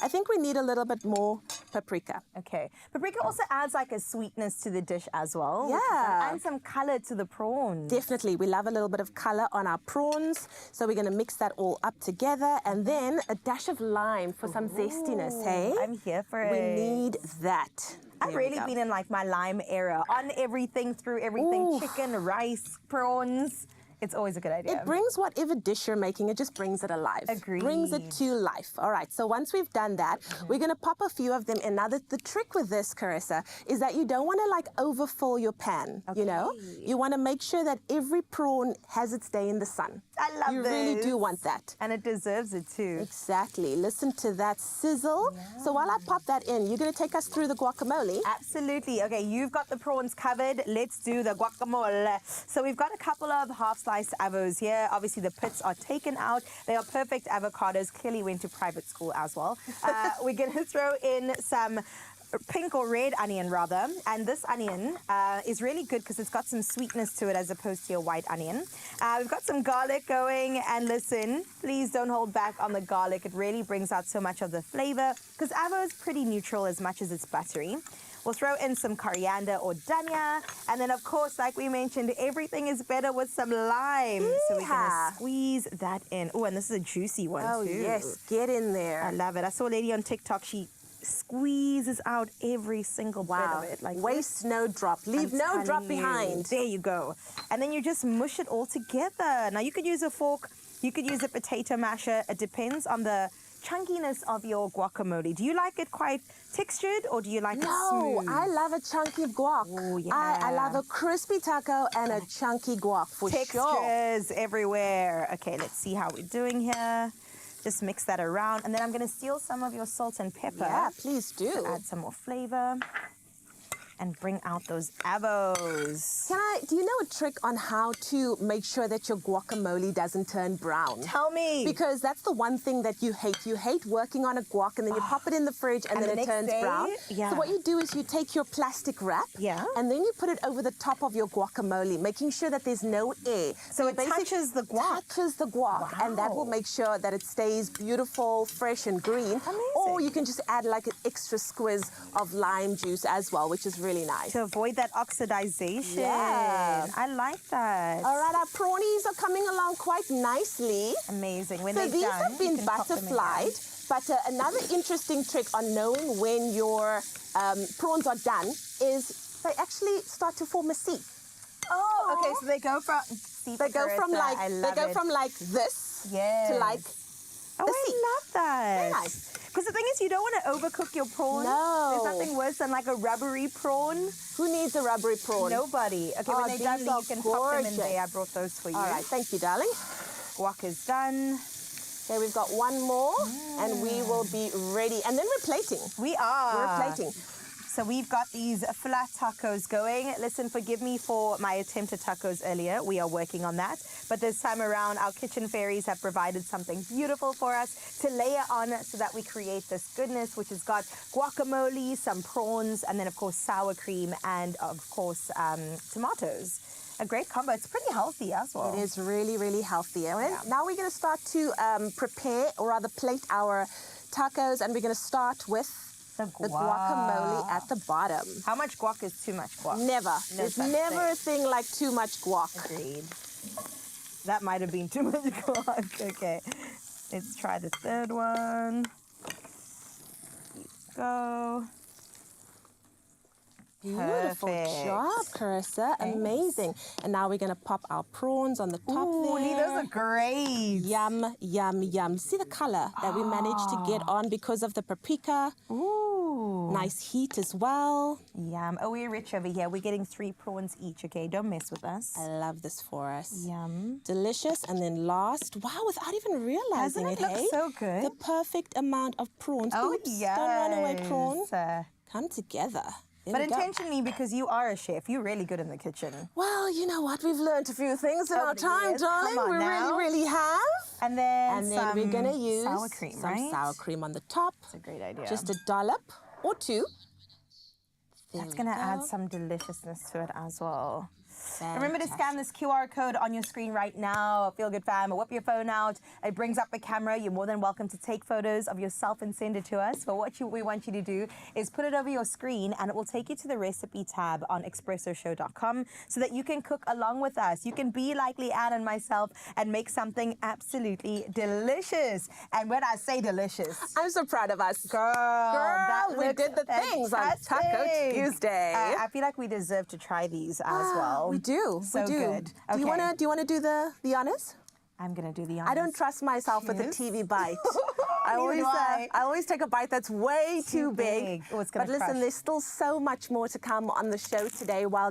[SPEAKER 2] I think we need a little bit more paprika.
[SPEAKER 4] Okay. Paprika also adds like a sweetness to the dish as well.
[SPEAKER 2] Yeah.
[SPEAKER 4] And some color to the prawns.
[SPEAKER 2] Definitely. We love a little bit of color on our prawns. So we're going to mix that all up together. And then a dash of lime for some zestiness, hey?
[SPEAKER 4] I'm here for it.
[SPEAKER 2] We need that.
[SPEAKER 4] I've really been in like my lime era. On everything, through everything. Chicken, rice, prawns. It's always a good idea.
[SPEAKER 2] It brings whatever dish you're making, it just brings it alive.
[SPEAKER 4] Agreed.
[SPEAKER 2] Brings it to life. All right, so once we've done that, we're going to pop a few of them in. Now, the trick with this, Carissa, is that you don't want to like overfill your pan, you know? You want to make sure that every prawn has its day in the sun.
[SPEAKER 4] I love
[SPEAKER 2] You
[SPEAKER 4] this.
[SPEAKER 2] really do want that.
[SPEAKER 4] And it deserves it too.
[SPEAKER 2] Exactly. Listen to that sizzle. So while I pop that in, you're going to take us through the guacamole.
[SPEAKER 4] Absolutely. Okay, you've got the prawns covered. Let's do the guacamole. So we've got a couple of half-sliced avos here. Obviously, the pits are taken out. They are perfect avocados. Clearly went to private school as well. We're going to throw in some pink or red onion rather, and this onion is really good because it's got some sweetness to it as opposed to your white onion. We've got some garlic going, and listen, please don't hold back on the garlic. It really brings out so much of the flavor because avo is pretty neutral as much as it's buttery. We'll throw in some coriander or dhania, and then of course, like we mentioned, everything is better with some lime. So we're gonna squeeze that in. Oh, and this is a juicy one too.
[SPEAKER 2] Oh yes, get in there.
[SPEAKER 4] I love it. I saw a lady on TikTok, she squeezes out every single bit of it.
[SPEAKER 2] Like waste no drop. Leave no drop behind.
[SPEAKER 4] There you go. And then you just mush it all together. Now you could use a fork, you could use a potato masher. It depends on the chunkiness of your guacamole. Do you like it quite textured or do you like it smooth?
[SPEAKER 2] No, I love a chunky guac.
[SPEAKER 4] Oh, yeah.
[SPEAKER 2] I love a crispy taco and a chunky guac for sure.
[SPEAKER 4] Textures everywhere. Okay, let's see how we're doing here. Just mix that around. And then I'm going to steal some of your salt and pepper.
[SPEAKER 2] Yeah, please do.
[SPEAKER 4] To add some more flavor. and bring out those avos.
[SPEAKER 2] Do you know a trick on how to make sure that your guacamole doesn't turn brown?
[SPEAKER 4] Tell me.
[SPEAKER 2] Because that's the one thing that you hate. You hate working on a guac and then you pop it in the fridge and then
[SPEAKER 4] the
[SPEAKER 2] it turns
[SPEAKER 4] next day?
[SPEAKER 2] brown.
[SPEAKER 4] Yeah.
[SPEAKER 2] So what you do is you take your plastic wrap and then you put it over the top of your guacamole, making sure that there's no air.
[SPEAKER 4] So it touches the guac.
[SPEAKER 2] Touches the guac, and that will make sure that it stays beautiful, fresh and green.
[SPEAKER 4] Amazing.
[SPEAKER 2] Or you can just add like an extra squeeze of lime juice as well, which is really nice.
[SPEAKER 4] To avoid that oxidization.
[SPEAKER 2] Yeah.
[SPEAKER 4] I like that.
[SPEAKER 2] All right, our prawnies are coming along quite nicely.
[SPEAKER 4] Amazing. When
[SPEAKER 2] So
[SPEAKER 4] they're
[SPEAKER 2] these
[SPEAKER 4] done,
[SPEAKER 2] have been
[SPEAKER 4] you can pop them in
[SPEAKER 2] butterflied. But another interesting trick on knowing when your prawns are done is they actually start to form a C.
[SPEAKER 4] Oh, okay. So they go from
[SPEAKER 2] like this to like
[SPEAKER 4] Oh,
[SPEAKER 2] a C.
[SPEAKER 4] I love that.
[SPEAKER 2] Very nice.
[SPEAKER 4] Because the thing is, you don't want to overcook your prawn.
[SPEAKER 2] No.
[SPEAKER 4] There's nothing worse than like a rubbery prawn.
[SPEAKER 2] Who needs a rubbery prawn?
[SPEAKER 4] Nobody. Okay, when they're done,
[SPEAKER 2] these
[SPEAKER 4] you
[SPEAKER 2] are
[SPEAKER 4] can pop them in
[SPEAKER 2] gorgeous.
[SPEAKER 4] there. I brought those for you.
[SPEAKER 2] All right, thank you, darling.
[SPEAKER 4] Guac is done.
[SPEAKER 2] Okay, we've got one more, and we will be ready. And then we're plating.
[SPEAKER 4] We are.
[SPEAKER 2] We're plating.
[SPEAKER 4] So we've got these flat tacos going. Listen, forgive me for my attempt at tacos earlier. We are working on that. But this time around, our kitchen fairies have provided something beautiful for us to layer on so that we create this goodness, which has got guacamole, some prawns, and then, of course, sour cream and, of course, tomatoes. A great combo. It's pretty healthy as well.
[SPEAKER 2] It is really, really healthy. And now we're going to start to prepare, or rather plate our tacos, and we're going to start with the guacamole at the bottom.
[SPEAKER 4] How much guac is too much guac?
[SPEAKER 2] Never. There's never a thing like too much guac.
[SPEAKER 4] Agreed. That might have been too much guac. Okay. Let's try the third one. Go.
[SPEAKER 2] Beautiful job, Carissa.
[SPEAKER 4] Thanks.
[SPEAKER 2] Amazing. And now we're going to pop our prawns on the top
[SPEAKER 4] Ooh,
[SPEAKER 2] there.
[SPEAKER 4] those are great.
[SPEAKER 2] Yum, yum, yum. See the color that we managed to get on because of the paprika.
[SPEAKER 4] Ooh.
[SPEAKER 2] Nice heat as well.
[SPEAKER 4] Yum. Oh, we're rich over here. We're getting 3 prawns each, okay? Don't mess with us.
[SPEAKER 2] I love this for us.
[SPEAKER 4] Yum.
[SPEAKER 2] Delicious. And then last, wow, without even realizing
[SPEAKER 4] Doesn't it look
[SPEAKER 2] hey?
[SPEAKER 4] so good?
[SPEAKER 2] The perfect amount of prawns.
[SPEAKER 4] Oh,
[SPEAKER 2] Oops, don't run away, prawn.
[SPEAKER 4] yes.
[SPEAKER 2] Come together. There
[SPEAKER 4] But
[SPEAKER 2] we go.
[SPEAKER 4] intentionally, because you are a chef, you're really good in the kitchen.
[SPEAKER 2] Well, you know what? We've learned a few things in
[SPEAKER 4] Over
[SPEAKER 2] our
[SPEAKER 4] the
[SPEAKER 2] time,
[SPEAKER 4] years.
[SPEAKER 2] darling.
[SPEAKER 4] Come on
[SPEAKER 2] We
[SPEAKER 4] now.
[SPEAKER 2] really have.
[SPEAKER 4] And then
[SPEAKER 2] we're going to use
[SPEAKER 4] sour cream,
[SPEAKER 2] some
[SPEAKER 4] right?
[SPEAKER 2] sour cream on the top.
[SPEAKER 4] That's a great idea.
[SPEAKER 2] Just a dollop or two.
[SPEAKER 4] That's going to add some deliciousness to it as well. Remember to scan this QR code on your screen right now. Feel Good fam, whip your phone out. It brings up a camera. You're more than welcome to take photos of yourself and send it to us. But what we want you to do is put it over your screen, and it will take you to the recipe tab on expressoshow.com so that you can cook along with us. You can be like Leanne and myself and make something absolutely delicious. And when I say delicious,
[SPEAKER 2] I'm so proud of us.
[SPEAKER 4] Girl,
[SPEAKER 2] we did the things on Taco Tuesday.
[SPEAKER 4] I feel like we deserve to try these as well.
[SPEAKER 2] We do.
[SPEAKER 4] So
[SPEAKER 2] we do.
[SPEAKER 4] good.
[SPEAKER 2] Do you
[SPEAKER 4] Okay.
[SPEAKER 2] want to do the honors?
[SPEAKER 4] I'm gonna do the honors.
[SPEAKER 2] I don't trust myself with a TV bite. I
[SPEAKER 4] Neither do I.
[SPEAKER 2] always take a bite that's way too big.
[SPEAKER 4] Oh, it's gonna
[SPEAKER 2] But listen,
[SPEAKER 4] crush.
[SPEAKER 2] there's still so much more to come on the show today while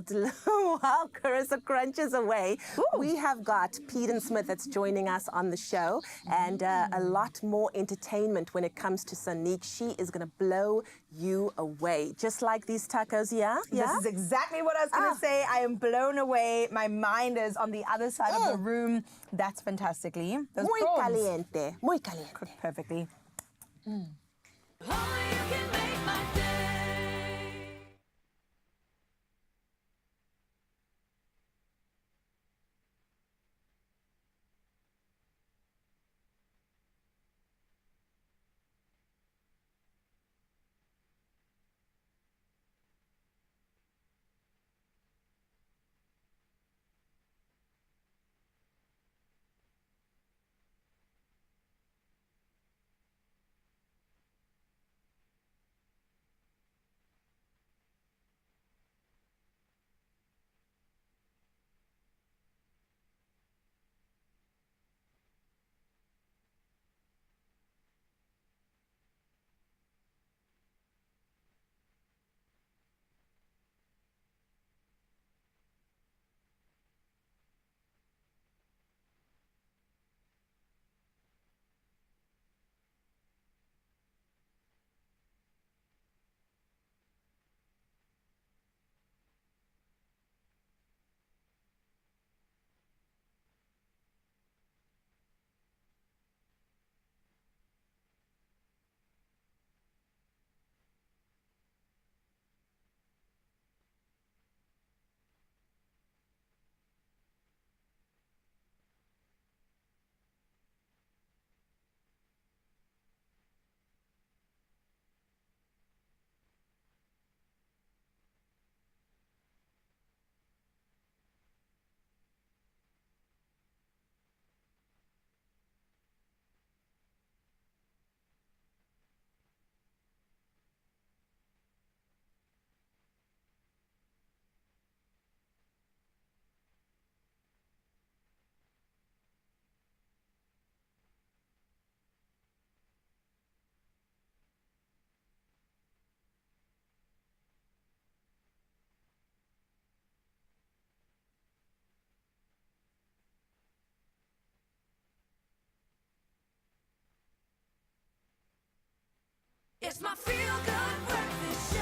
[SPEAKER 2] while Carissa crunches away. We have got Peden Smith that's joining us on the show, and a lot more entertainment when it comes to Sonique. She is going to blow you away, just like these tacos. Yeah.
[SPEAKER 4] This is exactly what I was going to say. I am blown away. My mind is on the other side of the room. That's fantastically. Those
[SPEAKER 2] Muy
[SPEAKER 4] prawns
[SPEAKER 2] caliente. Muy caliente.
[SPEAKER 4] cooked perfectly.
[SPEAKER 3] Only you can make my day. It's my feel-good breakfast show.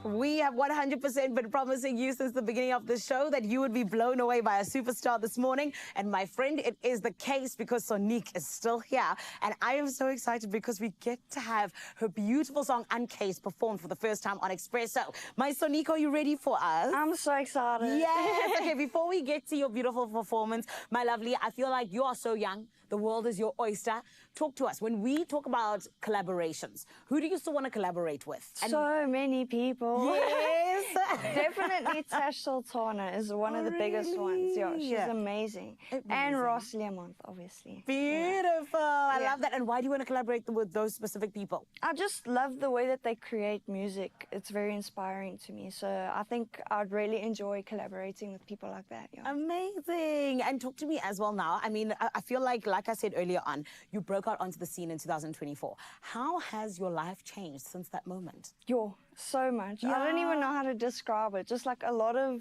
[SPEAKER 1] We have 100% been promising you since the beginning of the show that you would be blown away by a superstar this morning. And my friend, it is the case because Sonique is still here. And I am so excited because we get to have her beautiful song, Uncased, performed for the first time on Expresso. My Sonique, are you ready for us?
[SPEAKER 8] I'm so excited.
[SPEAKER 1] Yes. Okay, before we get to your beautiful performance, my lovely, I feel like you are so young. The world is your oyster. Talk to us. When we talk about collaborations, who do you still want to collaborate with?
[SPEAKER 8] So many people.
[SPEAKER 1] Yes.
[SPEAKER 8] Definitely Tash Sultana is one of the biggest ones. Yeah, she's amazing. And Ross Lemont, obviously.
[SPEAKER 1] Beautiful. I love that. And why do you want to collaborate with those specific people?
[SPEAKER 8] I just love the way that they create music. It's very inspiring to me. So I think I'd really enjoy collaborating with people like that. Yeah.
[SPEAKER 1] Amazing. And talk to me as well now. I mean, I feel like I said earlier on, you broke out onto the scene in 2024. How has your life changed since that moment?
[SPEAKER 8] So much. I don't even know how to describe it. Just like a lot of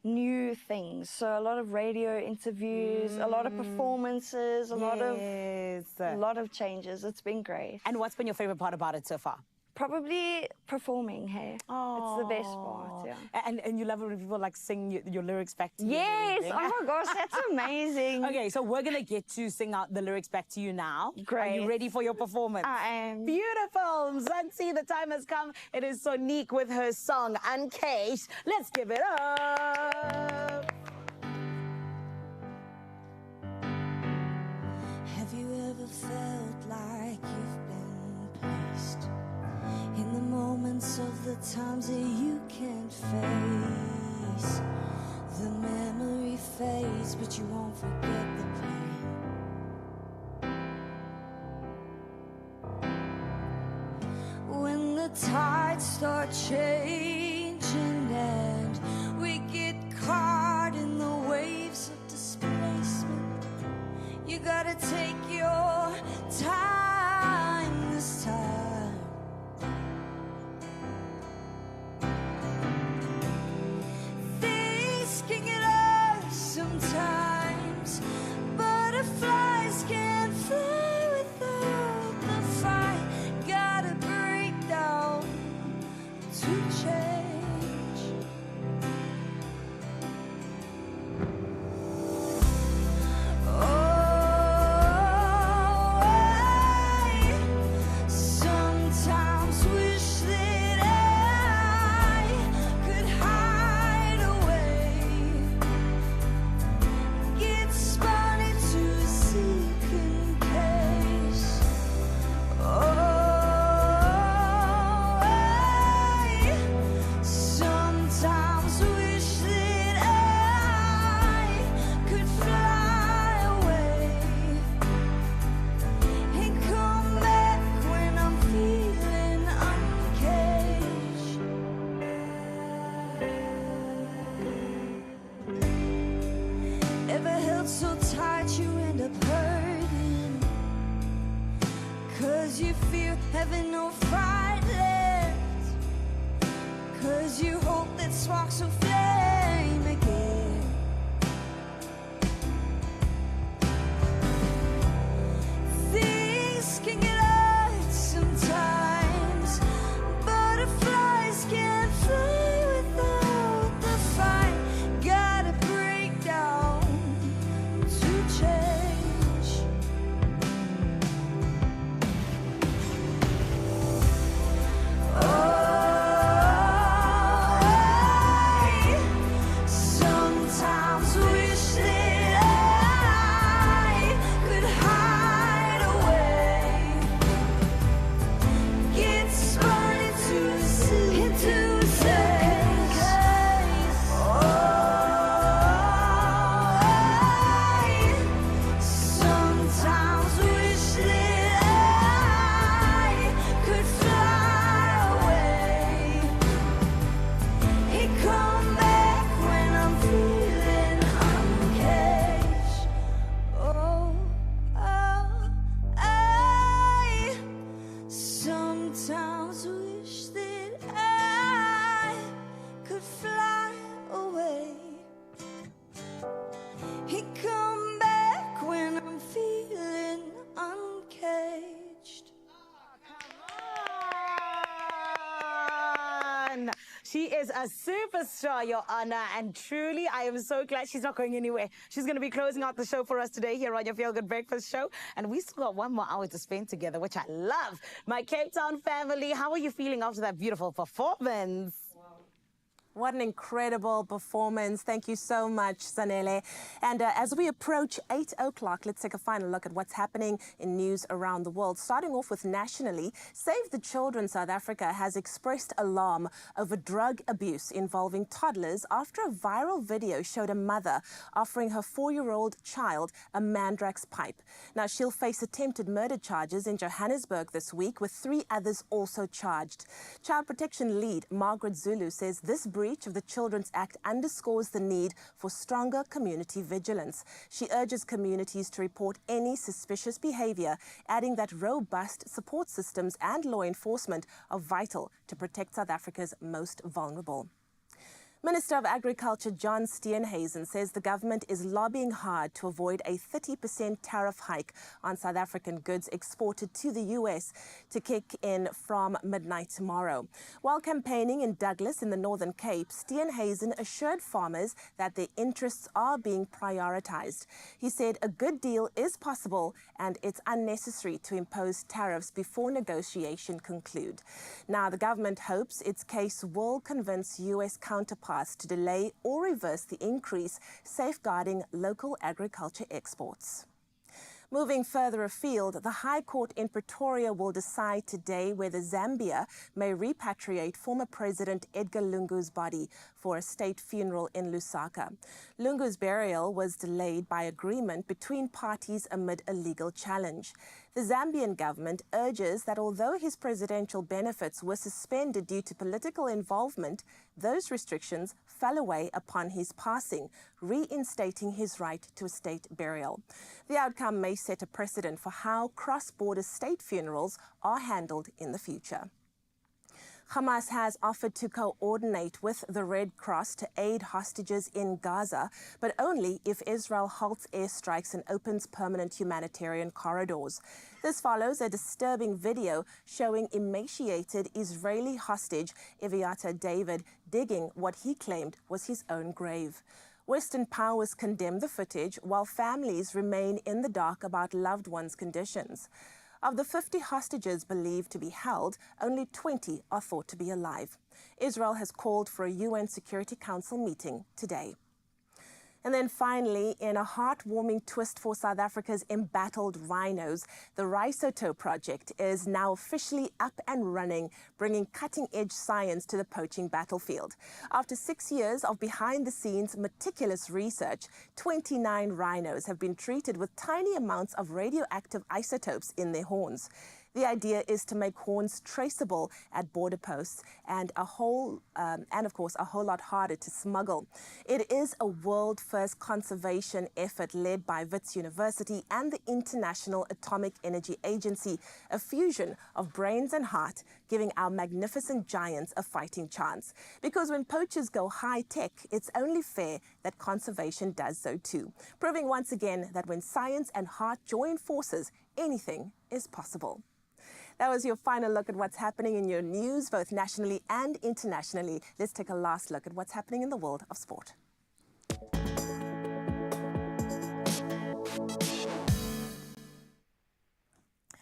[SPEAKER 8] new things. So a lot of radio interviews, a lot of performances, a lot of changes. It's been great.
[SPEAKER 1] And what's been your favorite part about it so far?
[SPEAKER 8] Probably performing, hey? It's the best part, yeah.
[SPEAKER 1] And you love it when people like sing your lyrics back to you?
[SPEAKER 8] Yes! Oh my gosh, that's amazing.
[SPEAKER 1] Okay, so we're gonna get to sing out the lyrics back to you now.
[SPEAKER 8] Great.
[SPEAKER 1] Are you ready for your performance?
[SPEAKER 8] I am.
[SPEAKER 1] Beautiful! Zansi, the time has come. It is Sonique with her song, Uncaged. Let's give it up!
[SPEAKER 3] Have you ever felt like you've been placed in the moments of the times that you can't face? The memory fades, but you won't forget the pain. When the tides start changing and we get caught in the waves of displacement, you gotta take your time this time. Things can get us sometimes. Butterflies can't fly without the fight. Gotta break down to change. Sometimes wish that I could hide away, get spun into a sinking case. Sometimes wish that I could fly away and come back when I'm feeling uncaged. Ever held so tight you end up hurting, 'cause you feel having no fight left, 'cause you hope that sparks will flame again. Things can get us sometimes. Butterflies can't fly without the fight. Gotta break down to change. Oh,
[SPEAKER 1] one. She is a superstar, Your Honor, and truly, I am so glad she's not going anywhere. She's going to be closing out the show for us today here on your Feel Good Breakfast Show, and we still got 1 more hour to spend together, which I love. My Cape Town family, how are you feeling after that beautiful performance?
[SPEAKER 2] What an incredible performance. Thank you so much, Zanele. And as we approach 8 o'clock, let's take a final look at what's happening in news around the world. Starting off with nationally, Save the Children South Africa has expressed alarm over drug abuse involving toddlers after a viral video showed a mother offering her 4-year-old child a Mandrax pipe. Now, she'll face attempted murder charges in Johannesburg this week, with 3 others also charged. Child Protection Lead Margaret Zulu says this breach of the Children's Act underscores the need for stronger community vigilance. She urges communities to report any suspicious behavior, adding that robust support systems and law enforcement are vital to protect South Africa's most vulnerable. Minister of Agriculture John Steenhuisen says the government is lobbying hard to avoid a 30% tariff hike on South African goods exported to the US to kick in from midnight tomorrow. While campaigning in Douglas in the Northern Cape, Steenhuisen assured farmers that their interests are being prioritized. He said a good deal is possible and it's unnecessary to impose tariffs before negotiation conclude. Now, the government hopes its case will convince US counterparts to delay or reverse the increase, safeguarding local agriculture exports. Moving further afield, the High Court in Pretoria will decide today whether Zambia may repatriate former President Edgar Lungu's body for a state funeral in Lusaka. Lungu's burial was delayed by agreement between parties amid a legal challenge. The Zambian government urges that although his presidential benefits were suspended due to political involvement, those restrictions fell away upon his passing, reinstating his right to a state burial. The outcome may set a precedent for how cross-border state funerals are handled in the future. Hamas has offered to coordinate with the Red Cross to aid hostages in Gaza, but only if Israel halts airstrikes and opens permanent humanitarian corridors. This follows a disturbing video showing emaciated Israeli hostage Eviata David digging what he claimed was his own grave. Western powers condemn the footage while families remain in the dark about loved ones' conditions. Of the 50 hostages believed to be held, only 20 are thought to be alive. Israel has called for a UN Security Council meeting today. And then finally, in a heartwarming twist for South Africa's embattled rhinos, the Rhisoto project is now officially up and running, bringing cutting-edge science to the poaching battlefield. After 6 years of behind-the-scenes meticulous research, 29 rhinos have been treated with tiny amounts of radioactive isotopes in their horns. The idea is to make horns traceable at border posts and of course, a whole lot harder to smuggle. It is a world-first conservation effort led by Wits University and the International Atomic Energy Agency, a fusion of brains and heart, giving our magnificent giants a fighting chance. Because when poachers go high-tech, it's only fair that conservation does so too, proving once again that when science and heart join forces, anything is possible. That was your final look at what's happening in your news, both nationally and internationally. Let's take a last look at what's happening in the world of sport.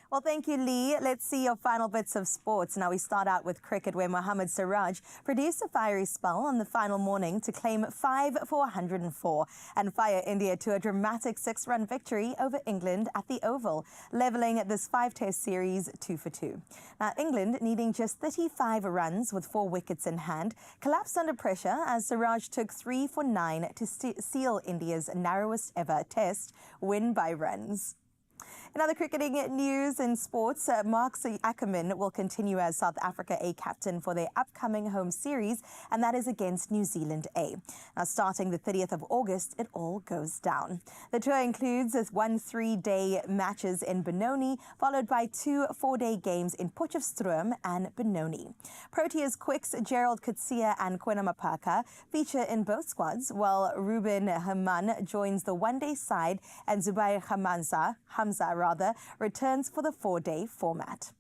[SPEAKER 4] Well, thank you, Lee. Let's see your final bits of sports. Now we start out with cricket, where Mohammad Siraj produced a fiery spell on the final morning to claim 5 for 104 and fire India to a dramatic 6-run victory over England at the Oval, levelling this 5-test series 2 for 2. Now, England, needing just 35 runs with 4 wickets in hand, collapsed under pressure as Siraj took 3 for 9 to seal India's narrowest ever test win by runs. In other cricketing news and sports, Mark Ackerman will continue as South Africa A captain for their upcoming home series, and that is against New Zealand A. Now, starting the 30th of August, it all goes down. The tour includes 1 3-day matches in Benoni, followed by 2 4-day games in Potchefstroom and Benoni. Proteas quicks Gerald Coetzee and Kwena Mapaka feature in both squads, while Ruben Haman joins the 1-day side and Zubair Hamza returns for the 4-day format.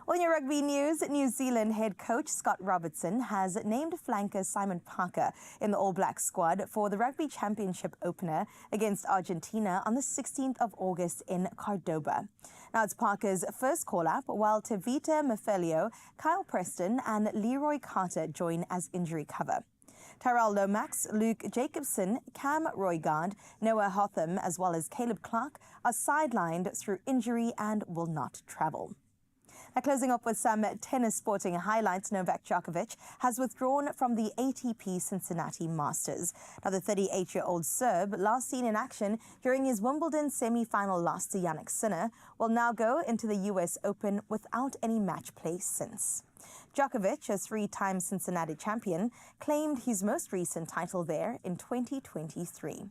[SPEAKER 4] On your rugby news, New Zealand head coach Scott Robertson has named flanker Simon Parker in the All Blacks squad for the Rugby Championship opener against Argentina on the 16th of August in Cordoba. Now it's Parker's first call-up, while Tevita Mafelio, Kyle Preston and Leroy Carter join as injury cover. Tyrell Lomax, Luke Jacobson, Cam Roygard, Noah Hotham as well as Caleb Clark are sidelined through injury and will not travel. Now, closing up with some tennis sporting highlights, Novak Djokovic has withdrawn from the ATP Cincinnati Masters. Now, the 38-year-old Serb, last seen in action during his Wimbledon semi-final loss to Jannik Sinner, will now go into the US Open without any match play since. Djokovic, a three-time Cincinnati champion, claimed his most recent title there in 2023.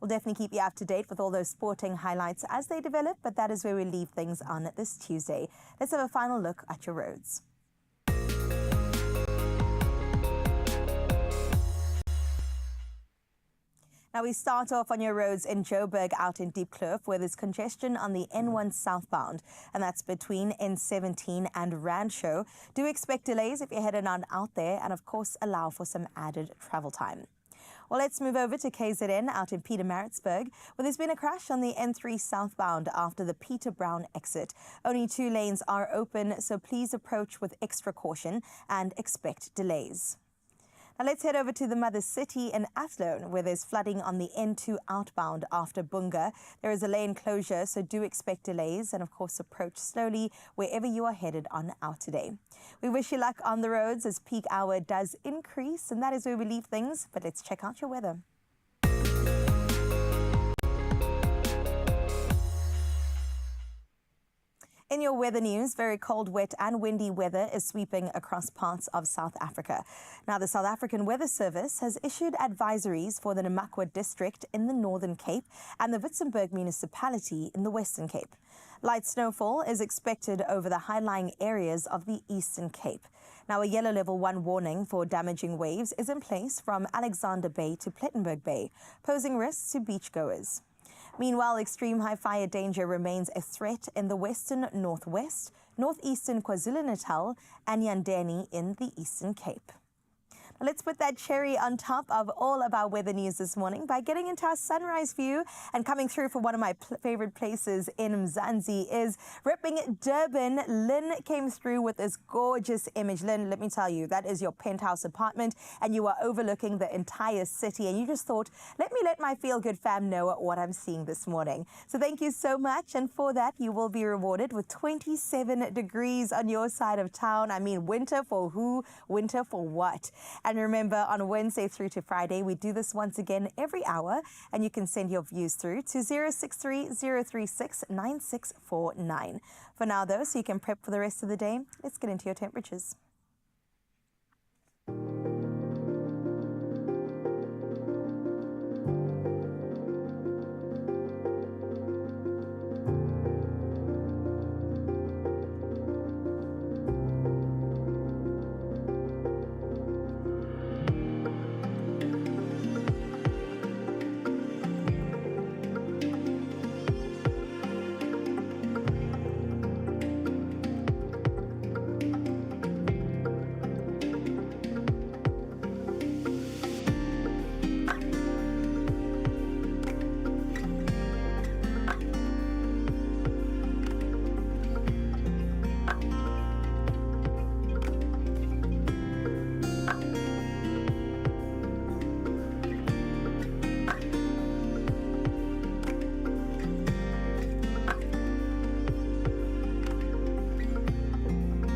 [SPEAKER 4] We'll definitely keep you up to date with all those sporting highlights as they develop, but that is where we leave things on this Tuesday. Let's have a final look at your roads. Now we start off on your roads in Joburg out in Diepkloof, where there's congestion on the N1 southbound, and that's between N17 and Randshow. Do expect delays if you're heading on out there, and of course allow for some added travel time. Well, let's move over to KZN out in Pietermaritzburg, where there's been a crash on the N3 southbound after the Peter Brown exit. Only 2 lanes are open, so please approach with extra caution and expect delays. Now let's head over to the mother city in Athlone, where there's flooding on the N2 outbound after Bunga. There is a lane closure, so do expect delays and, of course, approach slowly wherever you are headed on out today. We wish you luck on the roads as peak hour does increase, and that is where we leave things. But let's check out your weather. In your weather news, very cold, wet and windy weather is sweeping across parts of South Africa. Now, the South African Weather Service has issued advisories for the Namakwa district in the Northern Cape and the Witzenberg municipality in the Western Cape. Light snowfall is expected over the high-lying areas of the Eastern Cape. Now, a yellow level 1 warning for damaging waves is in place from Alexander Bay to Plettenberg Bay, posing risks to beachgoers. Meanwhile, extreme high fire danger remains a threat in the western northwest, northeastern KwaZulu-Natal and Yandeni in the Eastern Cape. Now let's put that cherry on top of all of our weather news this morning by getting into our sunrise view, and coming through for one of my favorite places in Mzansi is ripping Durban. Lynn came through with this gorgeous image. Lynn, let me tell you, that is your penthouse apartment and you are overlooking the entire city, and you just thought, let me let my Feel Good fam know what I'm seeing this morning. So thank you so much, and for that you will be rewarded with 27 degrees on your side of town. I mean, winter for who? Winter for what? And remember, on Wednesday through to Friday, we do this once again every hour, and you can send your views through to 063 036 9649. For now, though, so you can prep for the rest of the day, let's get into your temperatures.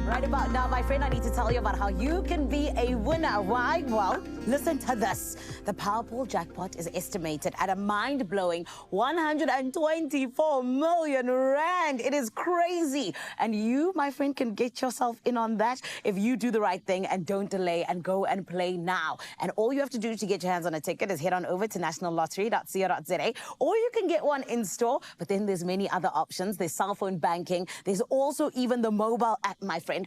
[SPEAKER 4] Right about now, my friend, I need to tell you about how you can be a winner. Why? Well, listen to this. The Powerball jackpot is estimated at a mind-blowing 124 million rand. It is crazy. And you, my friend, can get yourself in on that if you do the right thing and don't delay and go and play now. And all you have to do to get your hands on a ticket is head on over to nationallottery.co.za, or you can get one in store. But then there's many other options. There's cell phone banking. There's also even the mobile app, my friend.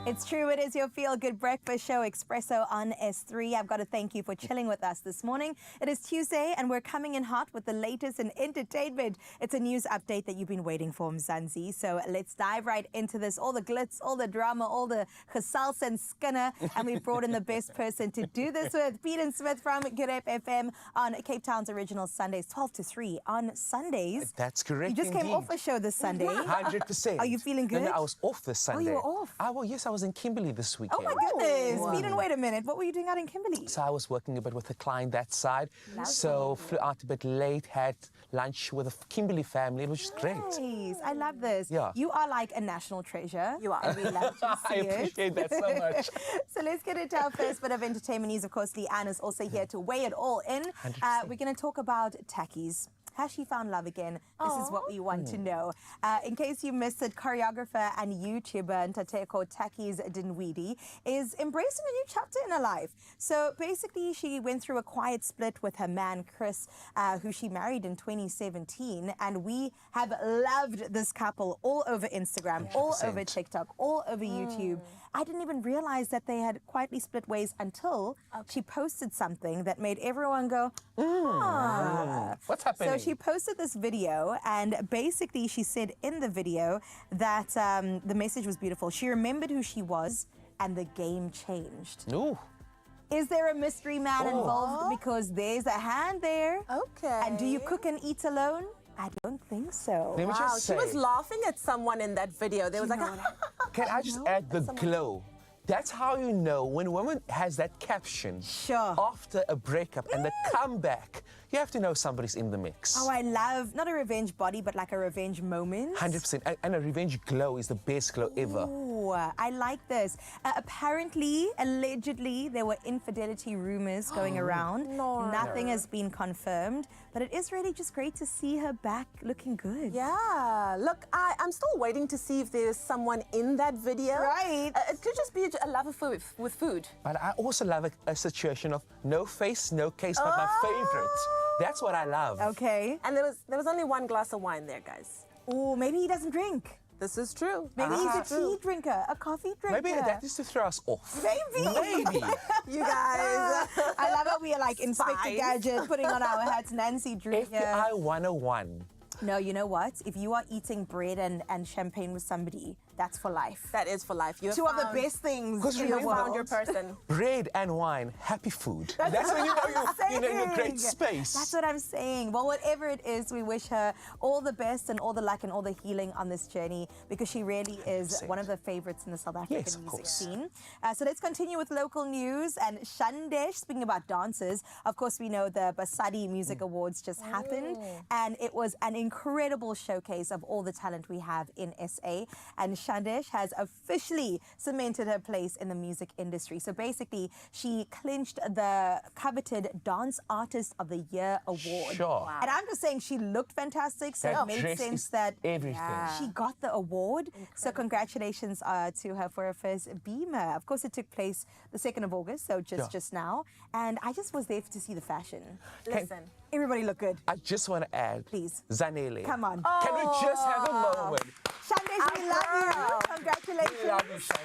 [SPEAKER 4] It's true, it is your feel-good breakfast show, Expresso on S3. I've got to thank you for chilling with us this morning. It is Tuesday, and we're coming in hot with the latest in entertainment. It's a news update that you've been waiting for, Mzansi. So let's dive right into this. All the glitz, all the drama, all the gesels and skinner. And we've brought in the best person to do this with, Pete and Smith from Good FM on Cape Town's original Sundays, 12 to 3 on Sundays.
[SPEAKER 13] That's correct.
[SPEAKER 4] You just came off a show this Sunday.
[SPEAKER 13] 100%.
[SPEAKER 4] Are you feeling good?
[SPEAKER 13] No, I was off this Sunday.
[SPEAKER 4] Oh, you were off?
[SPEAKER 13] Well, yes, I was in Kimberley this weekend.
[SPEAKER 4] Oh my goodness. Pete, and wait a minute. What were you doing out in Kimberley?
[SPEAKER 13] So I was working a bit with a client that side. So flew out a bit late, had lunch with the Kimberley family. It was just great.
[SPEAKER 4] Nice. I love this.
[SPEAKER 13] Yeah.
[SPEAKER 4] You are like a national treasure.
[SPEAKER 2] You are.
[SPEAKER 4] And we love to see
[SPEAKER 13] I appreciate that so much.
[SPEAKER 4] So let's get into our first bit of entertainment news. Of course, Leanne is also here to weigh it all in. We're going to talk about Takkies. Has she found love again? This is what we want to know. In case you missed it, choreographer and YouTuber Ntateko Takkies Dinwiddie is embracing a new chapter in her life. So basically, she went through a quiet split with her man, Chris, who she married in 2017. And we have loved this couple all over Instagram, 100%. All over TikTok, all over YouTube. I didn't even realize that they had quietly split ways until she posted something that made everyone go,
[SPEAKER 13] What's happening?
[SPEAKER 4] So she posted this video, and basically she said in the video that the message was beautiful. She remembered who she was, and the game changed.
[SPEAKER 13] Ooh.
[SPEAKER 4] Is there a mystery man involved? Because there's a hand there.
[SPEAKER 2] Okay.
[SPEAKER 4] And do you cook and eat alone? I don't think so.
[SPEAKER 13] Let me
[SPEAKER 2] Wow,
[SPEAKER 13] just
[SPEAKER 2] she
[SPEAKER 13] say,
[SPEAKER 2] was laughing at someone in that video. There was like,
[SPEAKER 13] can I just add the glow? That's how you know when a woman has that caption after a breakup and the comeback. You have to know somebody's in the mix.
[SPEAKER 4] Oh, I love, not a revenge body, but like a revenge moment.
[SPEAKER 13] 100%. And a revenge glow is the best glow ever.
[SPEAKER 4] Ooh, I like this. Apparently, allegedly, there were infidelity rumors going around. Nothing has been confirmed, but it is really just great to see her back looking good.
[SPEAKER 2] yeah, look, I'm still waiting to see if there's someone in that video.
[SPEAKER 4] Right.
[SPEAKER 2] It could just be a love of food, with food.
[SPEAKER 13] But I also love a situation of no face, no case, but my favorite. That's what I love.
[SPEAKER 4] Okay.
[SPEAKER 2] And there was only one glass of wine there, guys.
[SPEAKER 4] Oh, maybe he doesn't drink.
[SPEAKER 2] This is true.
[SPEAKER 4] Maybe he's a tea drinker, a coffee drinker.
[SPEAKER 13] Maybe that is to throw us off.
[SPEAKER 4] Maybe.
[SPEAKER 2] You guys.
[SPEAKER 4] I love how we are like Inspector Gadget, putting on our hats, Nancy Drew here.
[SPEAKER 13] FBI 101.
[SPEAKER 4] No, you know what? If you are eating bread and champagne with somebody, that's for life.
[SPEAKER 2] That is for life. You
[SPEAKER 4] Two of the best things in
[SPEAKER 2] you
[SPEAKER 4] the world.
[SPEAKER 2] found your person.
[SPEAKER 13] Bread and wine, happy food. That's when you know you're in a great space.
[SPEAKER 4] That's what I'm saying. Well, whatever it is, we wish her all the best and all the luck and all the healing on this journey, because she really is one of the favorites in the South African music scene. So let's continue with local news. And Shandesh, speaking about dancers, of course, we know the Basadi Music Awards just happened, and it was an incredible showcase of all the talent we have in SA. And Shandesh has officially cemented her place in the music industry. So basically, she clinched the coveted Dance Artist of the Year award.
[SPEAKER 13] Sure.
[SPEAKER 4] And I'm just saying she looked fantastic, so
[SPEAKER 13] That
[SPEAKER 4] it made
[SPEAKER 13] dress
[SPEAKER 4] sense
[SPEAKER 13] is
[SPEAKER 4] that
[SPEAKER 13] everything.
[SPEAKER 4] she got the award. So congratulations to her for her first Beamer. Of course, it took place the 2nd of August, so just now. And I just was there to see the fashion.
[SPEAKER 2] Listen.
[SPEAKER 4] Everybody looked good.
[SPEAKER 13] I just want to add,
[SPEAKER 4] Please.
[SPEAKER 13] Zanele.
[SPEAKER 4] Come on.
[SPEAKER 13] Can we just have a moment?
[SPEAKER 4] Shandesh, we love you. Congratulations.
[SPEAKER 13] We love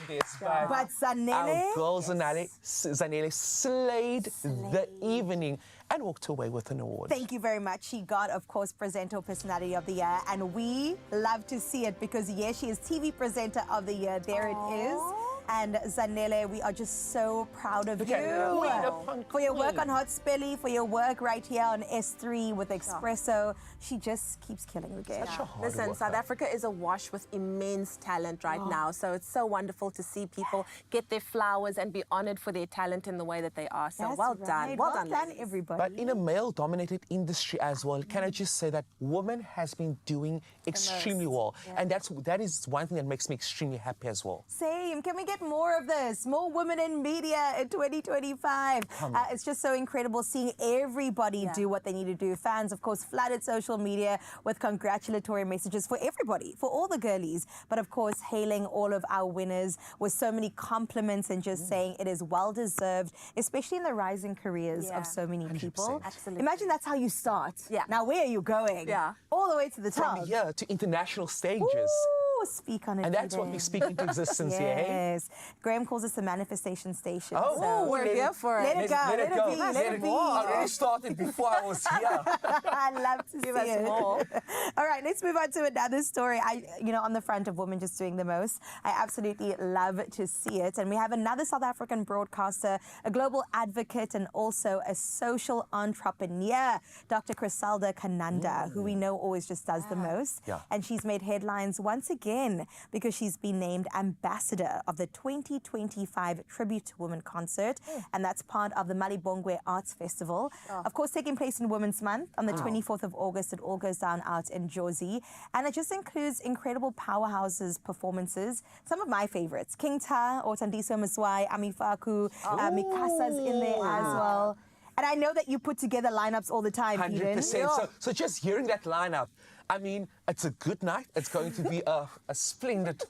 [SPEAKER 13] you, Shandesh.
[SPEAKER 4] But Zanele?
[SPEAKER 13] Our girl Zanele slayed the evening and walked away with an award.
[SPEAKER 4] Thank you very much. She got, of course, Presenter Personality of the Year, and we love to see it because, yes, she is TV Presenter of the Year. There it is. And Zanele, we are just so proud of you for your work on Hot Spelly, for your work right here on S3 with Expresso. She just keeps killing the game.
[SPEAKER 2] Listen, South Africa is awash with immense talent right now, so it's so wonderful to see people get their flowers and be honored for their talent in the way that they are. So well done. Well done, ladies.
[SPEAKER 4] everybody.
[SPEAKER 13] But in a male-dominated industry as well, can I just say that women has been doing extremely well. And that is one thing that makes me extremely happy as well.
[SPEAKER 4] Same. Can we get more of this? More women in media in 2025. It's just so incredible seeing everybody do what they need to do. Fans, of course, flooded social media with congratulatory messages for everybody, for all the girlies. But of course, hailing all of our winners with so many compliments and just saying it is well-deserved, especially in the rising careers of so many people.
[SPEAKER 2] Absolutely.
[SPEAKER 4] Imagine that's how you start. Now, where are you going? All the way to the top.
[SPEAKER 13] From here to international stages.
[SPEAKER 4] speak on it.
[SPEAKER 13] And that's what we speak into existence here, hey?
[SPEAKER 4] Yes. Graham calls us the manifestation station.
[SPEAKER 13] Oh,
[SPEAKER 4] so
[SPEAKER 2] we're here for it.
[SPEAKER 4] Let it go.
[SPEAKER 13] Let it go.
[SPEAKER 4] Be. Let it be.
[SPEAKER 13] I already started before I was here.
[SPEAKER 4] I love to
[SPEAKER 2] Give
[SPEAKER 4] see
[SPEAKER 2] us
[SPEAKER 4] it.
[SPEAKER 2] more.
[SPEAKER 4] All right, let's move on to another story. On the front of women just doing the most, I absolutely love to see it. And we have another South African broadcaster, a global advocate, and also a social entrepreneur, Dr. Criselda Kananda, who we know always just does the most.
[SPEAKER 13] Yeah.
[SPEAKER 4] And she's made headlines once again because she's been named ambassador of the 2025 Tribute to Women concert. And that's part of the Malibongwe Arts Festival. Of course, taking place in Women's Month on the 24th of August. It all goes down out in Jozi. And it just includes incredible powerhouses performances. Some of my favorites, King Ta, Otandiso Maswai, Amifaku, Mikasa's in there as well. And I know that you put together lineups all the time,
[SPEAKER 13] 100%. So just hearing that lineup, I mean, it's a good night. It's going to be a splendid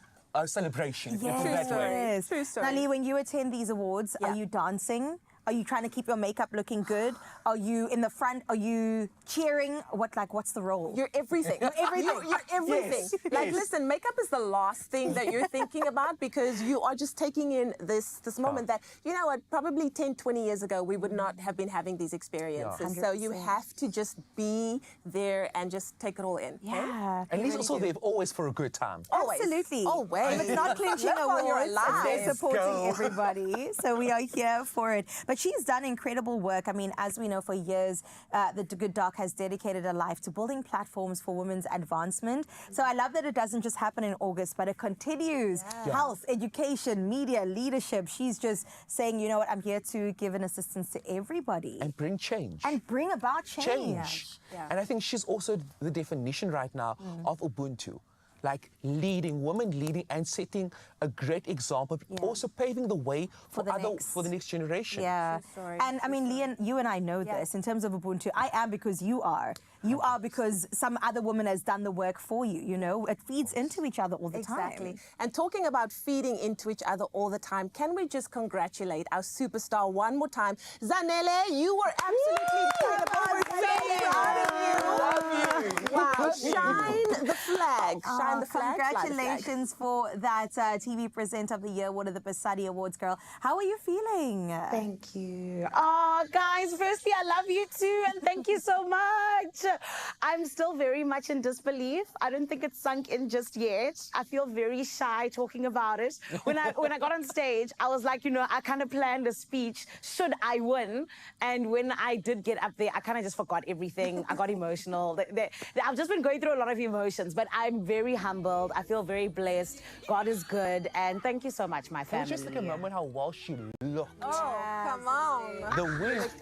[SPEAKER 13] celebration. Put it that way.
[SPEAKER 4] Yes.
[SPEAKER 2] True story.
[SPEAKER 4] Now, Lee, when you attend these awards, are you dancing? Are you trying to keep your makeup looking good? Are you in the front? Are you cheering? What's the role?
[SPEAKER 2] You're everything. You're everything. You're everything.
[SPEAKER 13] Yes,
[SPEAKER 2] Like,
[SPEAKER 13] yes.
[SPEAKER 2] listen, makeup is the last thing that you're thinking about because you are just taking in this moment that, you know what, probably 10, 20 years ago, we would not have been having these experiences.
[SPEAKER 4] Yeah.
[SPEAKER 2] So you have to just be there and just take it all in.
[SPEAKER 4] Yeah.
[SPEAKER 13] And Lee's also there always for a good time.
[SPEAKER 2] Always.
[SPEAKER 4] Absolutely.
[SPEAKER 2] Always.
[SPEAKER 4] If it's not clinching
[SPEAKER 2] Love while you're
[SPEAKER 4] awards,
[SPEAKER 2] alive.
[SPEAKER 4] they're
[SPEAKER 13] Let's
[SPEAKER 4] supporting
[SPEAKER 13] go.
[SPEAKER 4] everybody. So we are here for it. But she's done incredible work. I mean, as we know, for years, the Good Doc has dedicated her life to building platforms for women's advancement. So I love that it doesn't just happen in August, but it continues. Health, education, media, leadership. She's just saying, you know what, I'm here to give an assistance to everybody.
[SPEAKER 13] And bring change.
[SPEAKER 4] And bring about change.
[SPEAKER 13] And I think she's also the definition right now of Ubuntu. Like women leading and setting a great example, also paving the way for the next generation.
[SPEAKER 4] Yeah. And I mean, Leon, you and I know this in terms of Ubuntu. I am because you are. You are because some other woman has done the work for you, you know? It feeds into each other all the time.
[SPEAKER 2] Exactly. And talking about feeding into each other all the time, can we just congratulate our superstar one more time? Zanele, you were absolutely incredible. We're so proud of you.
[SPEAKER 13] Love you.
[SPEAKER 2] Wow. Shine the flag. Shine the flag. fly the flag.
[SPEAKER 4] Congratulations for that TV Presenter of the Year, one of the Basadi Awards, girl. How are you feeling?
[SPEAKER 1] Thank you. Oh, guys, firstly, I love you too, and thank you so much. I'm still very much in disbelief. I don't think it's sunk in just yet. I feel very shy talking about it. When I got on stage, I was like, you know, I kind of planned a speech, should I win? And when I did get up there, I kind of just forgot everything. I got emotional. I've just been going through a lot of emotions, but I'm very humbled. I feel very blessed. God is good, and thank you so much, my
[SPEAKER 13] Can
[SPEAKER 1] family.
[SPEAKER 13] we just take a moment how well she looked?
[SPEAKER 2] Oh, come on.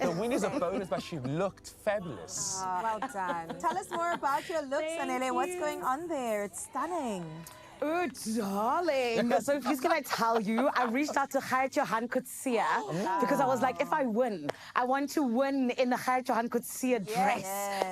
[SPEAKER 13] The win is a bonus, but she looked fabulous.
[SPEAKER 2] Well done.
[SPEAKER 4] Tell us more about your looks, Anele. What's going on there? It's stunning.
[SPEAKER 1] Oh, darling. So please can I tell you, I reached out to Gert Johan Coetzee because I was like, if I win, I want to win in the Gert Johan Coetzee dress.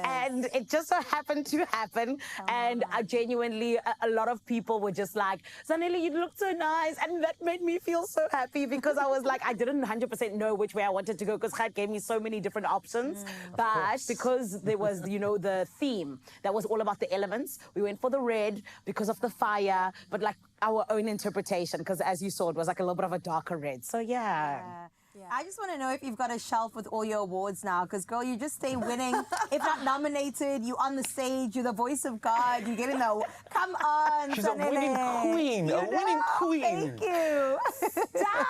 [SPEAKER 1] And it just so happened to happen. And I genuinely, a lot of people were just like, Zanele, you look so nice. And that made me feel so happy because I was like, I didn't 100% know which way I wanted to go because Gert gave me so many different options. But because there was, you know, the theme that was all about the elements, we went for the red because of the fire. But like our own interpretation, because as you saw, it was like a little bit of a darker red. So yeah.
[SPEAKER 4] I just want to know if you've got a shelf with all your awards now, because girl, you just stay winning. If not nominated, you on the stage, you're the voice of God, you get in the... Come on,
[SPEAKER 13] She's a winning queen, winning queen.
[SPEAKER 4] Thank you.
[SPEAKER 1] Stop!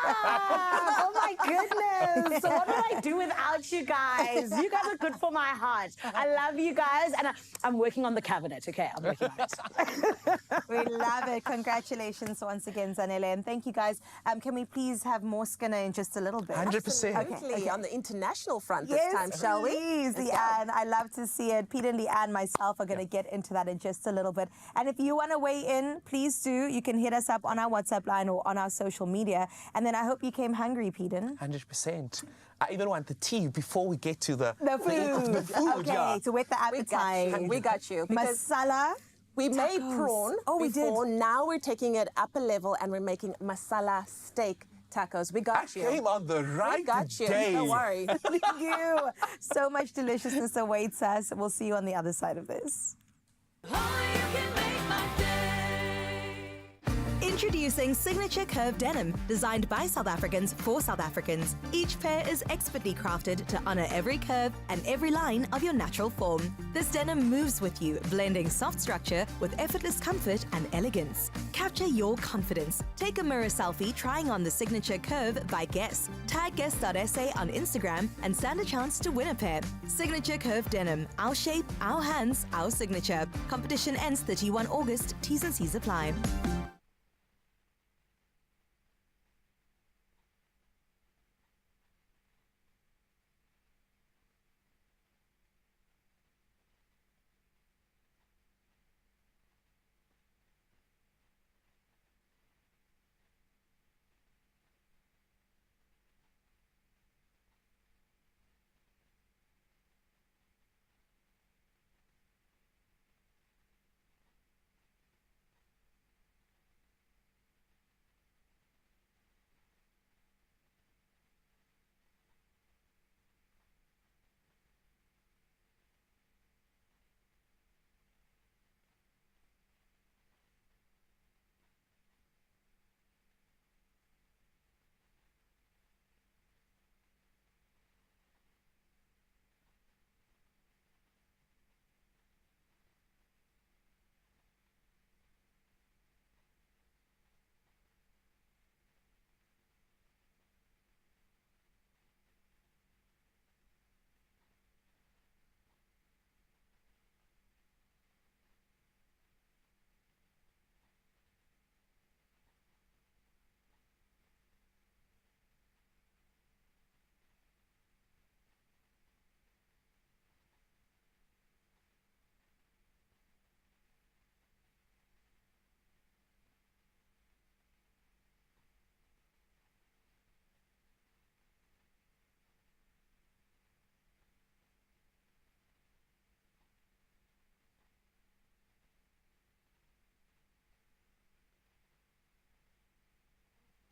[SPEAKER 1] Oh my goodness. So what would I do without you guys? You guys are good for my heart. I love you guys, and I'm working on the cabinet. Okay, I'm working on it.
[SPEAKER 4] We love it. Congratulations once again, Zanele. And thank you guys. Can we please have more Skinner in just a little bit?
[SPEAKER 13] 100%.
[SPEAKER 2] Absolutely. On the international front
[SPEAKER 4] Yes,
[SPEAKER 2] this time, shall we?
[SPEAKER 4] Please, Leanne. I love to see it. Peter and Leanne, myself, are going to get into that in just a little bit. And if you want to weigh in, please do. You can hit us up on our WhatsApp line or on our social media. And then I hope you came hungry, Peter.
[SPEAKER 13] 100%. I even want the tea before we get to the
[SPEAKER 4] food.
[SPEAKER 13] The food,
[SPEAKER 4] Okay,
[SPEAKER 13] yeah.
[SPEAKER 4] to whet the appetite.
[SPEAKER 2] We got you. Because
[SPEAKER 4] Masala.
[SPEAKER 2] we made
[SPEAKER 4] tacos.
[SPEAKER 2] prawn before. Now we're taking it up a level and we're making masala steak tacos. We got you.
[SPEAKER 13] I came on the right
[SPEAKER 2] We got you.
[SPEAKER 13] day.
[SPEAKER 2] Don't worry.
[SPEAKER 4] Thank you. So much deliciousness awaits us. We'll see you on the other side of this.
[SPEAKER 3] Oh, you can make my day.
[SPEAKER 4] Introducing Signature Curve Denim, designed by South Africans for South Africans. Each pair is expertly crafted to honor every curve and every line of your natural form. This denim moves with you, blending soft structure with effortless comfort and elegance. Capture your confidence. Take a mirror selfie trying on the Signature Curve by Guess. Tag guess.sa on Instagram and stand a chance to win a pair. Signature Curve Denim. Our shape, our hands, our signature. Competition ends 31 August. T's and C's apply.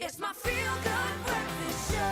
[SPEAKER 3] It's my feel-good breakfast show.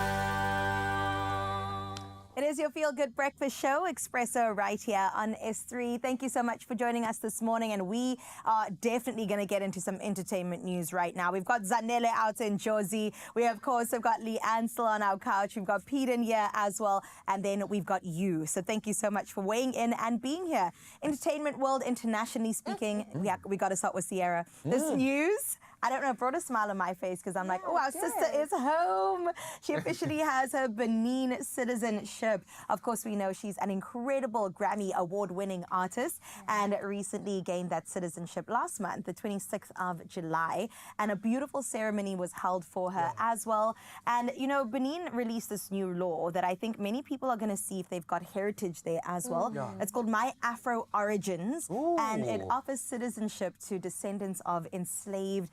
[SPEAKER 4] It is your Feel Good Breakfast Show, Expresso, right here on S3. Thank you so much for joining us this morning, and we are definitely going to get into some entertainment news right now. We've got Zanele out in Jozi. We, of course, have got Lee Ansel on our couch. We've got Pete in here as well, and then we've got you. So thank you so much for weighing in and being here. Entertainment world, internationally speaking, we got to start with Sierra. This news, I don't know, brought a smile on my face because I'm like, oh, our sister is home. She officially has her Benin citizenship. Of course, we know she's an incredible Grammy award-winning artist and recently gained that citizenship last month, the 26th of July. And a beautiful ceremony was held for her as well. And, you know, Benin released this new law that I think many people are going to see if they've got heritage there as well. It's called My Afro Origins, and it offers citizenship to descendants of enslaved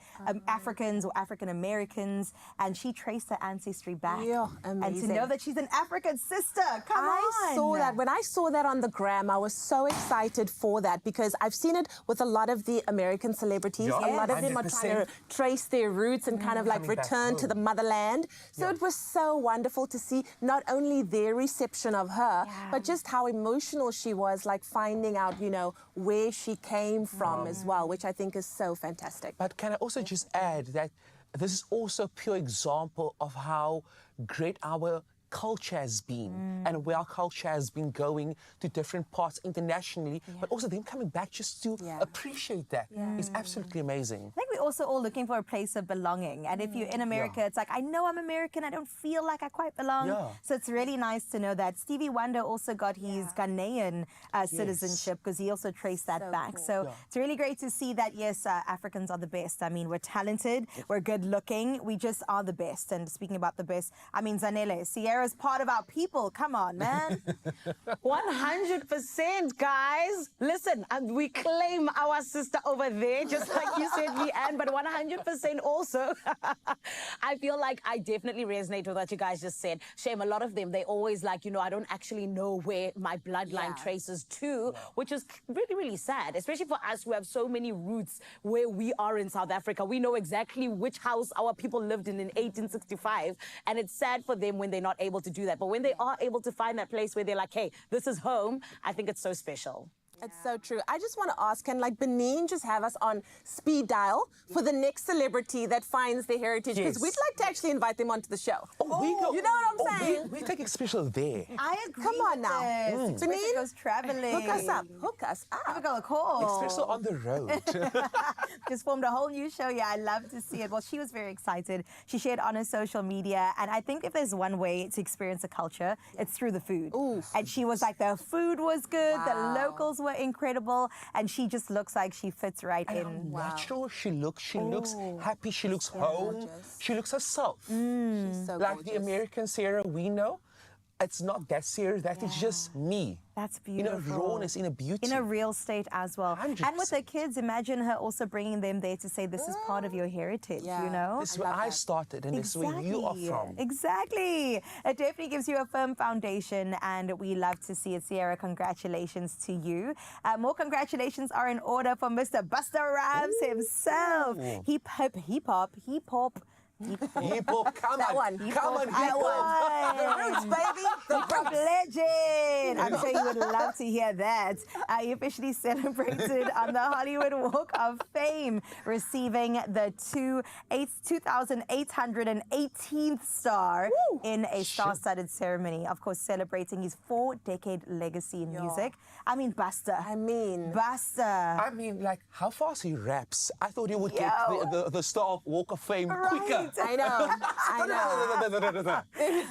[SPEAKER 4] Africans or African Americans, and she traced her ancestry back. And to know that she's an African sister, come on.
[SPEAKER 2] I saw that. When I saw that on the gram, I was so excited for that because I've seen it with a lot of the American celebrities. A lot of them are trying to trace their roots and kind of like return to the motherland. So it was so wonderful to see not only their reception of her, but just how emotional she was, like finding out, you know, where she came from as well, which I think is so fantastic.
[SPEAKER 13] But can I also just add that this is also a pure example of how great our culture has been and where our culture has been going to different parts internationally, but also them coming back just to appreciate that is absolutely amazing.
[SPEAKER 4] I think we're also all looking for a place of belonging. And if you're in America, it's like, I know I'm American, I don't feel like I quite belong. So it's really nice to know that. Stevie Wonder also got his Ghanaian citizenship because he also traced that back. So it's really great to see that, yes, Africans are the best. I mean, we're talented, we're good looking, we just are the best. And speaking about the best, I mean, Zanele, Sierra's part of our people. Come on, man.
[SPEAKER 1] 100%, guys. Listen, we claim our sister over there, just like you said, Leanne, but 100% also. I feel like I definitely resonate with what you guys just said. Shame, a lot of them, they always like, you know, I don't actually know where my bloodline traces to, which is really, really sad, especially for us who have so many roots where we are in South Africa. We know exactly which house our people lived in 1865, and it's sad for them when they're not able to do that. But when they are able to find that place where they're like, hey, this is home, I think it's so special.
[SPEAKER 2] It's so true. I just want to ask, can like Benin just have us on speed dial for the next celebrity that finds their heritage? Because
[SPEAKER 13] Yes.
[SPEAKER 2] we'd like to actually invite them onto the show.
[SPEAKER 13] Oh, we go.
[SPEAKER 2] You know what I'm saying?
[SPEAKER 13] We take Expresso there.
[SPEAKER 4] I agree.
[SPEAKER 2] Come on now.
[SPEAKER 4] This.
[SPEAKER 2] Benin,
[SPEAKER 4] Expresso goes traveling.
[SPEAKER 2] hook us up. Hook us up.
[SPEAKER 4] Have a go, call.
[SPEAKER 13] Expresso on the road.
[SPEAKER 4] Just formed a whole new show. Yeah, I love to see it. Well, she was very excited. She shared on her social media. And I think if there's one way to experience a culture, it's through the food.
[SPEAKER 2] Ooh.
[SPEAKER 4] And she was like, the food was good. The locals were incredible. And she just looks like she fits right in.
[SPEAKER 13] Natural she looks. She looks happy. She looks home. She looks herself.
[SPEAKER 2] She's so
[SPEAKER 13] Like the
[SPEAKER 2] gorgeous.
[SPEAKER 13] American Sarah we know, it's not that Sarah. That is just me.
[SPEAKER 4] That's
[SPEAKER 13] In a
[SPEAKER 4] beautiful.
[SPEAKER 13] rawness, in a beauty.
[SPEAKER 4] In a real state as well.
[SPEAKER 13] 100%.
[SPEAKER 4] And with the kids, imagine her also bringing them there to say, this is part of your heritage, you know?
[SPEAKER 13] This is where I started, and this is where you are from.
[SPEAKER 4] Exactly. It definitely gives you a firm foundation, and we love to see it. Sierra, congratulations to you. More congratulations are in order for Mr. Busta Rhymes himself. Hip hop.
[SPEAKER 13] Hip hop, come
[SPEAKER 2] That
[SPEAKER 13] on,
[SPEAKER 2] one.
[SPEAKER 13] come on,
[SPEAKER 4] That
[SPEAKER 13] hip hop.
[SPEAKER 4] one.
[SPEAKER 2] The roots, baby. The
[SPEAKER 4] Hip hop legend. I'm sure you would love to hear that. He officially celebrated on the Hollywood Walk of Fame, receiving the 2,818th star in a star-studded ceremony. Of course, celebrating his 4-decade legacy in music. I mean, Busta. Busta.
[SPEAKER 13] I mean, like, how fast he raps. I thought he would get the Star Walk of Fame quicker.
[SPEAKER 2] I know. I know.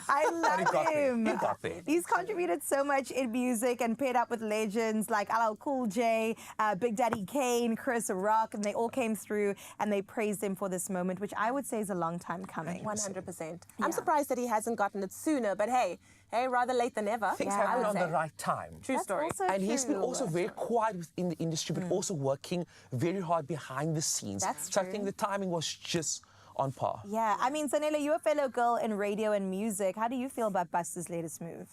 [SPEAKER 4] I love him.
[SPEAKER 13] He got there.
[SPEAKER 4] He's contributed so much in music and paired up with legends like LL Cool J, Big Daddy Kane, Chris Rock, and they all came through and they praised him for this moment, which I would say is a long time coming.
[SPEAKER 2] 100%. I'm surprised that he hasn't gotten it sooner, but hey, rather late than never.
[SPEAKER 13] Things
[SPEAKER 2] I
[SPEAKER 13] happen
[SPEAKER 2] would
[SPEAKER 13] on
[SPEAKER 2] say.
[SPEAKER 13] the right time.
[SPEAKER 2] True story.
[SPEAKER 4] also
[SPEAKER 13] And he's been
[SPEAKER 4] true.
[SPEAKER 13] also very quiet within the industry, but also working very hard behind the scenes.
[SPEAKER 4] That's
[SPEAKER 13] so I
[SPEAKER 4] true.
[SPEAKER 13] think the timing was just on par.
[SPEAKER 4] Yeah, I mean, Sanela, you're a fellow girl in radio and music. How do you feel about Busta's latest move?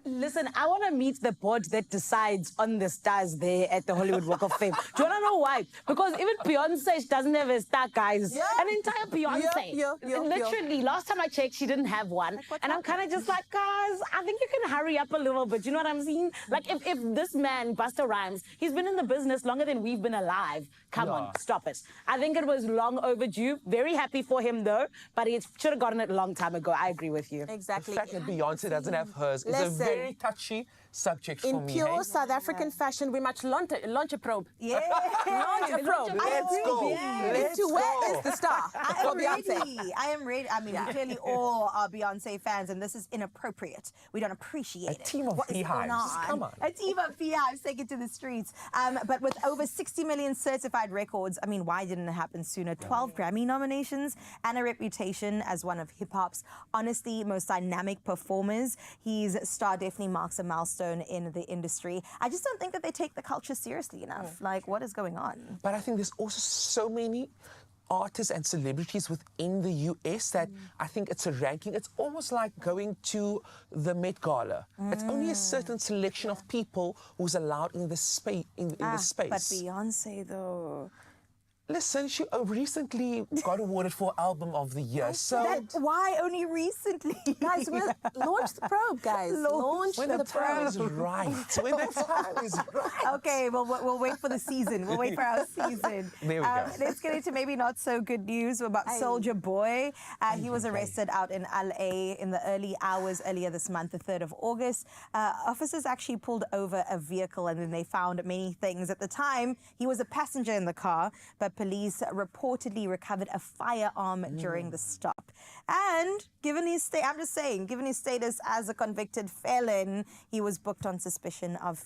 [SPEAKER 1] Listen, I want to meet the board that decides on the stars there at the Hollywood Walk of Fame. Do you want to know why? Because even Beyonce doesn't have a star, guys.
[SPEAKER 2] Yeah.
[SPEAKER 1] An entire Beyonce. Literally, last time I checked, she didn't have one. And I'm kind of just like, guys, I think you can hurry up a little bit. You know what I'm saying? Like, if this man, Busta Rhymes, he's been in the business longer than we've been alive. Come on, stop it. I think it was long overdue. Very happy for him, though. But he should have gotten it a long time ago. I agree with you.
[SPEAKER 2] Exactly.
[SPEAKER 13] The fact that Beyonce doesn't have hers is a very touchy subject for
[SPEAKER 2] In
[SPEAKER 13] me.
[SPEAKER 2] pure
[SPEAKER 13] hey?
[SPEAKER 2] South African fashion, we must launch a probe.
[SPEAKER 4] Yeah.
[SPEAKER 2] Launch a probe.
[SPEAKER 13] Let's go. Let's go.
[SPEAKER 2] Where is the star?
[SPEAKER 4] I am
[SPEAKER 2] Beyonce.
[SPEAKER 4] ready. I am ready. I mean, we clearly all are Beyonce fans, and this is inappropriate. We don't appreciate it.
[SPEAKER 13] A team of
[SPEAKER 4] What is going
[SPEAKER 13] beehives. Come on.
[SPEAKER 4] A team of beehives take it to the streets. But with over 60 million certified records, I mean, why didn't it happen sooner? 12 Grammy nominations and a reputation as one of hip-hop's, honestly, most dynamic performers. His star definitely marks a milestone in the industry. I just don't think that they take the culture seriously enough. Like, what is going on?
[SPEAKER 13] But I think there's also so many artists and celebrities within the US that I think it's a ranking. It's almost like going to the Met Gala. It's only a certain selection of people who's allowed in the space.
[SPEAKER 4] But Beyonce, though.
[SPEAKER 13] Listen, she recently got awarded for Album of the Year. So
[SPEAKER 4] Why only recently?
[SPEAKER 2] Guys, we'll launch the probe, guys. Launch
[SPEAKER 13] when the time is right. When the time is right.
[SPEAKER 4] Okay, well, we'll wait for the season. We'll wait for our season.
[SPEAKER 13] There we go.
[SPEAKER 4] Let's get into maybe not so good news about Soulja Boy. He was arrested out in LA in the early hours earlier this month, the 3rd of August. Officers actually pulled over a vehicle and then they found many things. At the time, he was a passenger in the car, but police reportedly recovered a firearm during the stop. And given his status as a convicted felon, he was booked on suspicion of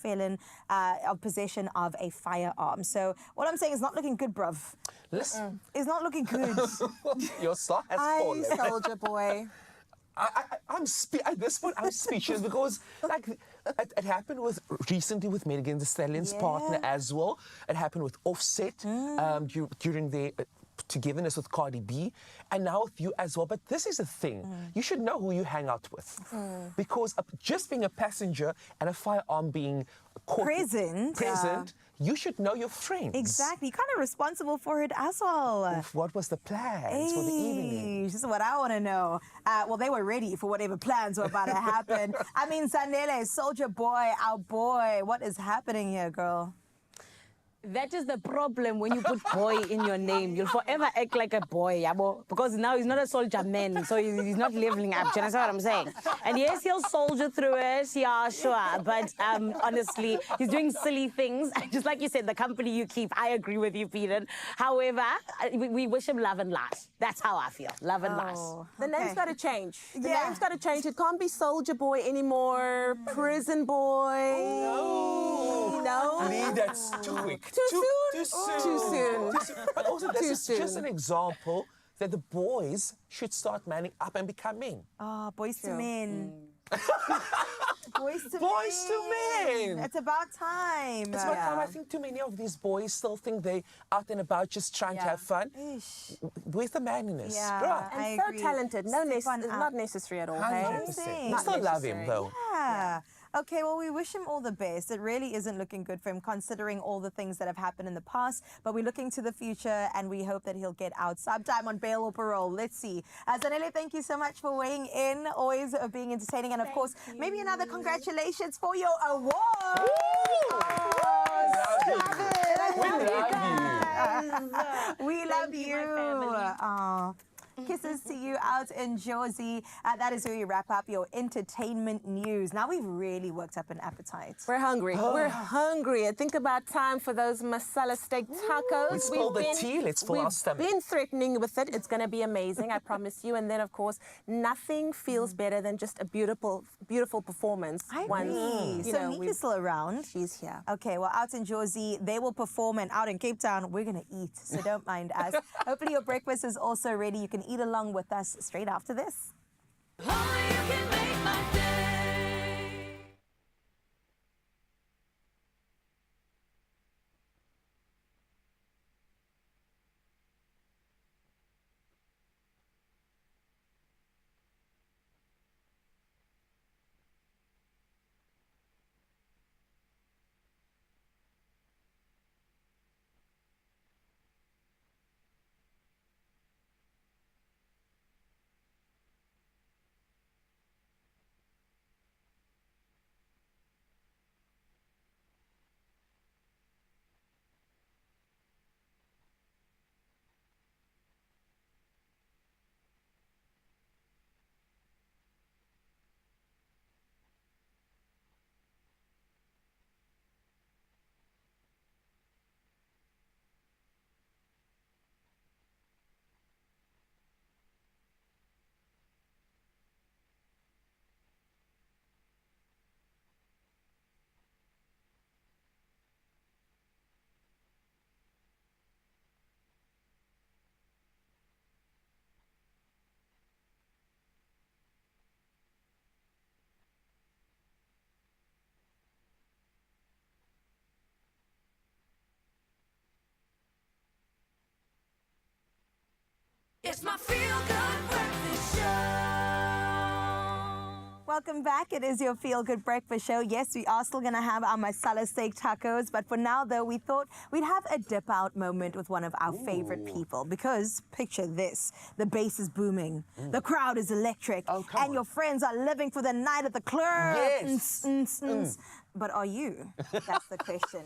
[SPEAKER 4] possession of a firearm. So what I'm saying is not looking good, bruv.
[SPEAKER 13] Listen.
[SPEAKER 4] It's not looking good.
[SPEAKER 13] Your star has fallen.
[SPEAKER 2] Soulja Boy.
[SPEAKER 13] At this point, I'm speechless because, like, it happened recently with Megan Thee Stallion's partner as well. It happened with Offset during their togetherness with Cardi B, and now with you as well. But this is the thing. You should know who you hang out with. Because just being a passenger and a firearm being present, you should know your friends.
[SPEAKER 4] Exactly. You're kind of responsible for it as well.
[SPEAKER 13] What was the plans for the evening?
[SPEAKER 4] This is what I want to know. Well, they were ready for whatever plans were about to happen. I mean, Sanele, Soldier Boy, our boy, what is happening here, girl?
[SPEAKER 1] That is the problem when you put boy in your name. You'll forever act like a boy, yabo, because now he's not a soldier man, so he's not leveling up. Do you understand what I'm saying? And yes, he'll soldier through it, yeah, sure. But honestly, he's doing silly things. Just like you said, the company you keep, I agree with you, Peter. However, we wish him love and light. That's how I feel, love and light.
[SPEAKER 2] The name's got to change. The name's got to change. It can't be Soldier Boy anymore. Prison Boy. No.
[SPEAKER 13] Lee, that's too quick.
[SPEAKER 2] Too soon.
[SPEAKER 13] But also, this is just an example that the boys should start manning up and become men.
[SPEAKER 4] Boys to men. Boys to
[SPEAKER 13] men.
[SPEAKER 4] It's about time.
[SPEAKER 13] It's about time. I think too many of these boys still think they out and about just trying to have fun. Where's the manliness?
[SPEAKER 4] Yeah,
[SPEAKER 2] and so talented. It's not necessary at all.
[SPEAKER 13] 100%. I still love him though.
[SPEAKER 4] Yeah. Okay, well, we wish him all the best. It really isn't looking good for him considering all the things that have happened in the past, but we're looking to the future and we hope that he'll get out sometime on bail or parole. Let's see. Zanele, thank you so much for weighing in, always being entertaining, and of course, maybe another congratulations for your award. We love you. Kisses to you out in Jersey. That is where we wrap up your entertainment news. Now we've really worked up an appetite.
[SPEAKER 2] We're hungry. We're hungry. And think about time for those masala steak tacos.
[SPEAKER 13] Let's spill the tea. Let's fill our stomach.
[SPEAKER 2] We've been threatening with it. It's going to be amazing, I promise you. And then, of course, nothing feels better than just a beautiful, beautiful performance.
[SPEAKER 4] I agree. So Nika's still around.
[SPEAKER 2] She's here.
[SPEAKER 4] Okay, well, out in Jersey, they will perform, and out in Cape Town, we're going to eat. So don't mind us. Hopefully your breakfast is also ready. You can eat along with us straight after this.
[SPEAKER 3] It's my feel-good breakfast show.
[SPEAKER 4] Welcome back. It is your Feel Good Breakfast Show. Yes, we are still going to have our masala steak tacos, but for now, though, we thought we'd have a dip out moment with one of our favorite people, because picture this. The bass is booming. The crowd is electric. And your friends are living for the night at the club.
[SPEAKER 13] Yes.
[SPEAKER 4] But are you? That's the question.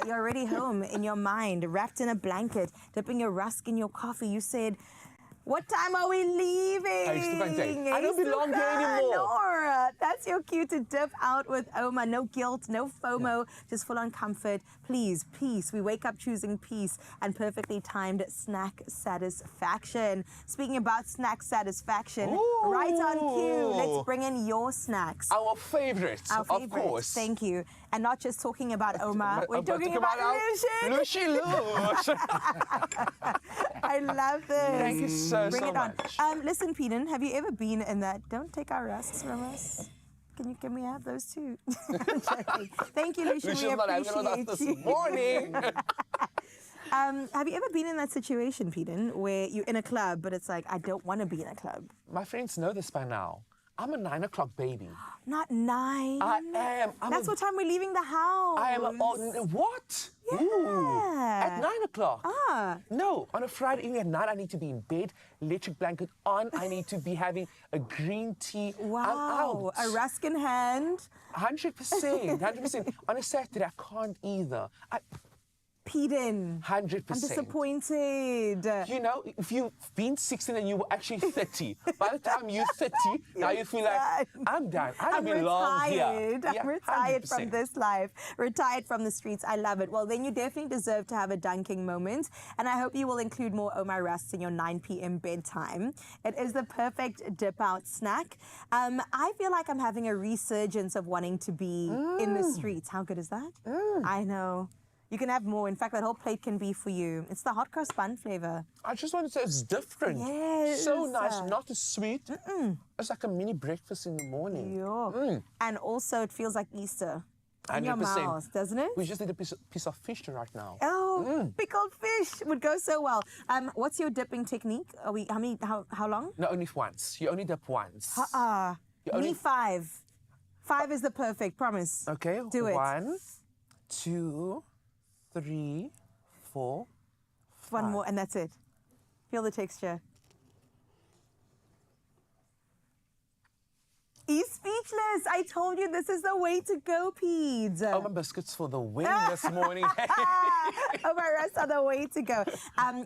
[SPEAKER 4] You're already home in your mind, wrapped in a blanket, dipping your rusk in your coffee. You said, what time are we leaving?
[SPEAKER 13] I don't belong here anymore.
[SPEAKER 4] Nora, that's your cue to dip out with Oma. No guilt, no FOMO, just full on comfort. Please, peace. We wake up choosing peace and perfectly timed snack satisfaction. Speaking about snack satisfaction, right on cue, let's bring in your snacks.
[SPEAKER 13] Our favorites, of course.
[SPEAKER 4] Thank you. And not just talking about Oma, we're talking about Lucian. I love this.
[SPEAKER 13] Thank you so
[SPEAKER 4] much.
[SPEAKER 13] on.
[SPEAKER 4] Listen, Peden, have you ever been in that? Don't take our rusks from us. Can we have those too? I'm joking. Thank you, Lucian. We appreciate you.
[SPEAKER 13] This morning.
[SPEAKER 4] Have you ever been in that situation, Peden, where you're in a club, but it's like, I don't want to be in a club?
[SPEAKER 13] My friends know this by now. I'm a 9 o'clock baby.
[SPEAKER 4] Not 9.
[SPEAKER 13] I am.
[SPEAKER 4] That's what time we're leaving the house.
[SPEAKER 13] I am. What?
[SPEAKER 4] Yeah.
[SPEAKER 13] Ooh, at 9 o'clock.
[SPEAKER 4] No,
[SPEAKER 13] on a Friday evening at night, I need to be in bed, electric blanket on. I need to be having a green tea.
[SPEAKER 4] Wow.
[SPEAKER 13] I'm out.
[SPEAKER 4] A rusk in hand.
[SPEAKER 13] 100%. 100%. On a Saturday, I can't either.
[SPEAKER 4] Peden.
[SPEAKER 13] 100%.
[SPEAKER 4] I'm disappointed.
[SPEAKER 13] You know, if you've been 16 and you were actually 30, by the time you're 30, now you feel like, I'm done. I don't belong here.
[SPEAKER 4] I'm retired from this life, retired from the streets. I love it. Well, then you definitely deserve to have a dunking moment. And I hope you will include more Oh My Rusts in your 9 p.m. bedtime. It is the perfect dip out snack. I feel like I'm having a resurgence of wanting to be in the streets. How good is that? I know. You can have more. In fact, that whole plate can be for you. It's the hot cross bun flavor.
[SPEAKER 13] I just want to say it's different.
[SPEAKER 4] Yes.
[SPEAKER 13] So nice, not too sweet. It's like a mini breakfast in the morning.
[SPEAKER 4] Yeah. And also, it feels like Easter. In your
[SPEAKER 13] 100%.
[SPEAKER 4] mouth, doesn't it?
[SPEAKER 13] We just need a piece of fish right now.
[SPEAKER 4] Oh, pickled fish would go so well. What's your dipping technique? How long?
[SPEAKER 13] No, only once. You only dip once.
[SPEAKER 4] Me 5. 5 is the perfect, promise.
[SPEAKER 13] Okay.
[SPEAKER 4] Do it.
[SPEAKER 13] 1, 2, 3, 4, 5.
[SPEAKER 4] One more, and that's it. Feel the texture. He's speechless. I told you this is the way to go, Peds.
[SPEAKER 13] Oh, my biscuits for the win this morning.
[SPEAKER 4] Oh, my rest are the way to go.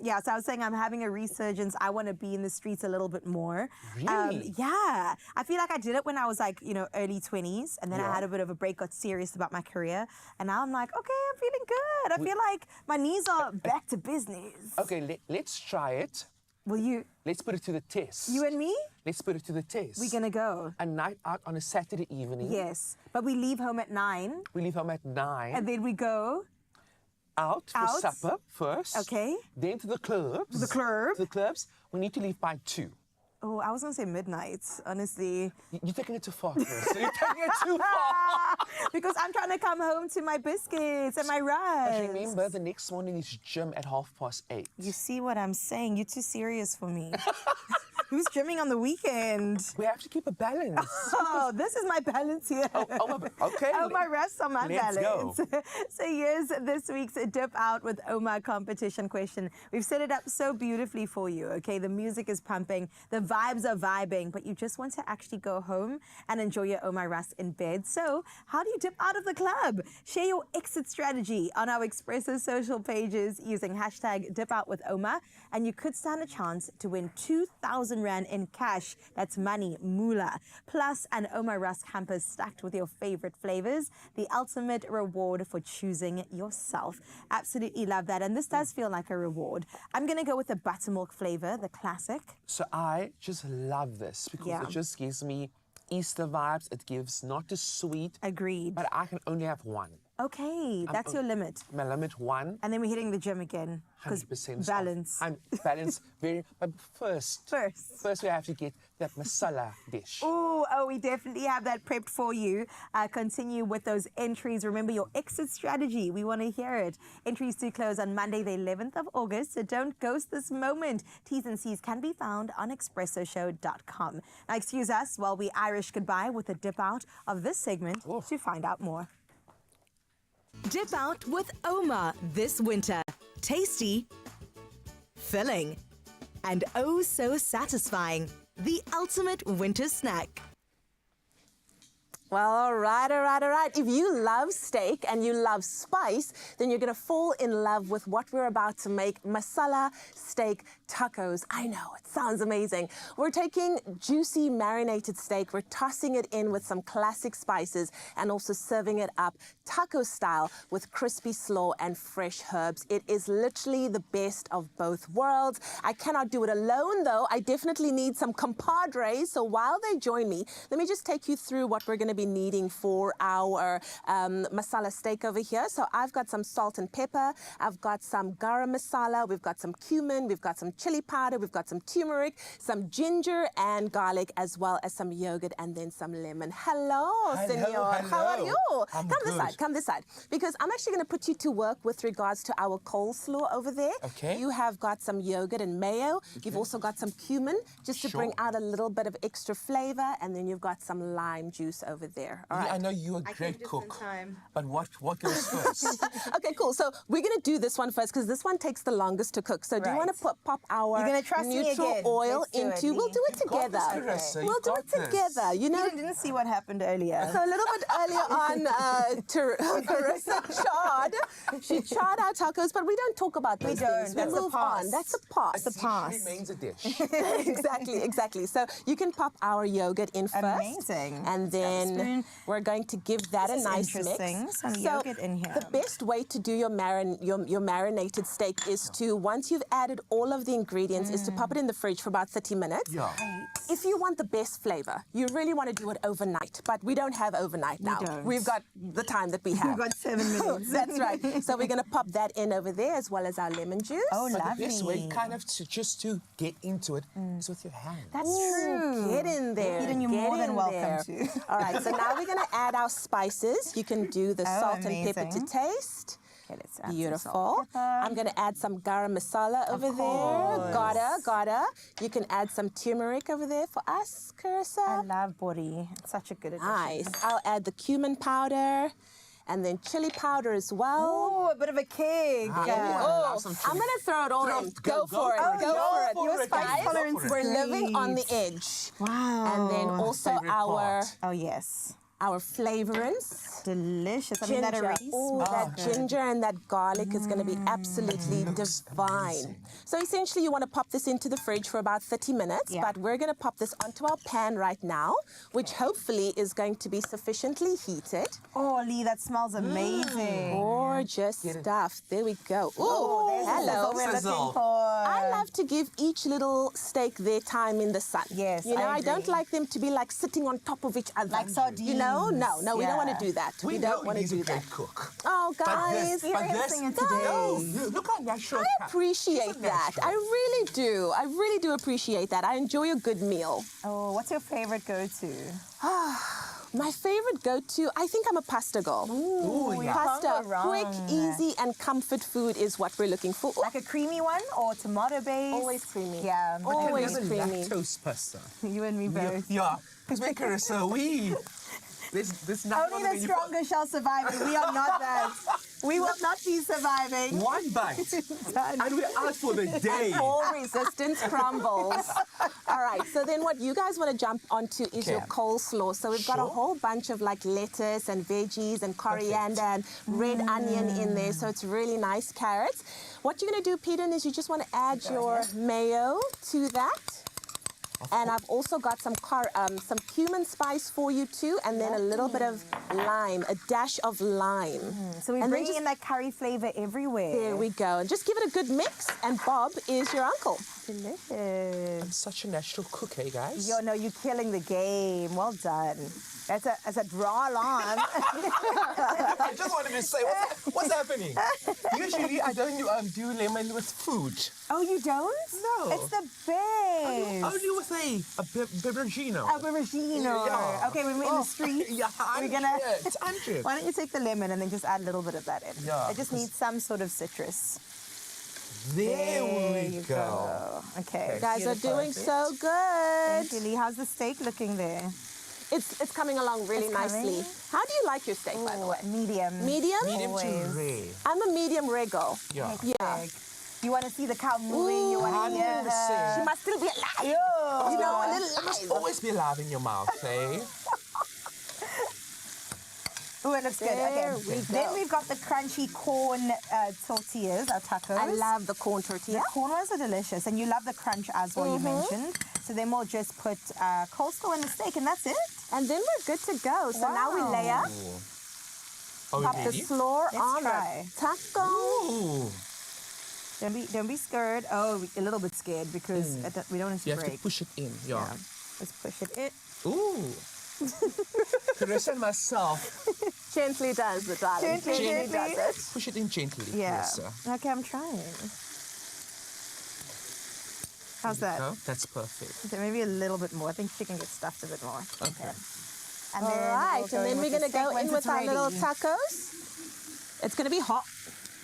[SPEAKER 4] Yeah, so I was saying I'm having a resurgence. I want to be in the streets a little bit more.
[SPEAKER 13] Really?
[SPEAKER 4] Yeah. I feel like I did it when I was like, early 20s. And then I had a bit of a break, got serious about my career. And now I'm like, okay, I'm feeling good. I feel like my knees are back to business.
[SPEAKER 13] Okay, let's try it.
[SPEAKER 4] Will you?
[SPEAKER 13] Let's put it to the test.
[SPEAKER 4] You and me?
[SPEAKER 13] Let's put it to the test.
[SPEAKER 4] We're going to go.
[SPEAKER 13] A night out on a Saturday evening.
[SPEAKER 4] Yes. But we leave home at 9.
[SPEAKER 13] We leave home at 9.
[SPEAKER 4] And then we go...
[SPEAKER 13] Out for supper first.
[SPEAKER 4] Okay.
[SPEAKER 13] Then to the clubs.
[SPEAKER 4] The club.
[SPEAKER 13] To the clubs. We need to leave by 2.
[SPEAKER 4] Oh, I was going to say midnight, honestly.
[SPEAKER 13] You're taking it too far, Chris. You're taking it too far.
[SPEAKER 4] Because I'm trying to come home to my biscuits and my rice.
[SPEAKER 13] But remember, the next morning is gym at 8:30.
[SPEAKER 4] You see what I'm saying? You're too serious for me. Who's gymming on the weekend?
[SPEAKER 13] We have to keep a balance.
[SPEAKER 4] Oh, this is my balance here.
[SPEAKER 13] Okay.
[SPEAKER 4] Oh, my rest on my
[SPEAKER 13] Let's
[SPEAKER 4] balance.
[SPEAKER 13] go.
[SPEAKER 4] So here's this week's Dip Out with Oma competition question. We've set it up so beautifully for you, okay? The music is pumping, the vibes are vibing, but you just want to actually go home and enjoy your Oma Rust in bed. So how do you dip out of the club? Share your exit strategy on our Expresso social pages using hashtag #DipOutWithOma, and you could stand a chance to win 2,000 Rand in cash. That's money, moolah. Plus an Oma Rust hamper stacked with your favorite flavors. The ultimate reward for choosing yourself. Absolutely love that. And this does feel like a reward. I'm going to go with the buttermilk flavor, the classic.
[SPEAKER 13] So I just love this because it just gives me Easter vibes. It gives not too sweet.
[SPEAKER 4] Agreed.
[SPEAKER 13] But I can only have 1.
[SPEAKER 4] Okay, that's your limit.
[SPEAKER 13] My limit 1.
[SPEAKER 4] And then we're hitting the gym again.
[SPEAKER 13] 100%
[SPEAKER 4] balance.
[SPEAKER 13] I'm balance very. But first we have to get that masala dish.
[SPEAKER 4] Oh, we definitely have that prepped for you. Continue with those entries. Remember your exit strategy. We want to hear it. Entries do close on Monday, the 11th of August. So don't ghost this moment. T's and C's can be found on expressoshow.com. Now, excuse us while we Irish goodbye with a dip out of this segment to find out more.
[SPEAKER 14] Dip out with Oma this winter. Tasty, filling, and oh so satisfying. The ultimate winter snack.
[SPEAKER 2] Well, all right. If you love steak and you love spice, then you're going to fall in love with what we're about to make, masala steak tacos. I know, it sounds amazing. We're taking juicy marinated steak, we're tossing it in with some classic spices and also serving it up taco style with crispy slaw and fresh herbs. It is literally the best of both worlds. I cannot do it alone though. I definitely need some compadres. So while they join me, let me just take you through what we're going to be be needing for our masala steak over here. So I've got some salt and pepper. I've got some garam masala. We've got some cumin. We've got some chili powder. We've got some turmeric, some ginger and garlic, as well as some yogurt and then some lemon. Hello, senor. How are you?
[SPEAKER 13] I'm
[SPEAKER 2] come
[SPEAKER 13] good.
[SPEAKER 2] this side. Come this side. Because I'm actually going to put you to work with regards to our coleslaw over there.
[SPEAKER 13] Okay.
[SPEAKER 2] You have got some yogurt and mayo. You've also got some cumin, just to bring out a little bit of extra flavor. And then you've got some lime juice over there. All right.
[SPEAKER 13] I know you're a great cook, but what goes first?
[SPEAKER 2] Okay, cool. So we're going to do this one first because this one takes the longest to cook. So do you want to pop our
[SPEAKER 4] You're gonna trust me
[SPEAKER 2] neutral
[SPEAKER 4] again.
[SPEAKER 2] oil
[SPEAKER 4] Let's do it,
[SPEAKER 2] into? We'll do it
[SPEAKER 13] You got
[SPEAKER 2] together.
[SPEAKER 13] this, Carissa.
[SPEAKER 2] We'll do it together. You know,
[SPEAKER 4] didn't see what happened earlier.
[SPEAKER 2] so a little bit earlier on, Carissa charred. She charred our tacos, but we don't talk about those things.
[SPEAKER 4] That's
[SPEAKER 2] we
[SPEAKER 4] a
[SPEAKER 2] move
[SPEAKER 4] past.
[SPEAKER 2] on. That's a past.
[SPEAKER 4] It's a pass.
[SPEAKER 13] It remains a dish.
[SPEAKER 2] Exactly. So you can pop our yogurt in first.
[SPEAKER 4] Amazing.
[SPEAKER 2] And then we're going to give that a nice mix.
[SPEAKER 4] Interesting. Some
[SPEAKER 2] So
[SPEAKER 4] yogurt in here.
[SPEAKER 2] the best way to do your marinated steak is to, once you've added all of the ingredients, is to pop it in the fridge for about 30 minutes.
[SPEAKER 13] Yeah.
[SPEAKER 2] If you want the best flavor, you really want to do it overnight, but we don't have overnight now.
[SPEAKER 4] don't.
[SPEAKER 2] We've got the time that we have.
[SPEAKER 4] We've got 7 minutes.
[SPEAKER 2] That's right. So we're going to pop that in over there, as well as our lemon juice.
[SPEAKER 4] Oh,
[SPEAKER 13] But
[SPEAKER 4] lovely.
[SPEAKER 13] the best way kind of to get into it is with your hands.
[SPEAKER 4] That's true.
[SPEAKER 2] Get in there.
[SPEAKER 4] Eden, you're
[SPEAKER 2] Get
[SPEAKER 4] more than
[SPEAKER 2] in
[SPEAKER 4] welcome
[SPEAKER 2] there.
[SPEAKER 4] to.
[SPEAKER 2] All right, so now we're going to add our spices. You can do the salt and pepper to
[SPEAKER 4] amazing.
[SPEAKER 2] taste.
[SPEAKER 4] Okay, let's add some
[SPEAKER 2] Beautiful.
[SPEAKER 4] salt and pepper.
[SPEAKER 2] I'm going to add some garam masala over there. Gotta. You can add some turmeric over there for us, Carissa.
[SPEAKER 4] I love bori. It's such a good addition.
[SPEAKER 2] Nice. I'll add the cumin powder and then chili powder as well.
[SPEAKER 4] Oh, a bit of a kick.
[SPEAKER 2] I'm going to throw it all in. Go for it. Go for it.
[SPEAKER 4] Your spice
[SPEAKER 2] Guys,
[SPEAKER 4] tolerance is
[SPEAKER 2] we're living on the
[SPEAKER 4] great.
[SPEAKER 2] edge.
[SPEAKER 4] Wow.
[SPEAKER 2] And then also
[SPEAKER 4] Oh, yes.
[SPEAKER 2] our flavorants.
[SPEAKER 4] Delicious. I mean, that
[SPEAKER 2] Ginger.
[SPEAKER 4] already
[SPEAKER 2] Ooh,
[SPEAKER 4] smells
[SPEAKER 2] that
[SPEAKER 4] good.
[SPEAKER 2] ginger and that garlic is going to be absolutely divine. So essentially, you want to pop this into the fridge for about 30 minutes,
[SPEAKER 4] Yeah.
[SPEAKER 2] but we're going to pop this onto our pan right now, which hopefully is going to be sufficiently heated.
[SPEAKER 4] Oh, Lee, that smells amazing.
[SPEAKER 2] Gorgeous stuff. There we go. Ooh,
[SPEAKER 4] there's
[SPEAKER 2] hello.
[SPEAKER 4] what we're looking
[SPEAKER 13] Sizzle.
[SPEAKER 4] for.
[SPEAKER 2] I love to give each little steak their time in the sun.
[SPEAKER 4] Yes,
[SPEAKER 2] You know,
[SPEAKER 4] I
[SPEAKER 2] I don't
[SPEAKER 4] agree.
[SPEAKER 2] like them to be like sitting on top of each other.
[SPEAKER 4] Like sardines.
[SPEAKER 2] You know? No, we don't want
[SPEAKER 4] Yeah.
[SPEAKER 2] to do that.
[SPEAKER 13] We
[SPEAKER 2] don't
[SPEAKER 13] know
[SPEAKER 2] want to
[SPEAKER 13] he's a
[SPEAKER 2] do
[SPEAKER 13] great
[SPEAKER 2] that.
[SPEAKER 13] cook.
[SPEAKER 2] Oh,
[SPEAKER 13] But
[SPEAKER 2] guys.
[SPEAKER 13] this,
[SPEAKER 4] experiencing it today.
[SPEAKER 13] No, look how natural.
[SPEAKER 2] I appreciate that. I really do. I really do appreciate that. I enjoy a good meal.
[SPEAKER 4] Oh, what's your favorite go-to?
[SPEAKER 2] My favorite go-to, I think I'm a pasta girl.
[SPEAKER 4] Ooh, you
[SPEAKER 2] Pasta,
[SPEAKER 4] can't go wrong.
[SPEAKER 2] quick, easy, and comfort food is what we're looking for. Ooh,
[SPEAKER 4] Like a creamy one or tomato based?
[SPEAKER 2] always creamy.
[SPEAKER 4] Yeah.
[SPEAKER 2] Always
[SPEAKER 13] Never
[SPEAKER 2] creamy.
[SPEAKER 13] lactose pasta.
[SPEAKER 4] You and me both.
[SPEAKER 13] Yeah, because me, Carissa, there's nothing
[SPEAKER 4] Only the stronger shall survive, and we are not that. We will not be surviving.
[SPEAKER 13] One bite, and we're out for the day.
[SPEAKER 2] All resistance crumbles. All right, so then what you guys want to jump onto is your
[SPEAKER 13] Okay.
[SPEAKER 2] coleslaw. So we've got a
[SPEAKER 13] Sure.
[SPEAKER 2] whole bunch of like lettuce and veggies and coriander and red onion in there, so it's really nice. Carrots. What you're going to do, Peter, is you just want to add your mayo to that. And I've also got some cumin spice for you too, and then a little bit of lime, a dash of lime.
[SPEAKER 4] So we're
[SPEAKER 2] And then
[SPEAKER 4] bringing
[SPEAKER 2] just-
[SPEAKER 4] in that curry flavor everywhere.
[SPEAKER 2] There we go. And just give it a good mix, and Bob is your uncle.
[SPEAKER 4] Delicious.
[SPEAKER 13] I'm such a natural cook, hey guys.
[SPEAKER 4] Yo, no, you're killing the game. Well done. That's a draw alarm.
[SPEAKER 13] I just wanted to say, what's happening? Usually I don't do lemon with food.
[SPEAKER 4] Oh, you don't?
[SPEAKER 13] No.
[SPEAKER 4] It's the best.
[SPEAKER 13] Only with a beveragino.
[SPEAKER 4] A Aubergino.
[SPEAKER 13] Yeah.
[SPEAKER 4] Okay, when we're in the street,
[SPEAKER 13] Yeah,
[SPEAKER 4] we're gonna.
[SPEAKER 13] 100.
[SPEAKER 4] Why don't you take the lemon and then just add a little bit of that in?
[SPEAKER 13] Yeah,
[SPEAKER 4] It just needs some sort of citrus.
[SPEAKER 13] There we
[SPEAKER 4] you
[SPEAKER 13] go.
[SPEAKER 4] Okay.
[SPEAKER 2] You guys are doing so good.
[SPEAKER 4] Thank you, Lee. How's the steak looking there?
[SPEAKER 2] It's coming along really
[SPEAKER 4] It's
[SPEAKER 2] nicely.
[SPEAKER 4] coming?
[SPEAKER 2] How do you like your steak, by the way?
[SPEAKER 4] Medium.
[SPEAKER 2] Medium?
[SPEAKER 13] Medium to
[SPEAKER 4] Always.
[SPEAKER 13] rare.
[SPEAKER 2] I'm a medium rare girl.
[SPEAKER 13] Yeah.
[SPEAKER 2] Yeah.
[SPEAKER 4] You want to see the cow moving? You want to hear her?
[SPEAKER 13] 100%.
[SPEAKER 2] She must still be alive.
[SPEAKER 4] Yo.
[SPEAKER 2] You know, a
[SPEAKER 13] There
[SPEAKER 2] little
[SPEAKER 13] must
[SPEAKER 2] alive.
[SPEAKER 13] always be love in your mouth, eh?
[SPEAKER 4] Ooh, it looks good.
[SPEAKER 2] There
[SPEAKER 4] Okay.
[SPEAKER 2] we
[SPEAKER 4] Then
[SPEAKER 2] go.
[SPEAKER 4] we've got the crunchy corn tortillas, our tacos.
[SPEAKER 2] I love the corn tortilla.
[SPEAKER 4] The corn ones are delicious, and you love the crunch as well, you mentioned. So then we'll just put coleslaw in the steak, and that's it.
[SPEAKER 2] And then we're good to go. So now we
[SPEAKER 4] Wow.
[SPEAKER 2] layer,
[SPEAKER 13] Oh,
[SPEAKER 2] pop the
[SPEAKER 13] really?
[SPEAKER 2] slaw
[SPEAKER 4] Let's
[SPEAKER 2] on
[SPEAKER 4] try.
[SPEAKER 2] the taco.
[SPEAKER 13] Ooh.
[SPEAKER 4] Don't be scared. Oh, a little bit scared because we don't want it to
[SPEAKER 13] You have to
[SPEAKER 4] break.
[SPEAKER 13] push it in. Yeah.
[SPEAKER 4] Let's push it in.
[SPEAKER 13] Ooh. Carissa and myself.
[SPEAKER 2] Gently does the darling.
[SPEAKER 4] Gently
[SPEAKER 2] does it.
[SPEAKER 13] Push it in gently,
[SPEAKER 4] Yeah.
[SPEAKER 13] Carissa.
[SPEAKER 4] Okay, I'm trying. How's that?
[SPEAKER 13] No, that's perfect.
[SPEAKER 4] Okay, maybe a little bit more. I think she can get stuffed a bit more.
[SPEAKER 13] Okay.
[SPEAKER 4] And
[SPEAKER 2] All right, and then we're going to go in with our little
[SPEAKER 4] tuck.
[SPEAKER 2] tacos. It's going to be hot.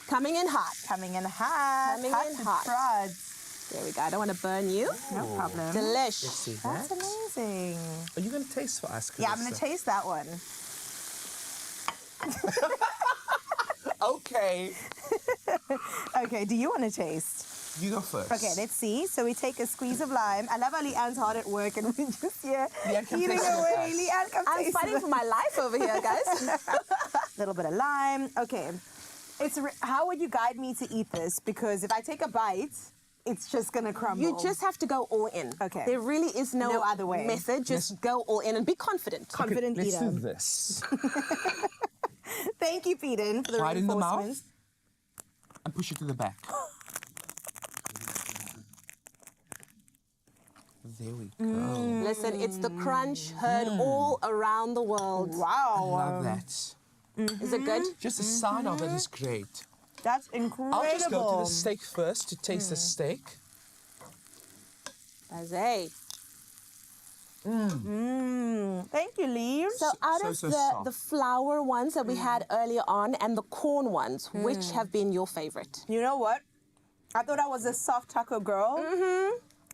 [SPEAKER 2] Coming in hot.
[SPEAKER 4] Coming in hot.
[SPEAKER 2] Coming
[SPEAKER 4] hot
[SPEAKER 2] in
[SPEAKER 4] to
[SPEAKER 2] hot.
[SPEAKER 4] prods.
[SPEAKER 2] There we go. I don't want to burn you.
[SPEAKER 4] No problem.
[SPEAKER 2] Delish.
[SPEAKER 13] Let's see
[SPEAKER 4] That's
[SPEAKER 13] that.
[SPEAKER 4] amazing.
[SPEAKER 13] Are you going to taste for us, Carissa?
[SPEAKER 4] Yeah, I'm going to taste that one.
[SPEAKER 13] Okay.
[SPEAKER 4] Okay, do you want to taste?
[SPEAKER 13] You go first.
[SPEAKER 4] Okay, let's see. So we take a squeeze of lime. I love how Leanne's hard at work and we just here
[SPEAKER 13] Leanne, come
[SPEAKER 4] eating
[SPEAKER 13] taste it with
[SPEAKER 4] away.
[SPEAKER 13] us.
[SPEAKER 4] Leanne, come
[SPEAKER 2] I'm
[SPEAKER 4] taste
[SPEAKER 2] fighting
[SPEAKER 4] it.
[SPEAKER 2] for my life over here, guys.
[SPEAKER 4] Little bit of lime. Okay. How would you guide me to eat this? Because if I take a bite, it's just going to crumble.
[SPEAKER 2] You just have to go all in.
[SPEAKER 4] Okay.
[SPEAKER 2] There really is no
[SPEAKER 4] other way.
[SPEAKER 2] method. Just go all in and be confident.
[SPEAKER 4] Confident
[SPEAKER 13] Let's
[SPEAKER 4] eater.
[SPEAKER 13] do this.
[SPEAKER 4] Thank you, Peden, for the
[SPEAKER 13] Right in the mouth.
[SPEAKER 4] reinforcements.
[SPEAKER 13] And push it to the back. There we go.
[SPEAKER 2] Listen, it's the crunch heard all around the world.
[SPEAKER 4] Wow.
[SPEAKER 13] I love that.
[SPEAKER 2] Is it good?
[SPEAKER 13] Just the sound of it is great.
[SPEAKER 4] That's incredible.
[SPEAKER 13] I'll just go to the steak first to taste the steak.
[SPEAKER 2] Azay.
[SPEAKER 4] Thank you, Lee.
[SPEAKER 2] So out of
[SPEAKER 13] so
[SPEAKER 2] the
[SPEAKER 13] soft.
[SPEAKER 2] flour ones that we had earlier on and the corn ones, which have been your favorite?
[SPEAKER 4] You know what? I thought I was a soft taco girl.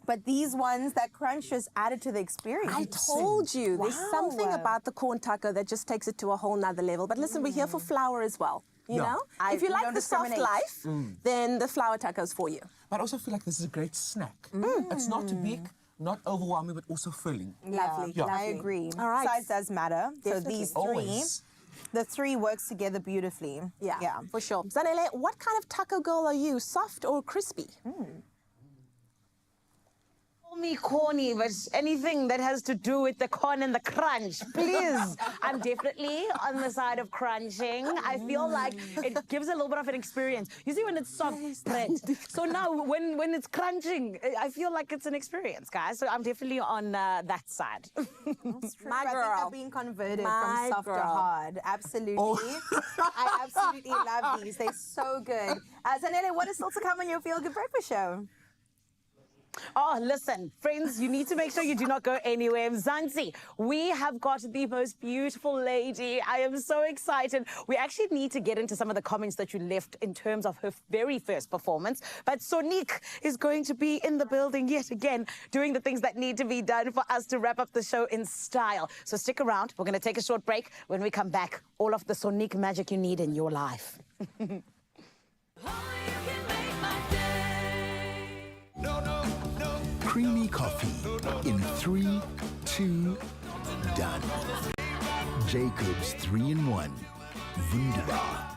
[SPEAKER 4] But these ones, that crunch just added to the experience.
[SPEAKER 2] I told you, there's
[SPEAKER 4] Wow.
[SPEAKER 2] something about the corn taco that just takes it to a whole nother level. But listen, we're here for flour as well. You
[SPEAKER 13] Yeah.
[SPEAKER 2] know?
[SPEAKER 4] I
[SPEAKER 2] If you like
[SPEAKER 4] don't
[SPEAKER 2] the soft
[SPEAKER 4] discriminate.
[SPEAKER 2] life, then the flour taco's for you.
[SPEAKER 13] But I also feel like this is a great snack. It's not too big, not overwhelming, but also filling.
[SPEAKER 4] Lovely.
[SPEAKER 13] Yeah.
[SPEAKER 4] I agree.
[SPEAKER 2] All right.
[SPEAKER 4] Size does matter. So
[SPEAKER 2] Definitely.
[SPEAKER 4] these three,
[SPEAKER 13] Always.
[SPEAKER 4] the three works together beautifully.
[SPEAKER 2] Yeah, for sure. Zanele, what kind of taco girl are you? Soft or crispy?
[SPEAKER 1] Call me corny, but anything that has to do with the corn and the crunch, please. I'm definitely on the side of crunching. I feel like it gives a little bit of an experience. You see, when it's soft bread. So now, when it's crunching, I feel like it's an experience, guys. So I'm definitely on that side.
[SPEAKER 2] My
[SPEAKER 4] I think
[SPEAKER 2] girl.
[SPEAKER 4] I've been converted
[SPEAKER 2] My
[SPEAKER 4] from soft to
[SPEAKER 2] girl.
[SPEAKER 4] hard. Absolutely. I absolutely love these. They're so good. Zanele, what is still to come on your Feel Good Breakfast Show?
[SPEAKER 1] Oh, listen, friends, you need to make sure you do not go anywhere. Mzansi, we have got the most beautiful lady. I am so excited. We actually need to get into some of the comments that you left in terms of her very first performance. But Sonique is going to be in the building yet again, doing the things that need to be done for us to wrap up the show in style. So stick around. We're going to take a short break. When we come back, all of the Sonique magic you need in your life.
[SPEAKER 9] Creamy coffee in 3, 2, done. Jacob's 3-in-1. Wunderbar.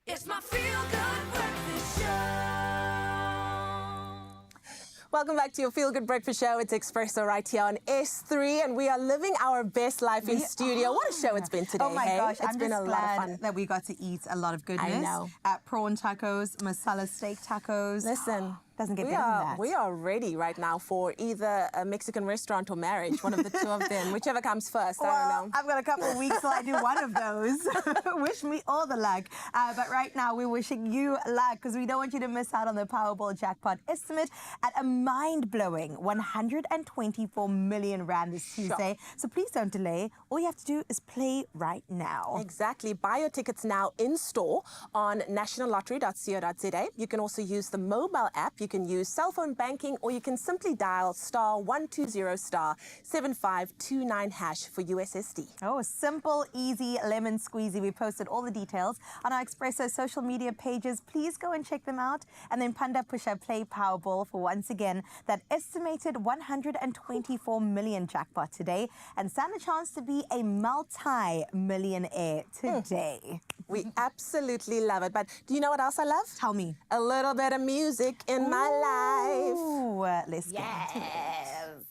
[SPEAKER 3] It's my feel good breakfast show.
[SPEAKER 2] Welcome back to your Feel Good Breakfast Show. It's Expresso right here on S3, and we are living our best life in studio. What a show it's been today.
[SPEAKER 4] Oh my
[SPEAKER 2] hey?
[SPEAKER 4] gosh,
[SPEAKER 2] It's
[SPEAKER 4] I'm
[SPEAKER 2] been
[SPEAKER 4] just
[SPEAKER 2] a
[SPEAKER 4] glad
[SPEAKER 2] lot of fun.
[SPEAKER 4] that we got to eat a lot of goodness.
[SPEAKER 2] I know.
[SPEAKER 4] Prawn tacos, masala steak tacos.
[SPEAKER 2] Listen,
[SPEAKER 4] doesn't get better than that.
[SPEAKER 2] We are ready right now for either a Mexican restaurant or marriage, one of the two of them, whichever comes first.
[SPEAKER 4] Well,
[SPEAKER 2] I don't know.
[SPEAKER 4] I've got a couple of weeks till I do one of those. Wish me all the luck. But right now, we're wishing you luck because we don't want you to miss out on the Powerball jackpot estimate at a mind-blowing 124 million rand this Tuesday. So please don't delay. All you have to do is play right now.
[SPEAKER 2] Exactly. Buy your tickets now in store on nationallottery.co.za. You can also use the mobile app. You can use cell phone banking, or you can simply dial *120*7529# for USSD.
[SPEAKER 4] Oh, simple, easy, lemon squeezy. We posted all the details on our Expresso social media pages. Please go and check them out. And then Panda Pusha Play Powerball for, once again, that estimated 124 million jackpot today. And stand a chance to be a multi-millionaire today.
[SPEAKER 2] We absolutely love it. But do you know what else I love?
[SPEAKER 4] Tell me.
[SPEAKER 2] A little bit of music in my life.
[SPEAKER 4] Let's get into it.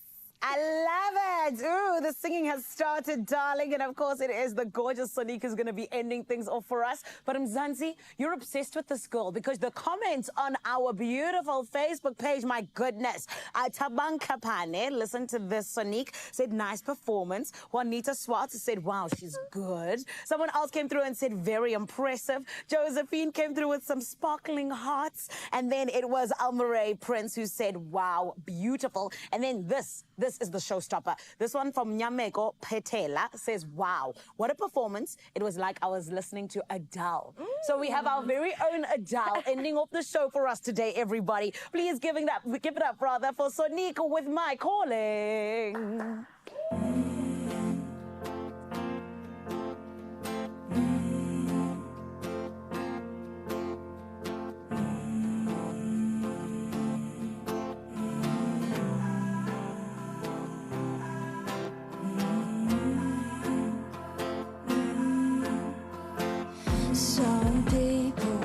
[SPEAKER 1] I love it. Ooh, the singing has started, darling. And of course, it is the gorgeous Sonique who's going to be ending things off for us. But Mzansi, you're obsessed with this girl because the comments on our beautiful Facebook page, my goodness. Tabang Kapane, listen to this, Sonique, said, nice performance. Juanita Swartz said, wow, she's good. Someone else came through and said, very impressive. Josephine came through with some sparkling hearts. And then it was Almaray Prince who said, wow, beautiful. And then this is the showstopper. This one from Nyameko Petela says, wow, what a performance. It was like I was listening to Adele. So we have our very own Adele ending off the show for us today, everybody. Please give it up, rather, for Sonique with My Calling.
[SPEAKER 3] Some people,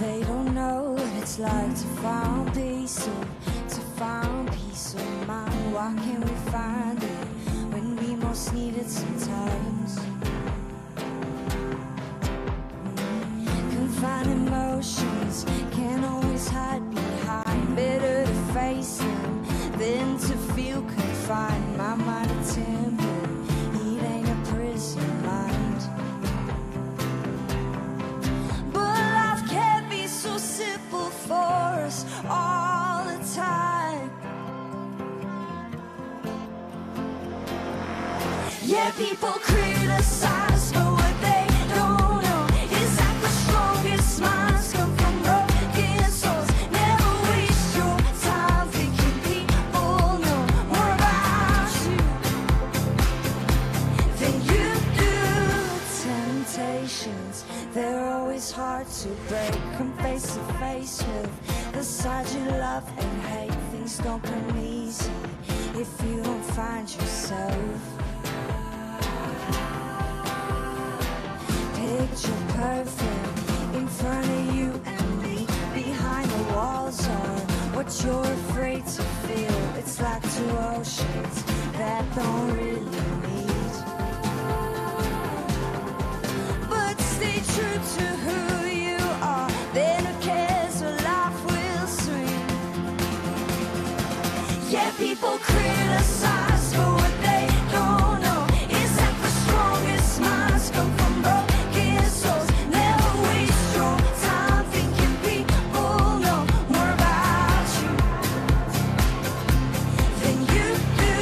[SPEAKER 3] they don't know what it's like to find peace of mind. Why can't we find it when we most need it sometimes? Confined emotions can't always hide behind. Better to face them than to feel confined. My mind a temple, it ain't a prison mind. So simple for us all the time. Yeah, people criticize for what they don't know. Is that the strongest minds come from broken souls? Never waste your time thinking people know more about you than you do. Temptations, they're always hard to break. Come face to face with the side you love and hate. Things don't come easy if you don't find yourself. Picture perfect in front of you and me. Behind the walls are what you're afraid to feel. It's like two oceans that don't really meet. But stay true to who you are, then who cares what life will swing. Yeah, people criticize for what they don't know. Is that the strongest minds come from broken souls? Never waste your time thinking people know more about you than you do.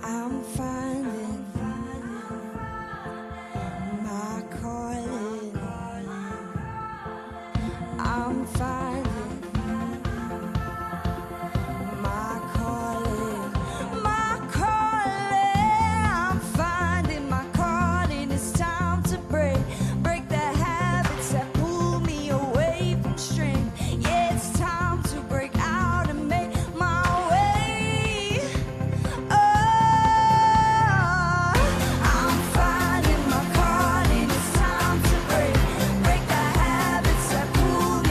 [SPEAKER 3] I'm finding my calling. I'm finding my calling. My calling. I'm finding my calling. It's time to break the habits that pull me away from strength. Yeah, it's time to break out and make my way. I'm finding my calling. It's time to break the habits that pull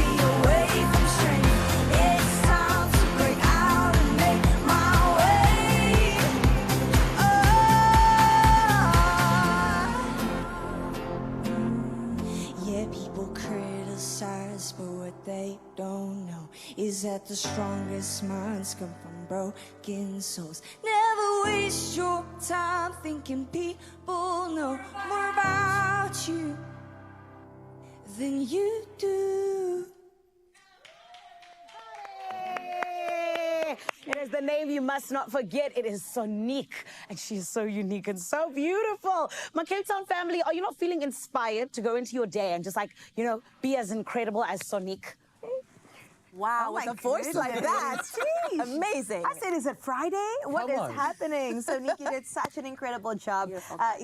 [SPEAKER 8] what they don't know is that the strongest minds come from broken souls. Never waste your time thinking people know more about you than you do.
[SPEAKER 1] It is the name you must not forget. It is Sonique, and she is so unique and so beautiful. My Cape Town family, are you not feeling inspired to go into your day and just like, you know, be as incredible as Sonique?
[SPEAKER 2] Wow,
[SPEAKER 4] Oh
[SPEAKER 2] with
[SPEAKER 4] my
[SPEAKER 2] a voice like that.
[SPEAKER 4] Jeez.
[SPEAKER 2] Amazing.
[SPEAKER 4] I said, is it Friday? What
[SPEAKER 13] Come
[SPEAKER 4] is
[SPEAKER 13] on.
[SPEAKER 4] happening? So Nikki did such an incredible job.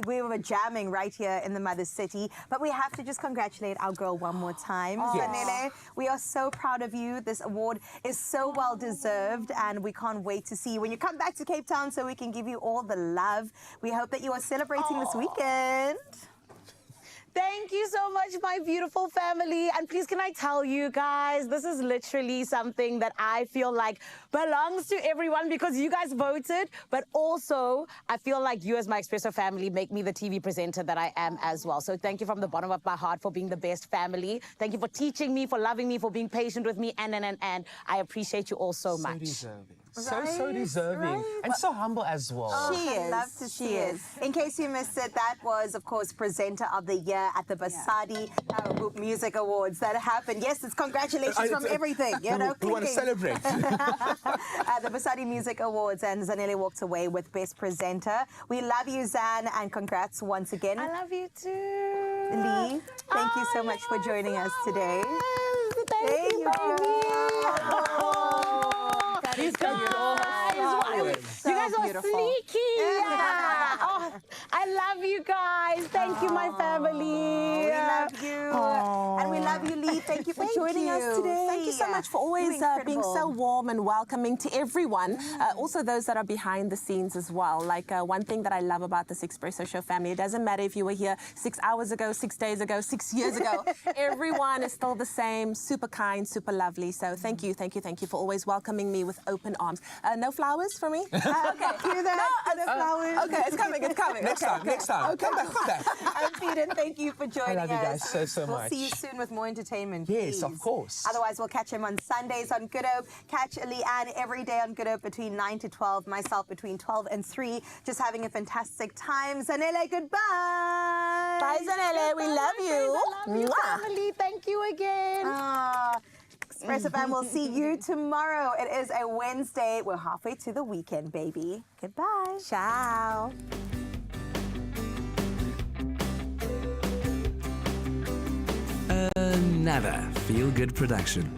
[SPEAKER 4] We were jamming right here in the Mother City, but we have to just congratulate our girl one more time. Zanele, we are so proud of you. This award is so well deserved, and we can't wait to see you when you come back to Cape Town so we can give you all the love. We hope that you are celebrating this weekend.
[SPEAKER 1] Thank you so much, my beautiful family. And please, can I tell you guys, this is literally something that I feel like belongs to everyone because you guys voted, but also I feel like you as my Expresso family make me the TV presenter that I am as well. So thank you from the bottom of my heart for being the best family. Thank you for teaching me, for loving me, for being patient with me, and I appreciate you all so much.
[SPEAKER 13] Deserving. So deserving. And so humble as well.
[SPEAKER 4] She is. Love to see it. In case you missed it, that was, of course, Presenter of the Year at the Basadi Music Awards that happened. Yes, it's congratulations from everything. You know,
[SPEAKER 13] we want to celebrate.
[SPEAKER 4] the Basadi Music Awards, and Zanele walked away with Best Presenter. We love you, Zan, and congrats once again.
[SPEAKER 1] I love you too.
[SPEAKER 4] Lee, thank you so much for joining us today.
[SPEAKER 1] Thank you,
[SPEAKER 4] baby.
[SPEAKER 1] You guys are sneaky. Yeah. Oh, I love you guys. Thank you, my family.
[SPEAKER 4] We love you. And we love you, Lee. Thank you for joining us today.
[SPEAKER 2] Thank you so much for always being so warm and welcoming to everyone. Also those that are behind the scenes as well. Like one thing that I love about this Expresso Show family, it doesn't matter if you were here 6 hours ago, 6 days ago, 6 years ago. Everyone is still the same, super kind, super lovely. So thank you for always welcoming me with open arms. No flowers for me?
[SPEAKER 4] Okay, do that. No flowers.
[SPEAKER 2] Okay, it's coming.
[SPEAKER 13] Next time.
[SPEAKER 2] Okay.
[SPEAKER 13] Come back.
[SPEAKER 4] And Peter, thank you for joining us.
[SPEAKER 13] I love you guys so
[SPEAKER 4] We'll
[SPEAKER 13] much.
[SPEAKER 4] see you soon with more entertainment.
[SPEAKER 13] Yes,
[SPEAKER 4] please.
[SPEAKER 13] of course.
[SPEAKER 4] Otherwise, we'll catch him on Sundays on Good Hope. Catch Leanne every day on Good Hope between 9 to 12. Myself between 12 and 3. Just having a fantastic time. Zanele, goodbye.
[SPEAKER 2] Bye, Zanele. We love you.
[SPEAKER 1] I love you, family. Thank you again.
[SPEAKER 4] Expresso fam, we'll see you tomorrow. It is a Wednesday. We're halfway to the weekend, baby. Goodbye.
[SPEAKER 2] Ciao.
[SPEAKER 15] Another feel-good production.